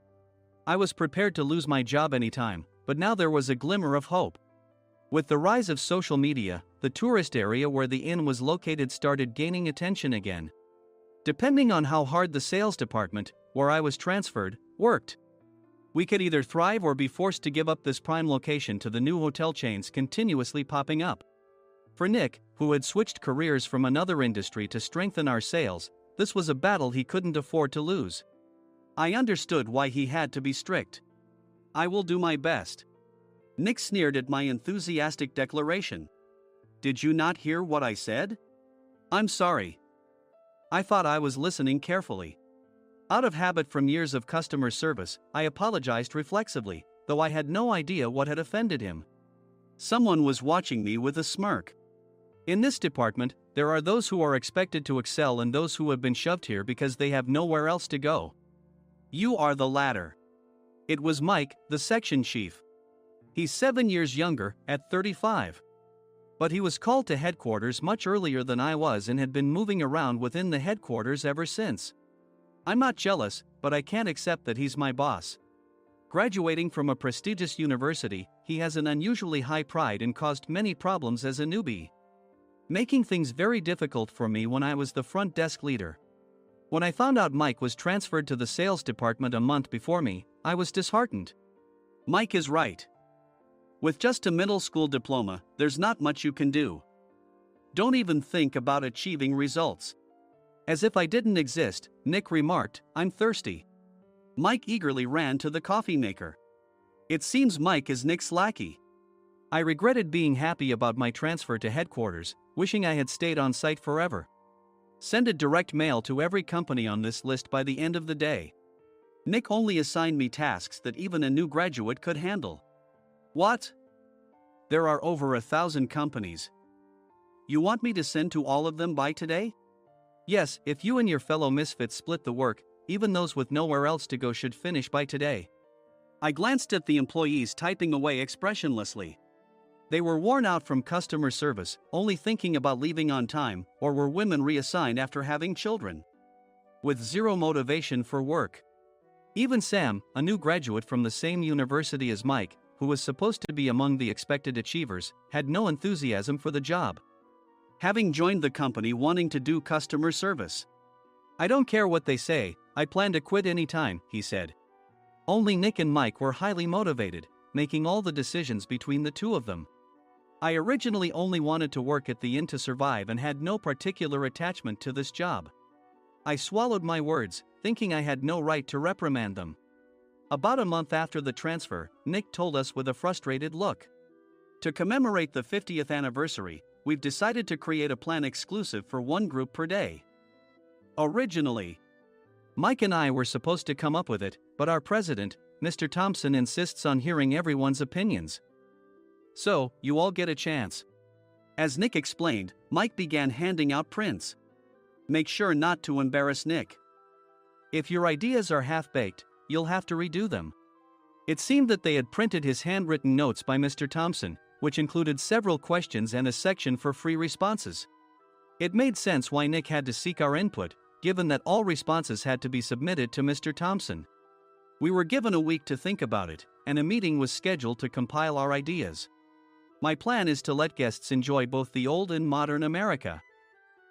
I was prepared to lose my job anytime, but now there was a glimmer of hope. With the rise of social media, the tourist area where the inn was located started gaining attention again. Depending on how hard the sales department, where I was transferred, worked. We could either thrive or be forced to give up this prime location to the new hotel chains continuously popping up. For Nick, who had switched careers from another industry to strengthen our sales, this was a battle he couldn't afford to lose. I understood why he had to be strict. I will do my best. Nick sneered at my enthusiastic declaration. Did you not hear what I said? I'm sorry. I thought I was listening carefully. Out of habit from years of customer service, I apologized reflexively, though I had no idea what had offended him. Someone was watching me with a smirk. In this department, there are those who are expected to excel and those who have been shoved here because they have nowhere else to go. You are the latter. It was Mike, the section chief. He's 7 years younger, at 35. But he was called to headquarters much earlier than I was and had been moving around within the headquarters ever since. I'm not jealous, but I can't accept that he's my boss. Graduating from a prestigious university, he has an unusually high pride and caused many problems as a newbie, making things very difficult for me when I was the front desk leader. When I found out Mike was transferred to the sales department a month before me, I was disheartened. Mike is right. With just a middle school diploma, there's not much you can do. Don't even think about achieving results. As if I didn't exist, Nick remarked, I'm thirsty. Mike eagerly ran to the coffee maker. It seems Mike is Nick's lackey. I regretted being happy about my transfer to headquarters, wishing I had stayed on site forever. Send a direct mail to every company on this list by the end of the day. Nick only assigned me tasks that even a new graduate could handle. What? There are over 1,000 companies. You want me to send to all of them by today? Yes, if you and your fellow misfits split the work, even those with nowhere else to go should finish by today. I glanced at the employees typing away expressionlessly. They were worn out from customer service, only thinking about leaving on time, or were women reassigned after having children, with zero motivation for work. Even Sam, a new graduate from the same university as Mike, who was supposed to be among the expected achievers, had no enthusiasm for the job, having joined the company wanting to do customer service. I don't care what they say, I plan to quit anytime, he said. Only Nick and Mike were highly motivated, making all the decisions between the two of them. I originally only wanted to work at the inn to survive and had no particular attachment to this job. I swallowed my words, thinking I had no right to reprimand them. About a month after the transfer, Nick told us with a frustrated look. To commemorate the 50th anniversary, we've decided to create a plan exclusive for one group per day. Originally, Mike and I were supposed to come up with it, but our president, Mr. Thompson, insists on hearing everyone's opinions. So, you all get a chance. As Nick explained, Mike began handing out prints. Make sure not to embarrass Nick. If your ideas are half-baked, you'll have to redo them. It seemed that they had printed his handwritten notes by Mr. Thompson, which included several questions and a section for free responses. It made sense why Nick had to seek our input, given that all responses had to be submitted to Mr. Thompson. We were given a week to think about it, and a meeting was scheduled to compile our ideas. My plan is to let guests enjoy both the old and modern America.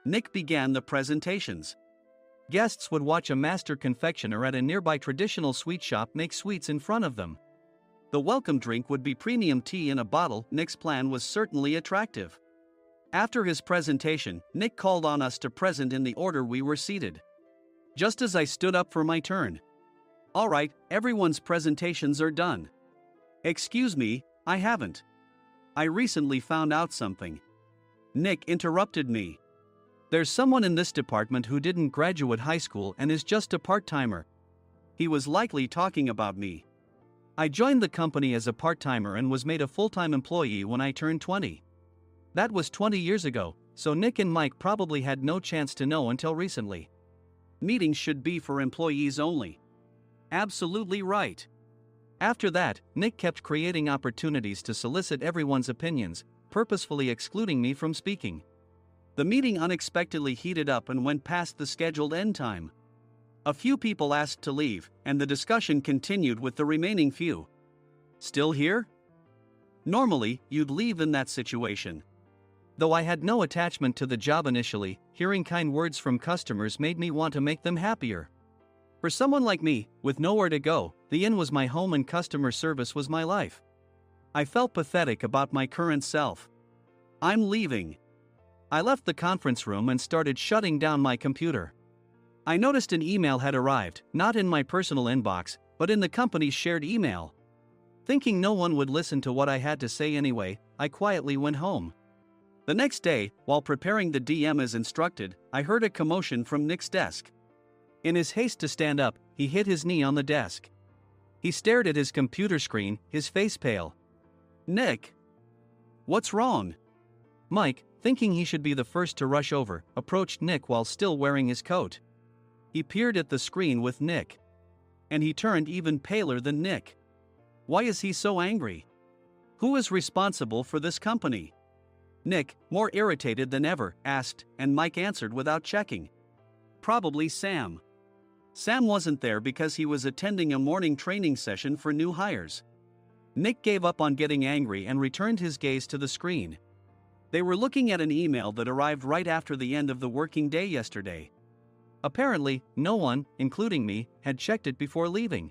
Nick began the presentations. Guests would watch a master confectioner at a nearby traditional sweet shop make sweets in front of them. The welcome drink would be premium tea in a bottle. Nick's plan was certainly attractive. After his presentation, Nick called on us to present in the order we were seated. Just as I stood up for my turn. All right, everyone's presentations are done. Excuse me, I haven't. I recently found out something. Nick interrupted me. There's someone in this department who didn't graduate high school and is just a part-timer. He was likely talking about me. I joined the company as a part-timer and was made a full-time employee when I turned 20. That was 20 years ago, so Nick and Mike probably had no chance to know until recently. Meetings should be for employees only. Absolutely right. After that, Nick kept creating opportunities to solicit everyone's opinions, purposefully excluding me from speaking. The meeting unexpectedly heated up and went past the scheduled end time. A few people asked to leave, and the discussion continued with the remaining few. Still here? Normally, you'd leave in that situation. Though I had no attachment to the job initially, hearing kind words from customers made me want to make them happier. For someone like me, with nowhere to go, the inn was my home and customer service was my life. I felt pathetic about my current self. I'm leaving. I left the conference room and started shutting down my computer. I noticed an email had arrived, not in my personal inbox, but in the company's shared email. Thinking no one would listen to what I had to say anyway, I quietly went home. The next day, while preparing the DM as instructed, I heard a commotion from Nick's desk. In his haste to stand up, he hit his knee on the desk. He stared at his computer screen, his face pale. "Nick! What's wrong?" Mike, thinking he should be the first to rush over, approached Nick while still wearing his coat. He peered at the screen with Nick. And he turned even paler than Nick. Why is he so angry? Who is responsible for this company? Nick, more irritated than ever, asked, and Mike answered without checking. Probably Sam. Sam wasn't there because he was attending a morning training session for new hires. Nick gave up on getting angry and returned his gaze to the screen. They were looking at an email that arrived right after the end of the working day yesterday. Apparently, no one, including me, had checked it before leaving.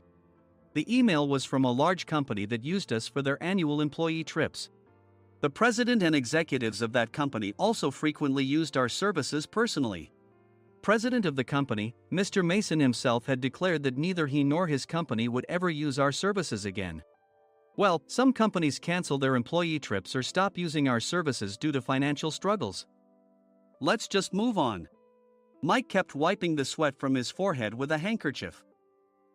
The email was from a large company that used us for their annual employee trips. The president and executives of that company also frequently used our services personally. President of the company, Mr. Mason himself, had declared that neither he nor his company would ever use our services again. Well, some companies cancel their employee trips or stop using our services due to financial struggles. Let's just move on. Mike kept wiping the sweat from his forehead with a handkerchief.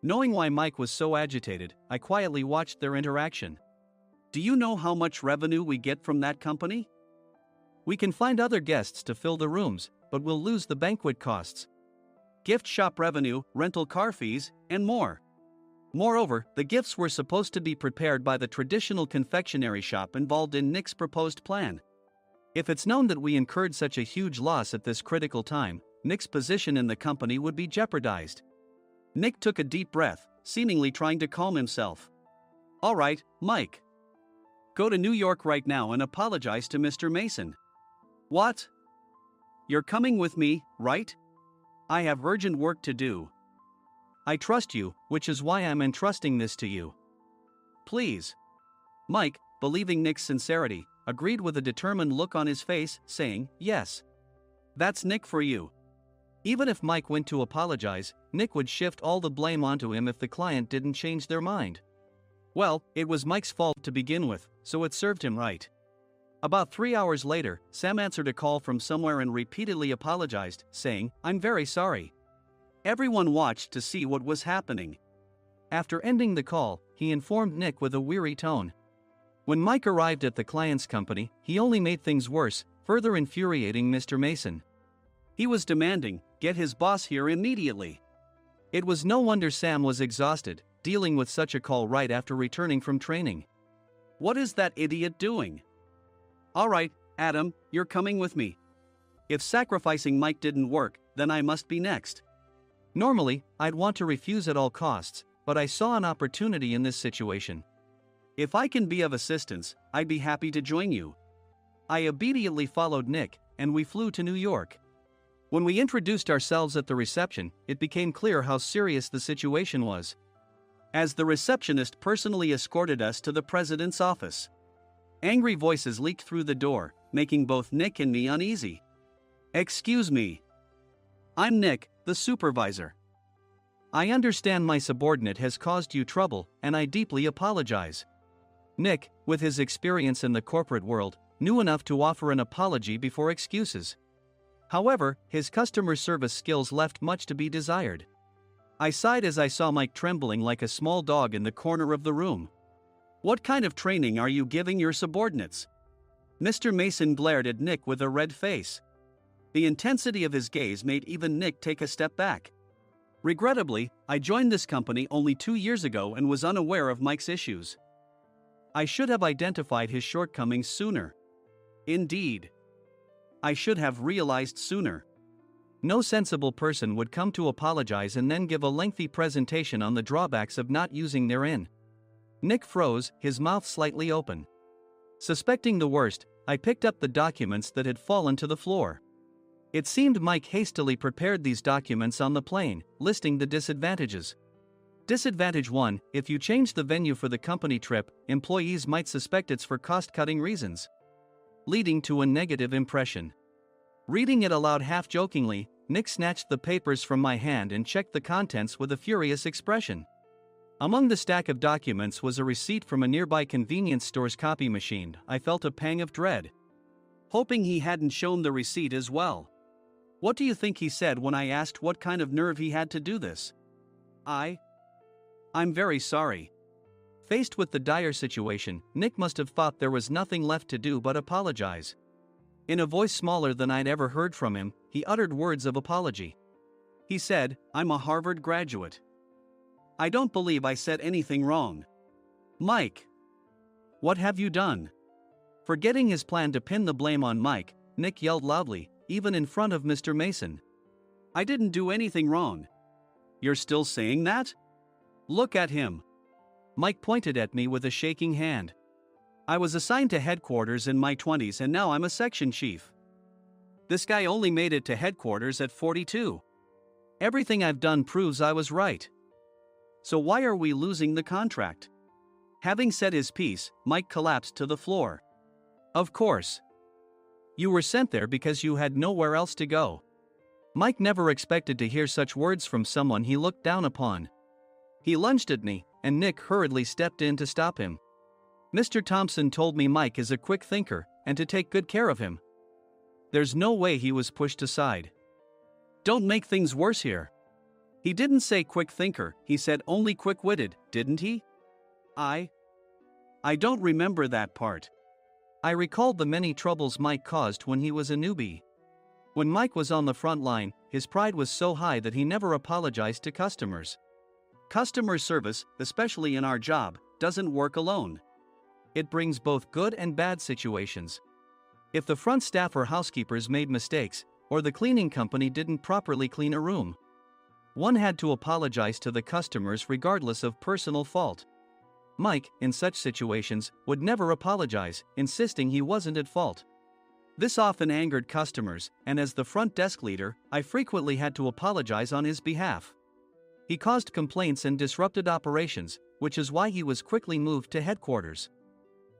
Knowing why Mike was so agitated, I quietly watched their interaction. Do you know how much revenue we get from that company? We can find other guests to fill the rooms, but we'll lose the banquet costs, gift shop revenue, rental car fees, and more. Moreover, the gifts were supposed to be prepared by the traditional confectionery shop involved in Nick's proposed plan. If it's known that we incurred such a huge loss at this critical time, Nick's position in the company would be jeopardized. Nick took a deep breath, seemingly trying to calm himself. All right, Mike. Go to New York right now and apologize to Mr. Mason. What? You're coming with me, right? I have urgent work to do. I trust you, which is why I'm entrusting this to you. Please. Mike, believing Nick's sincerity, agreed with a determined look on his face, saying, yes. That's Nick for you. Even if Mike went to apologize, Nick would shift all the blame onto him if the client didn't change their mind. Well, it was Mike's fault to begin with, so it served him right. About 3 hours later, Sam answered a call from somewhere and repeatedly apologized, saying, I'm very sorry. Everyone watched to see what was happening. After ending the call, he informed Nick with a weary tone. When Mike arrived at the client's company, he only made things worse, further infuriating Mr. Mason. He was demanding, get his boss here immediately. It was no wonder Sam was exhausted, dealing with such a call right after returning from training. What is that idiot doing? All right, Adam, you're coming with me. If sacrificing Mike didn't work, then I must be next. Normally, I'd want to refuse at all costs, but I saw an opportunity in this situation. If I can be of assistance, I'd be happy to join you. I obediently followed Nick, and we flew to New York. When we introduced ourselves at the reception, it became clear how serious the situation was, as the receptionist personally escorted us to the president's office. Angry voices leaked through the door, making both Nick and me uneasy. Excuse me. I'm Nick, the supervisor. I understand my subordinate has caused you trouble, and I deeply apologize. Nick, with his experience in the corporate world, knew enough to offer an apology before excuses. However, his customer service skills left much to be desired. I sighed as I saw Mike trembling like a small dog in the corner of the room. What kind of training are you giving your subordinates? Mr. Mason glared at Nick with a red face. The intensity of his gaze made even Nick take a step back. Regrettably, I joined this company only 2 years ago and was unaware of Mike's issues. I should have identified his shortcomings sooner. Indeed. I should have realized sooner. No sensible person would come to apologize and then give a lengthy presentation on the drawbacks of not using their inn. Nick froze, his mouth slightly open. Suspecting the worst, I picked up the documents that had fallen to the floor. It seemed Mike hastily prepared these documents on the plane, listing the disadvantages. Disadvantage 1: if you change the venue for the company trip, employees might suspect it's for cost-cutting reasons, leading to a negative impression. Reading it aloud half-jokingly, Nick snatched the papers from my hand and checked the contents with a furious expression. Among the stack of documents was a receipt from a nearby convenience store's copy machine. I felt a pang of dread, hoping he hadn't shown the receipt as well. What do you think he said when I asked what kind of nerve he had to do this? I'm very sorry. Faced with the dire situation, Nick must have thought there was nothing left to do but apologize. In a voice smaller than I'd ever heard from him, he uttered words of apology. He said, "I'm a Harvard graduate. I don't believe I said anything wrong." Mike! What have you done? Forgetting his plan to pin the blame on Mike, Nick yelled loudly, even in front of Mr. Mason. "I didn't do anything wrong." "You're still saying that? Look at him." Mike pointed at me with a shaking hand. "I was assigned to headquarters in my 20s and now I'm a section chief. This guy only made it to headquarters at 42. Everything I've done proves I was right. So why are we losing the contract?" Having said his piece, Mike collapsed to the floor. "Of course. You were sent there because you had nowhere else to go." Mike never expected to hear such words from someone he looked down upon. He lunged at me, and Nick hurriedly stepped in to stop him. "Mr. Thompson told me Mike is a quick thinker, and to take good care of him." There's no way he was pushed aside. "Don't make things worse here." "He didn't say quick thinker, he said only quick-witted, didn't he?" I don't remember that part. I recalled the many troubles Mike caused when he was a newbie. When Mike was on the front line, his pride was so high that he never apologized to customers. Customer service, especially in our job, doesn't work alone. It brings both good and bad situations. If the front staff or housekeepers made mistakes, or the cleaning company didn't properly clean a room, one had to apologize to the customers regardless of personal fault. Mike, in such situations, would never apologize, insisting he wasn't at fault. This often angered customers, and as the front desk leader, I frequently had to apologize on his behalf. He caused complaints and disrupted operations, which is why he was quickly moved to headquarters.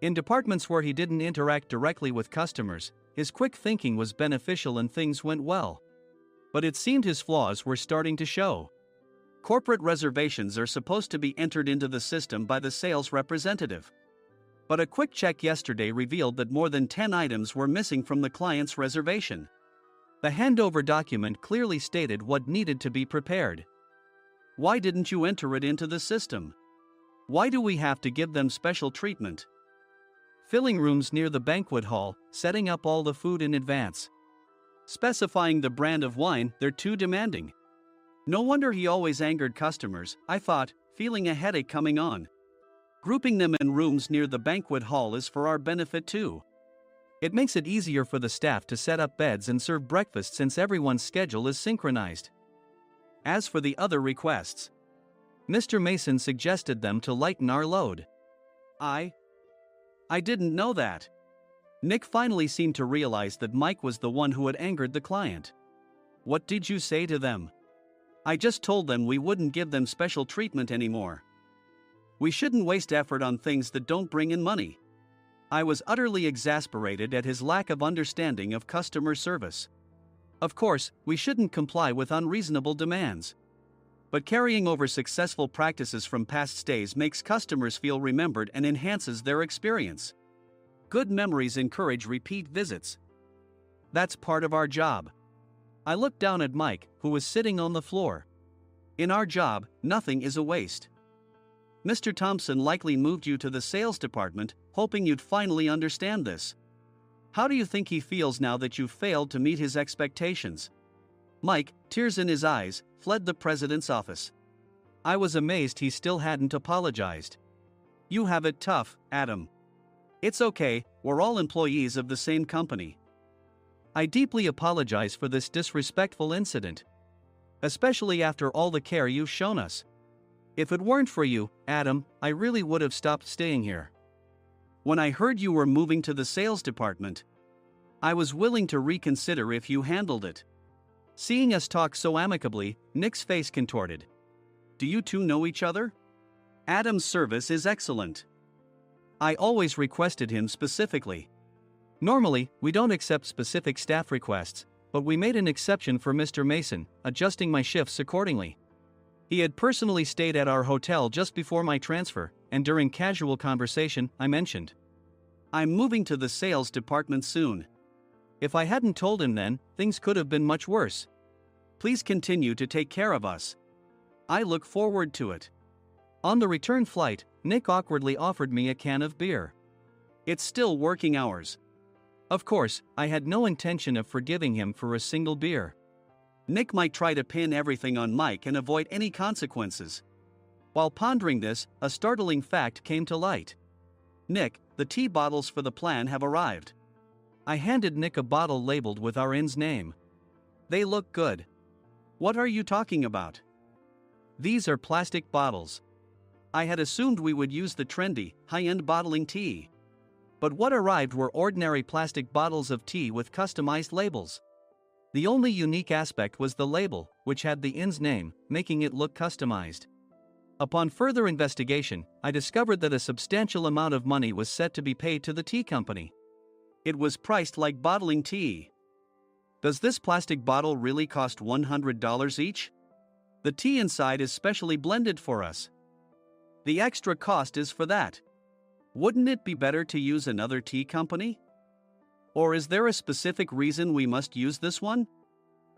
In departments where he didn't interact directly with customers, his quick thinking was beneficial and things went well. But it seemed his flaws were starting to show. Corporate reservations are supposed to be entered into the system by the sales representative. But a quick check yesterday revealed that more than 10 items were missing from the client's reservation. The handover document clearly stated what needed to be prepared. Why didn't you enter it into the system? Why do we have to give them special treatment? Filling rooms near the banquet hall, setting up all the food in advance. Specifying the brand of wine, they're too demanding. No wonder he always angered customers, I thought, feeling a headache coming on. Grouping them in rooms near the banquet hall is for our benefit too. It makes it easier for the staff to set up beds and serve breakfast since everyone's schedule is synchronized. As for the other requests, Mr. Mason suggested them to lighten our load. I didn't know that. Nick finally seemed to realize that Mike was the one who had angered the client. What did you say to them? I just told them we wouldn't give them special treatment anymore. We shouldn't waste effort on things that don't bring in money. I was utterly exasperated at his lack of understanding of customer service. Of course, we shouldn't comply with unreasonable demands. But carrying over successful practices from past stays makes customers feel remembered and enhances their experience. Good memories encourage repeat visits. That's part of our job. I looked down at Mike, who was sitting on the floor. In our job, nothing is a waste. Mr. Thompson likely moved you to the sales department, hoping you'd finally understand this. How do you think he feels now that you've failed to meet his expectations? Mike, tears in his eyes, fled the president's office. I was amazed he still hadn't apologized. You have it tough, Adam. It's okay, we're all employees of the same company. I deeply apologize for this disrespectful incident. Especially after all the care you've shown us. If it weren't for you, Adam, I really would have stopped staying here. When I heard you were moving to the sales department, I was willing to reconsider if you handled it. Seeing us talk so amicably, Nick's face contorted. Do you two know each other? Adam's service is excellent. I always requested him specifically. Normally, we don't accept specific staff requests, but we made an exception for Mr. Mason, adjusting my shifts accordingly. He had personally stayed at our hotel just before my transfer, and during casual conversation, I mentioned, I'm moving to the sales department soon. If I hadn't told him then, things could have been much worse. Please continue to take care of us. I look forward to it. On the return flight, Nick awkwardly offered me a can of beer. It's still working hours. Of course, I had no intention of forgiving him for a single beer. Nick might try to pin everything on Mike and avoid any consequences. While pondering this, a startling fact came to light. Nick, the tea bottles for the plan have arrived. I handed Nick a bottle labeled with our inn's name. They look good. What are you talking about? These are plastic bottles. I had assumed we would use the trendy, high-end bottling tea. But what arrived were ordinary plastic bottles of tea with customized labels. The only unique aspect was the label, which had the inn's name, making it look customized. Upon further investigation, I discovered that a substantial amount of money was set to be paid to the tea company. It was priced like bottling tea. Does this plastic bottle really cost $100 each? The tea inside is specially blended for us. The extra cost is for that. Wouldn't it be better to use another tea company? Or is there a specific reason we must use this one?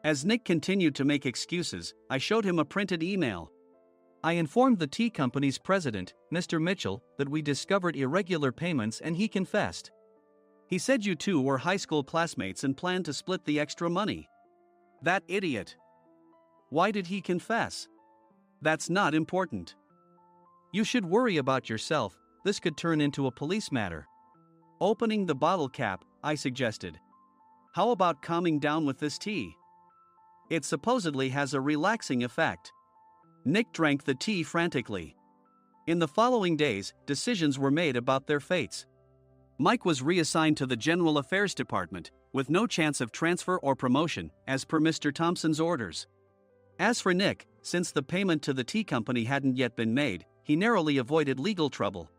As Nick continued to make excuses, I showed him a printed email. I informed the tea company's president, Mr. Mitchell, that we discovered irregular payments and he confessed. He said you two were high school classmates and planned to split the extra money. That idiot. Why did he confess? That's not important. You should worry about yourself, this could turn into a police matter. Opening the bottle cap, I suggested. How about calming down with this tea? It supposedly has a relaxing effect. Nick drank the tea frantically. In the following days, decisions were made about their fates. Mike was reassigned to the General Affairs Department, with no chance of transfer or promotion, as per Mr. Thompson's orders. As for Nick, since the payment to the tea company hadn't yet been made, he narrowly avoided legal trouble.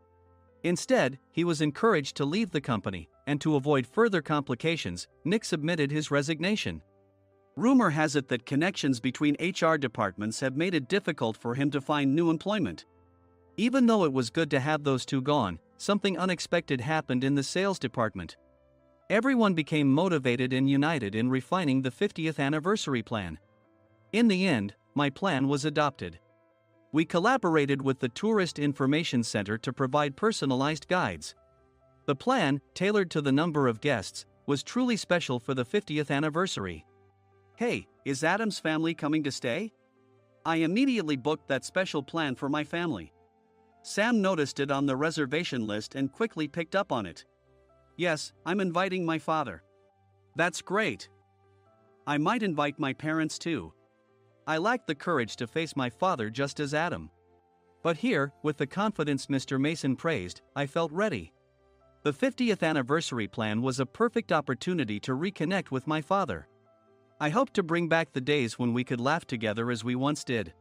Instead, he was encouraged to leave the company, and to avoid further complications, Nick submitted his resignation. Rumor has it that connections between HR departments have made it difficult for him to find new employment. Even though it was good to have those two gone, something unexpected happened in the sales department. Everyone became motivated and united in refining the 50th anniversary plan. In the end, my plan was adopted. We collaborated with the Tourist Information Center to provide personalized guides. The plan, tailored to the number of guests, was truly special for the 50th anniversary. Hey, is Adam's family coming to stay? I immediately booked that special plan for my family. Sam noticed it on the reservation list and quickly picked up on it. Yes, I'm inviting my father. That's great. I might invite my parents too. I lacked the courage to face my father just as Adam. But here, with the confidence Mr. Mason praised, I felt ready. The 50th anniversary plan was a perfect opportunity to reconnect with my father. I hoped to bring back the days when we could laugh together as we once did.